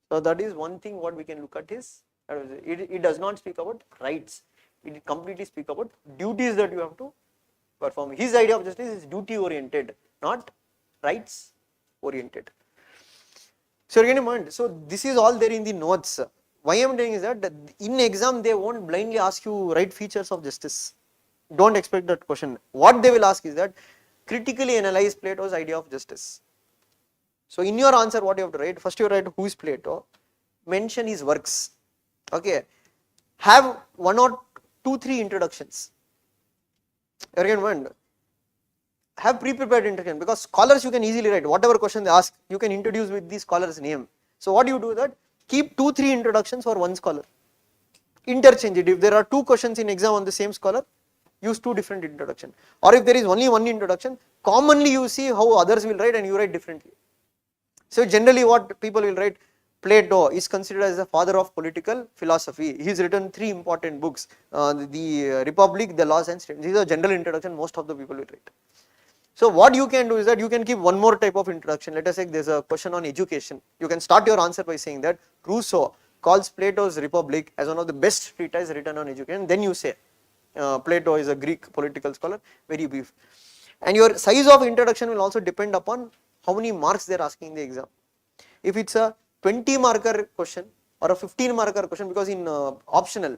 So that is one thing what we can look at his, it does not speak about rights, it completely speak about duties that you have to perform. His idea of justice is duty oriented, not rights oriented. So again, mind. So this is all there in the notes. Why I am telling is that in exam they won't blindly ask you write features of justice. Don't expect that question. What they will ask is that critically analyze Plato's idea of justice. So in your answer, what you have to write? First you write who is Plato, mention his works. Okay, have one or two, three introductions. Again, mind. have pre-prepared introduction, because scholars you can easily write whatever question they ask, you can introduce with the scholar's name. So what you do that, keep 2-3 introductions for one scholar, interchange it. If there are 2 questions in exam on the same scholar, use 2 different introduction, or if there is only one introduction, commonly you see how others will write and you write differently. So generally what people will write, Plato is considered as the father of political philosophy. He has written 3 important books, the Republic, the Laws and States. These are general introduction most of the people will write. So what you can do is that you can keep one more type of introduction. Let us say there is a question on education. You can start your answer by saying that Rousseau calls Plato's Republic as one of the best treatises written on education. Then you say Plato is a Greek political scholar, very brief. And your size of introduction will also depend upon how many marks they are asking in the exam. If it's a 20 marker question or a 15 marker question, because in optional,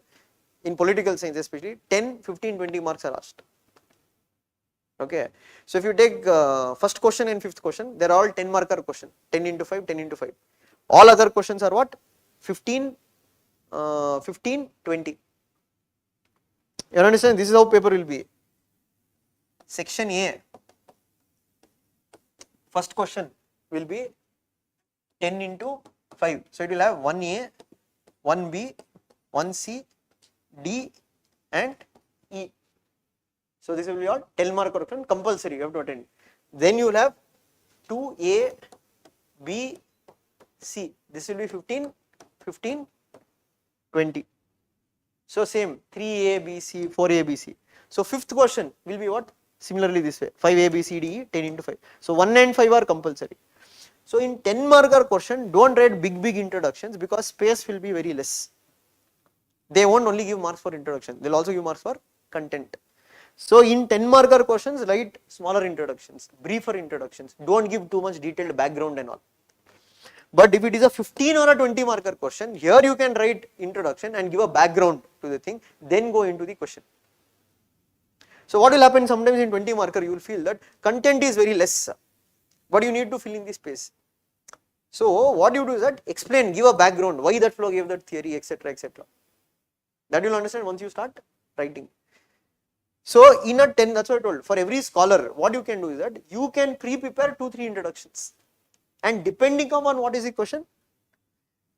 in political science especially, 10, 15, 20 marks are asked. Okay, so if you take first question and fifth question, they are all 10 marker question, 10 into 5, 10 into 5. All other questions are what? 15, 15, 20. You understand? This is how paper will be. Section A, first question will be 10 into 5. So it will have 1A, 1B, 1C, D and E. So this will be all 10 mark question, compulsory, you have to attend. Then you will have 2A, B, C. This will be 15, 15, 20. So same 3A, B, C, 4A, B, C. So fifth question will be what? Similarly this way, 5A, B, C, D, E, 10 into 5. So 1 and 5 are compulsory. So in 10 marker question, don't write big introductions, because space will be very less. They won't only give marks for introduction, they will also give marks for content. So in 10 marker questions, write smaller introductions, briefer introductions, don't give too much detailed background and all. But if it is a 15 or a 20 marker question, here you can write introduction and give a background to the thing, then go into the question. So what will happen sometimes in 20 marker, you will feel that content is very less, but you need to fill in the space. So what you do is that explain, give a background, why that flow gave that theory, etc, etc. That you will understand once you start writing. So in a 10, that's what I told, for every scholar, what you can do is that you can pre-prepare 2-3 introductions, and depending upon what is the question,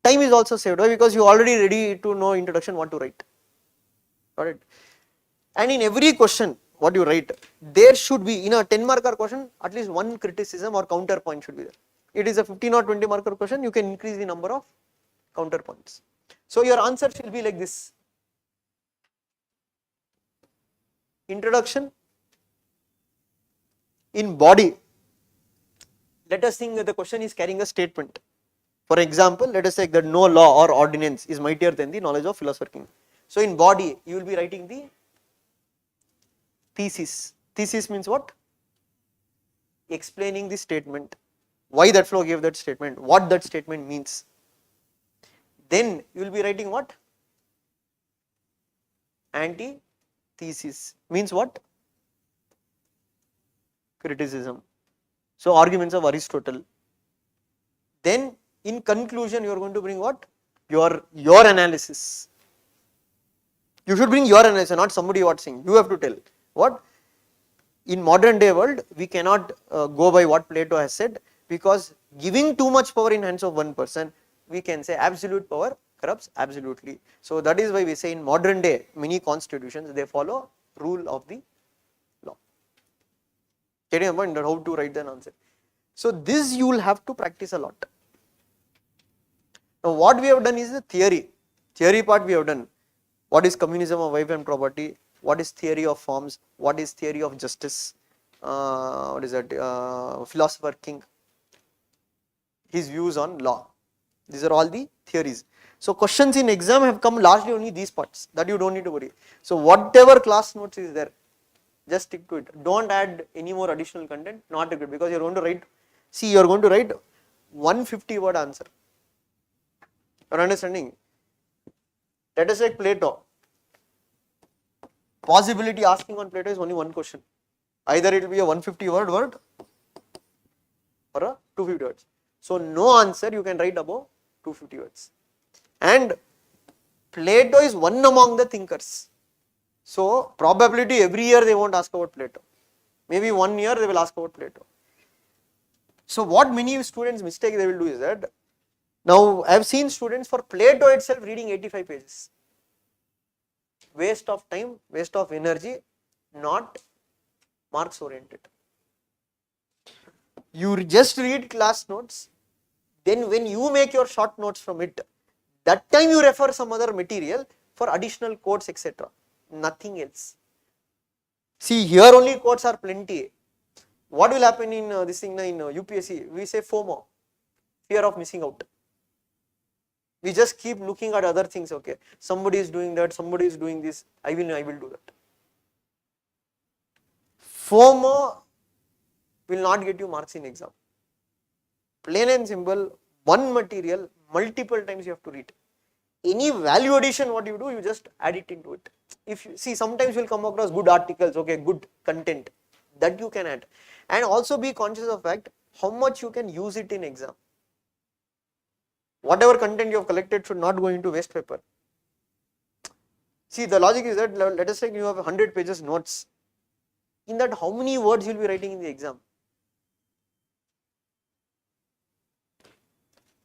time is also saved. Why? Because you already ready to know introduction, what to write. Got it? And in every question, what you write, there should be, in a 10 marker question, at least one criticism or counterpoint should be there. It is a 15 or 20 marker question, you can increase the number of counterpoints. So your answer should be like this. Introduction. In body, let us think that the question is carrying a statement. For example, let us say that no law or ordinance is mightier than the knowledge of Philosopher King. So in body, you will be writing the thesis. Thesis means what? Explaining the statement, why that flow gave that statement, what that statement means. Then you will be writing what? Antithesis means what? Criticism. So arguments of Aristotle. Then in conclusion, you are going to bring what? Your analysis. You should bring your analysis, not somebody watching. You have to tell what. In modern day world, we cannot go by what Plato has said, because giving too much power in hands of one person, we can say absolute power corrupts absolutely. So that is why we say in modern day, many constitutions, they follow rule of the law. Getting a point that how to write an answer. So this you will have to practice a lot. Now what we have done is the theory. Theory part we have done. What is communism of wife and property? What is theory of forms? What is theory of justice? What is that? Philosopher King. His views on law. These are all the theories. So questions in exam have come largely only these parts, that you don't need to worry. So whatever class notes is there, just stick to it. Don't add any more additional content, not good, because you are going to write, see, you are going to write 150 word answer. You are understanding? Let us take Plato. Possibility asking on Plato is only one question. Either it will be a 150 word or a 250 words. So no answer you can write above 250 words. And Plato is one among the thinkers. So probability every year they won't ask about Plato. Maybe 1 year they will ask about Plato. So what many students mistake they will do is that, now I have seen students for Plato itself reading 85 pages. Waste of time, waste of energy, not marks oriented. You just read class notes, then when you make your short notes from it, that time you refer some other material for additional quotes, etc. Nothing else. See, here only quotes are plenty. What will happen in this thing in UPSC? We say FOMO, fear of missing out. We just keep looking at other things. Okay, somebody is doing that, somebody is doing this. I will do that. FOMO will not get you marks in exam. Plain and simple, one material multiple times you have to read. Any value addition, what you do, you just add it into it. If you see, sometimes you will come across good articles, okay, good content, that you can add. And also be conscious of fact how much you can use it in exam. Whatever content you have collected should not go into waste paper. See, the logic is that, let us say you have 100 pages notes. In that, how many words you will be writing in the exam?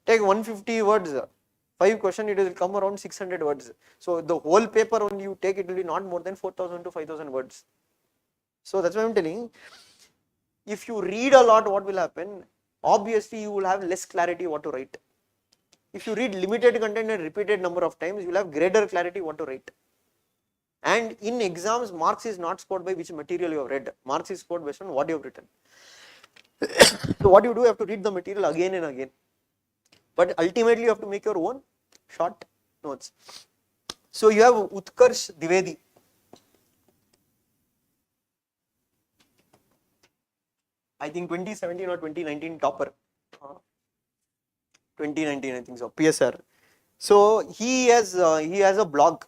Take 150 words, 5 questions, it will come around 600 words. So the whole paper only you take, it will be not more than 4,000 to 5,000 words. So that's why I am telling, if you read a lot, what will happen? Obviously you will have less clarity what to write. If you read limited content and repeated number of times, you will have greater clarity what to write. And in exams, marks is not scored by which material you have read. Marks is scored based on what you have written. So what you do, you have to read the material again and again. But ultimately you have to make your own short notes. So you have Utkarsh Dwivedi. I think 2017 or 2019 topper. 2019 I think so, PSIR. So he has a blog.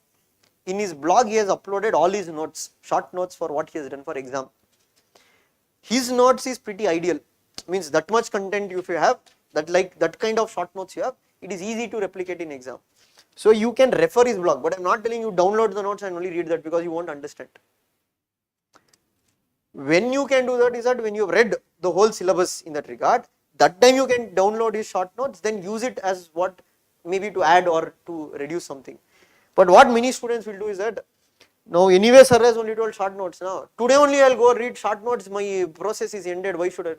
In his blog he has uploaded all his notes, short notes for what he has done for exam. His notes is pretty ideal. Means that much content if you have, that kind of short notes you have, it is easy to replicate in exam. So you can refer his blog, but I am not telling you download the notes and only read that, because you won't understand. When you can do that is that when you have read the whole syllabus in that regard, that time you can download his short notes, then use it as what, maybe to add or to reduce something. But what many students will do is that, now anyway sir has only told short notes now, today only I will go read short notes, my process is ended, why should I?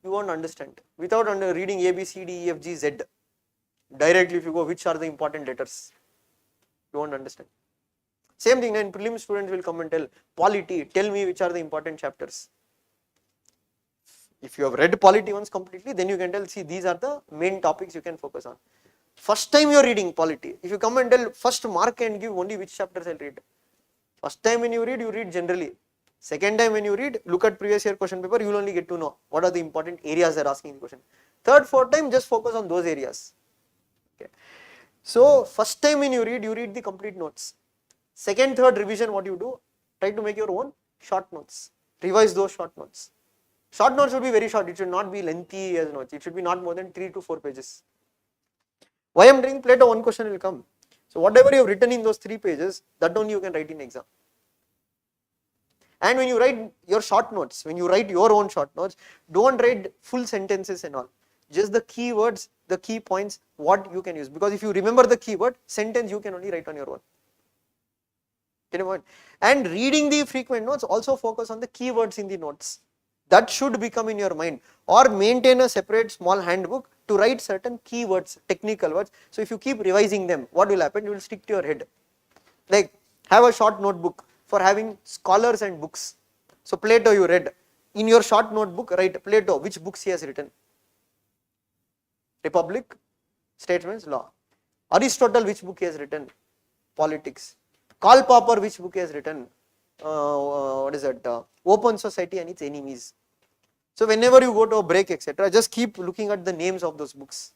You won't understand. Without reading A, B, C, D, E, F, G, Z, directly if you go, which are the important letters, you won't understand. Same thing, and prelim students will come and tell, polity, tell me which are the important chapters. If you have read polity once completely, then you can tell, see, these are the main topics you can focus on. First time you are reading polity, if you come and tell, first mark and give only which chapters I will read. First time when you read generally. Second time when you read, look at previous year question paper, you will only get to know what are the important areas they are asking the question. Third, fourth time, just focus on those areas. Okay. So first time when you read the complete notes. Second, third revision, what you do, try to make your own short notes. Revise those short notes. Short notes should be very short, it should not be lengthy as notes, it should be not more than 3 to 4 pages. Why I am doing Plato, one question will come. So whatever you have written in those 3 pages, that only you can write in exam. And when you write your short notes, when you write your own short notes, don't write full sentences and all. Just the key words, the key points, what you can use. Because if you remember the keyword, sentence you can only write on your own. And reading the frequent notes, also focus on the keywords in the notes. That should become in your mind, or maintain a separate small handbook to write certain keywords, technical words. So if you keep revising them, what will happen? You will stick to your head. Like have a short notebook for having scholars and books. So Plato you read, in your short notebook write Plato, which books he has written. Republic, Statesman's Law. Aristotle, which book he has written? Politics. Karl Popper, which book he has written? Open Society and its Enemies. So whenever you go to a break, etc., just keep looking at the names of those books.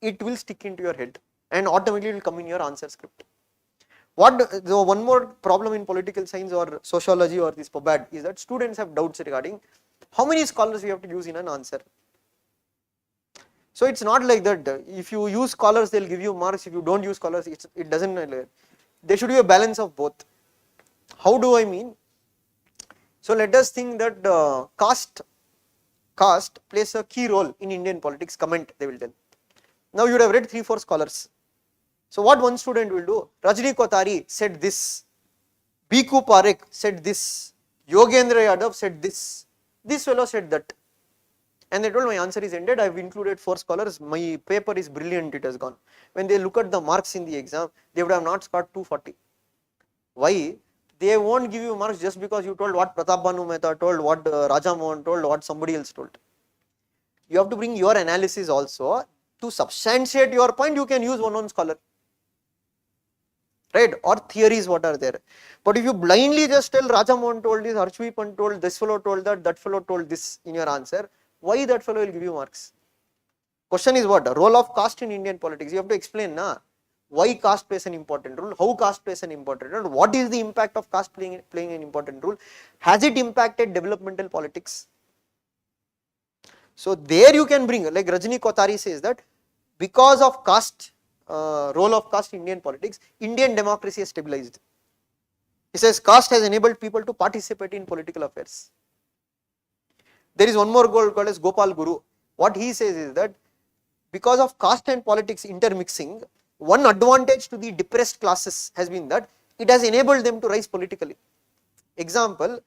It will stick into your head and automatically it will come in your answer script. One more problem in political science or sociology or this POBAD is that students have doubts regarding how many scholars we have to use in an answer. So it's not like that. If you use scholars, they'll give you marks. If you don't use scholars, it doesn't. There should be a balance of both. How do I mean? So let us think that caste plays a key role in Indian politics. Comment, they will tell. Now you would have read 3-4 scholars. So what one student will do? Rajni Kotari said this, Bhikkhu Parekh said this, Yogendra Yadav said this fellow said that. And they told my answer is ended, I have included 4 scholars, my paper is brilliant, it has gone. When they look at the marks in the exam, they would have not scored 240. Why? They won't give you marks just because you told what Pratap Bhanu Mehta told, what Raja Mohan told, what somebody else told. You have to bring your analysis also. To substantiate your point, you can use one scholar, right? Or theories what are there. But if you blindly just tell Raja Mohan told this, Harshvipan told, this fellow told that fellow told this in your answer, why that fellow will give you marks? Question is what? Role of caste in Indian politics. You have to explain why caste plays an important role, how caste plays an important role, what is the impact of caste playing an important role, has it impacted developmental politics? So there you can bring, like Rajni Kotari says that because of caste, role of caste in Indian politics, Indian democracy has stabilized. He says caste has enabled people to participate in political affairs. There is one more goal called as Gopal Guru. What he says is that because of caste and politics intermixing, one advantage to the depressed classes has been that it has enabled them to rise politically. Example,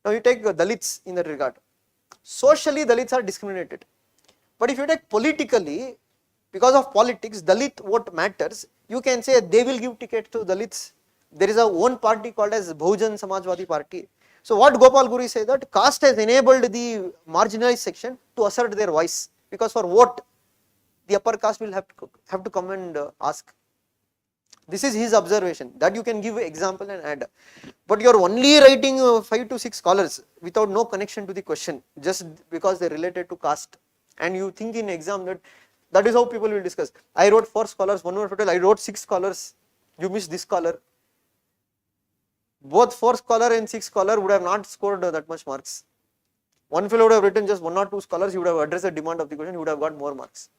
now you take Dalits in that regard. Socially, Dalits are discriminated. But if you take politically, because of politics, Dalit vote matters, you can say they will give tickets to Dalits. There is a one party called as Bahujan Samajwadi Party. So what Gopal Guru says that caste has enabled the marginalized section to assert their voice, because for vote, the upper caste will have to come and ask. This is his observation, that you can give example and add. But you are only writing 5 to 6 scholars without no connection to the question, just because they are related to caste. And you think in exam that is how people will discuss. I wrote 4 scholars, one more total, I wrote 6 scholars, you missed this scholar. Both 4 scholar and 6 scholar would have not scored that much marks. One fellow would have written just 1 or 2 scholars, he would have addressed the demand of the question, he would have got more marks.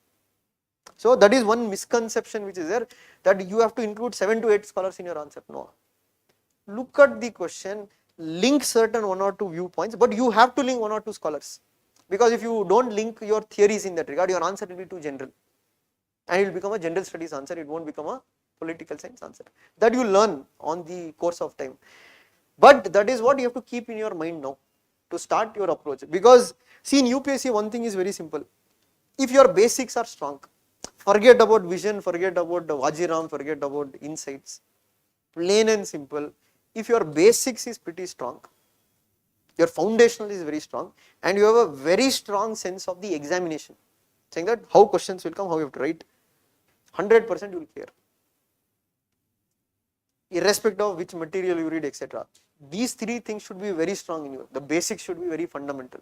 So that is one misconception which is there, that you have to include 7 to 8 scholars in your answer. No. Look at the question, link certain 1 or 2 viewpoints, but you have to link 1 or 2 scholars. Because if you don't link your theories in that regard, your answer will be too general. And it will become a general studies answer, it won't become a political science answer. That you learn on the course of time. But that is what you have to keep in your mind now to start your approach. Because see, in UPSC one thing is very simple. If your basics are strong, forget about vision, forget about the Vajiram, forget about insights. Plain and simple. If your basics is pretty strong, your foundational is very strong, and you have a very strong sense of the examination, saying that how questions will come, how you have to write, 100% you will clear. Irrespective of which material you read, etc. These 3 things should be very strong in you. The basics should be very fundamental.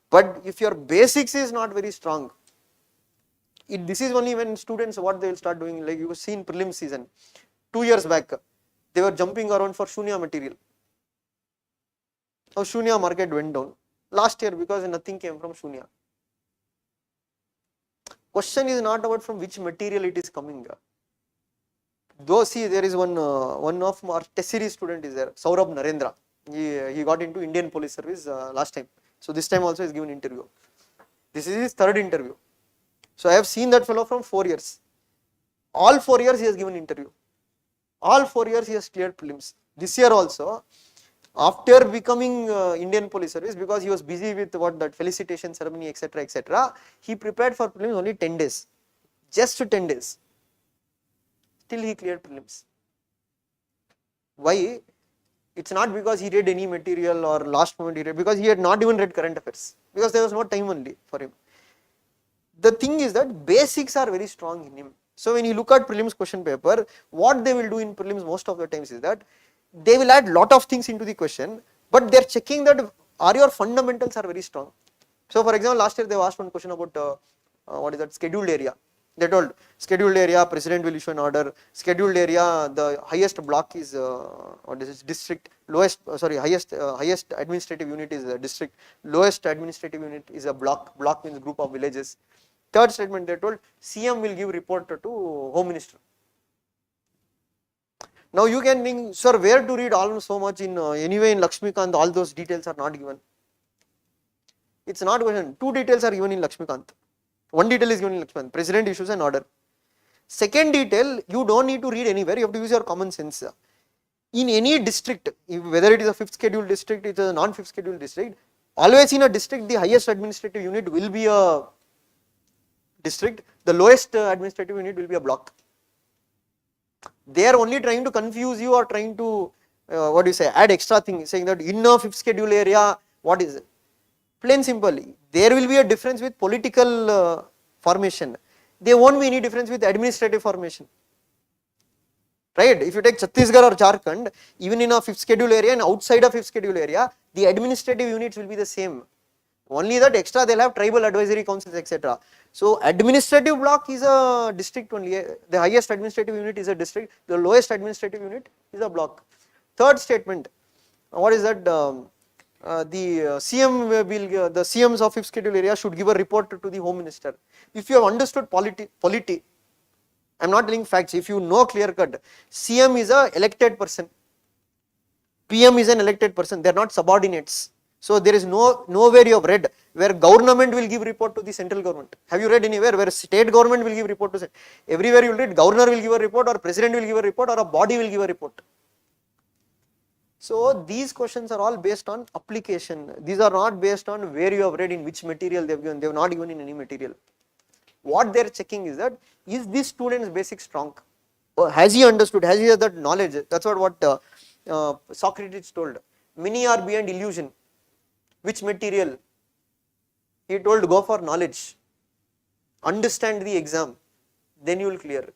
But if your basics is not very strong, this is only when students what they will start doing, like you see in prelim season, 2 years back, they were jumping around for Shunya material. Now Shunya market went down last year because nothing came from Shunya. Question is not about from which material it is coming. Though see, there is one of our test series student is there, Saurabh Narendra. He got into Indian Police Service last time. So this time also he is given interview. This is his 3rd interview. So I have seen that fellow from 4 years. All 4 years he has given interview. All 4 years he has cleared prelims. This year also, after becoming Indian Police Service, because he was busy with that felicitation ceremony, etc., etc., he prepared for prelims only 10 days. Just 10 days. Still he cleared prelims. Why? It's not because he read any material or last moment he read, because he had not even read current affairs, because there was no time only for him. The thing is that basics are very strong in him. So when you look at prelims question paper, what they will do in prelims most of the times is that they will add lot of things into the question, but they are checking that are your fundamentals are very strong. So for example, last year they asked one question about what is that, scheduled area. They told scheduled area, president will issue an order. Scheduled area, the highest block is what is it, district. Highest administrative unit is a district. Lowest administrative unit is a block. Block means group of villages. Third statement they told CM will give report to Home Minister. Now you can think, sir, where to read all so much in anyway in Lakshmikant, all those details are not given. It's not given. Two details are given in Lakshmikant. One detail is given in Lakshmikant, president issues an order. Second detail, you don't need to read anywhere, you have to use your common sense. In any district, whether it is a 5th schedule district, it is a non-5th schedule district, always in a district, the highest administrative unit will be a district, the lowest administrative unit will be a block. They are only trying to confuse you or trying to, add extra things, saying that in a 5th schedule area, what is it? Plain simple, there will be a difference with political formation. There won't be any difference with administrative formation. Right? If you take Chhattisgarh or Jharkhand, even in a 5th schedule area and outside a 5th schedule area, the administrative units will be the same. Only that extra they'll have tribal advisory councils, etc. So administrative block is a district only. The highest administrative unit is a district. The lowest administrative unit is a block. Third statement, what is that? The CM will, the CMs of 5th schedule area should give a report to the Home Minister. If you have understood polity, I am not telling facts. If you know clear cut, CM is a elected person, PM is an elected person. They are not subordinates. So there is nowhere you have read where government will give report to the central government. Have you read anywhere where state government will give report to? Everywhere you will read governor will give a report, or president will give a report, or a body will give a report. So these questions are all based on application. These are not based on where you have read, in which material they have given. They have not given in any material. What they are checking is that, is this student's basic strong? Or has he understood? Has he had that knowledge? That's what Socrates told. Many are beyond illusion. Which material? He told, go for knowledge. Understand the exam. Then you will clear.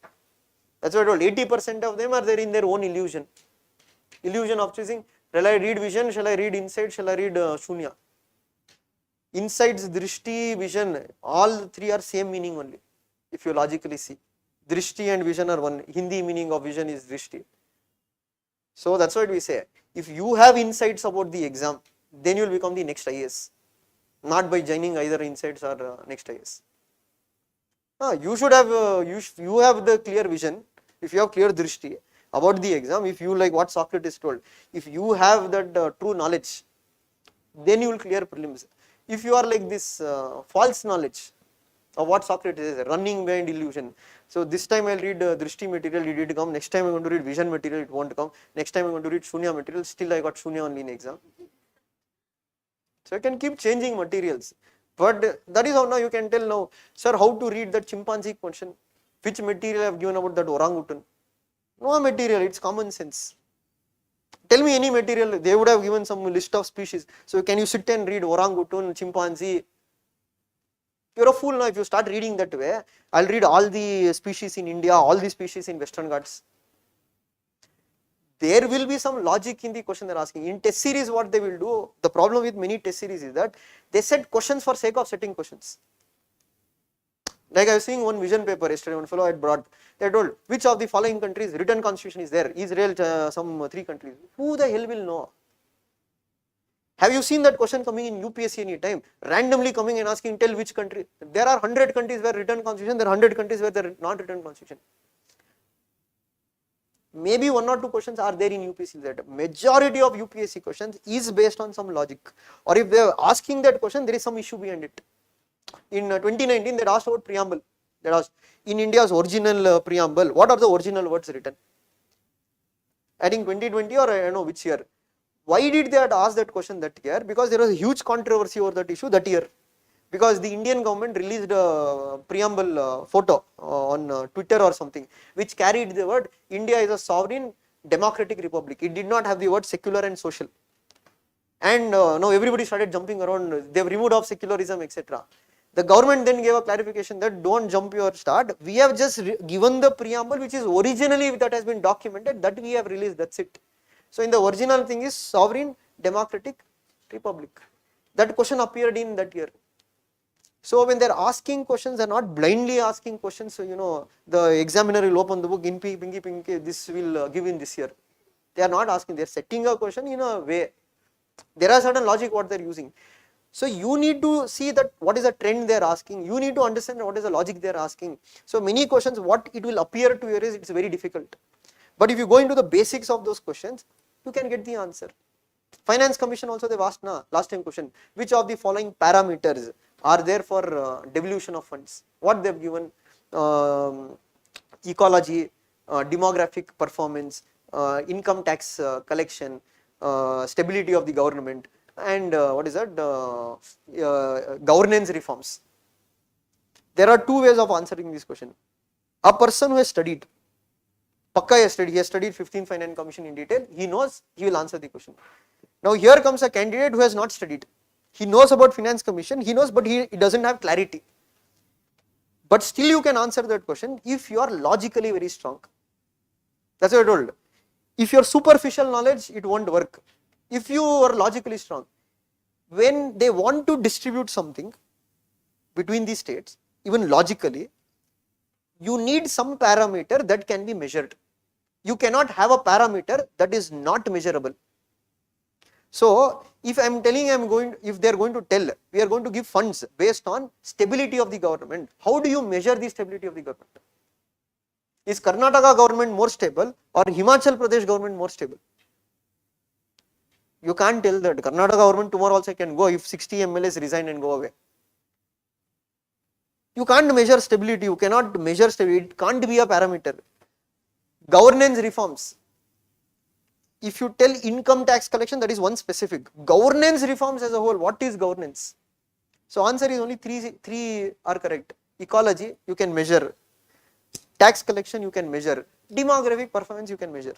That's what I told. 80% of them are there in their own illusion. Illusion of choosing, shall I read vision, shall I read insight, shall I read shunya? Insights, drishti, vision, all three are same meaning only, if you logically see. Drishti and vision are one. Hindi meaning of vision is drishti. So that's what we say. If you have insights about the exam, then you will become the next IAS. Not by joining either insights or next IAS. You should have, you have the clear vision, if you have clear drishti about the exam, if you like what Socrates told, if you have that true knowledge, then you will clear prelims. If you are like this false knowledge of what Socrates is, running behind illusion. So this time I will read drishti material, it did come. Next time I am going to read vision material, it won't come. Next time I am going to read shunya material, still I got shunya only in exam. So I can keep changing materials. But that is how now you can tell now, sir, how to read that chimpanzee question? Which material I have given about that orangutan? No material, it's common sense. Tell me any material, they would have given some list of species. So can you sit and read orangutan, chimpanzee? You're a fool now if you start reading that way. I'll read all the species in India, all the species in Western Ghats. There will be some logic in the question they're asking. In test series, what they will do, the problem with many test series is that they set questions for sake of setting questions. Like I was seeing one vision paper yesterday, one fellow had brought, they told, which of the following countries written constitution is there? Israel, some 3 countries. Who the hell will know? Have you seen that question coming in UPSC any time? Randomly coming and asking, tell which country. There are 100 countries where written constitution, there are 100 countries where there are not written constitution. Maybe 1 or 2 questions are there in UPSC. That majority of UPSC questions is based on some logic. Or if they are asking that question, there is some issue behind it. In 2019, they asked about preamble. They asked, in India's original preamble, what are the original words written? I think 2020 or I don't know which year. Why did they ask that question that year? Because there was a huge controversy over that issue that year. Because the Indian government released a preamble photo on Twitter or something, which carried the word, India is a sovereign democratic republic. It did not have the word secular and social. And now everybody started jumping around, they have removed off secularism, etc. The government then gave a clarification that don't jump your start. We have just given the preamble which is originally that has been documented, that we have released, that's it. So in the original thing is sovereign democratic republic. That question appeared in that year. So when they are asking questions, they are not blindly asking questions. So you know, the examiner will open the book, in pinky, this will give in this year. They are not asking, they are setting a question in a way. There are certain logic what they are using. So you need to see that what is the trend they are asking. You need to understand what is the logic they are asking. So many questions, what it will appear to you is it's very difficult. But if you go into the basics of those questions, you can get the answer. Finance Commission also they've asked last time question, which of the following parameters are there for devolution of funds? What they've given, ecology, demographic performance, income tax collection, stability of the government, and what is that, governance reforms. There are two ways of answering this question. A person who has studied, Pakka has studied, he has studied 15th Finance Commission in detail, he knows, he will answer the question. Now here comes a candidate who has not studied. He knows about Finance Commission, he knows, but he doesn't have clarity. But still you can answer that question if you are logically very strong. That's what I told. If your superficial knowledge, it won't work. If you are logically strong, when they want to distribute something between these states, even logically, you need some parameter that can be measured. You cannot have a parameter that is not measurable. So if I am telling if they are going to tell, we are going to give funds based on stability of the government, how do you measure the stability of the government? Is Karnataka government more stable or Himachal Pradesh government more stable? You can't tell that. Karnataka government tomorrow also can go if 60 MLAs resign and go away. You can't measure stability, you cannot measure stability, it can't be a parameter. Governance reforms. If you tell income tax collection, that is one specific. Governance reforms as a whole, what is governance? So answer is only three are correct. Ecology, you can measure. Tax collection, you can measure. Demographic performance, you can measure.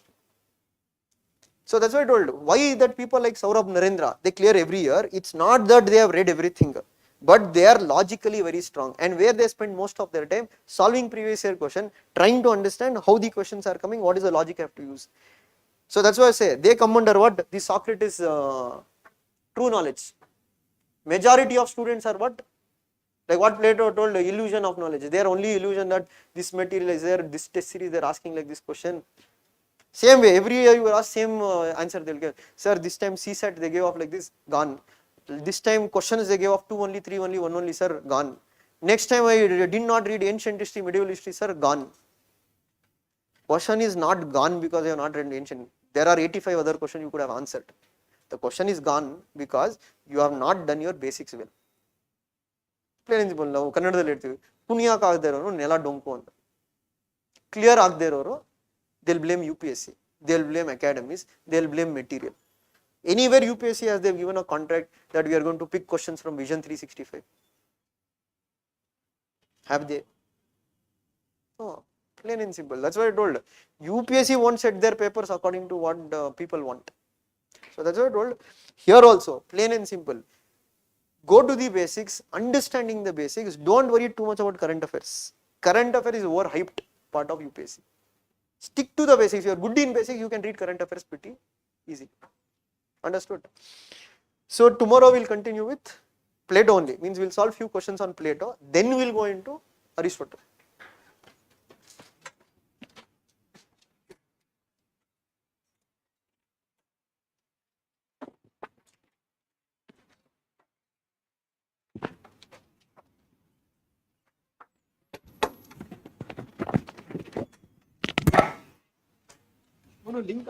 So that's why I told. Why that people like Saurabh Narendra, they clear every year. It's not that they have read everything, but they are logically very strong. And where they spend most of their time solving previous year question, trying to understand how the questions are coming, what is the logic I have to use. So that's why I say they come under what? The Socrates true knowledge. Majority of students are what? Like what Plato told, illusion of knowledge. They are only illusion that this material is there, this test series they are asking like this question. Same way, every year you ask same answer they'll give. Sir, this time CSAT they gave off like this, gone. This time questions they gave off 2 only, 3 only, 1 only, sir, gone. Next time I did not read ancient history, medieval history, sir, gone. Question is not gone because you have not read ancient. There are 85 other questions you could have answered. The question is gone because you have not done your basics well. Plain and simple. ನಾವು ಕನ್ನಡದಲ್ಲಿ ಹೇಳ್ತೀವಿ ಪುಣ್ಯಕ್ಕೆ ಆಗದೆ ಇರೋರು ನೆಲ ಡೊಂಕು ಅಂತ. Clear ಆಗದೆ ಇರೋರು, they'll blame UPSC, they'll blame academies, they'll blame material. Anywhere UPSC has they've given a contract that we are going to pick questions from Vision 365. Have they? Oh, plain and simple. That's why I told. UPSC won't set their papers according to what people want. So that's why I told. Here also, plain and simple. Go to the basics, understanding the basics. Don't worry too much about current affairs. Current affairs is overhyped part of UPSC. Stick to the basics. If you are good in basics, you can read current affairs pretty easy. Understood? So tomorrow we'll continue with Plato only. Means we'll solve few questions on Plato. Then we'll go into Aristotle. Link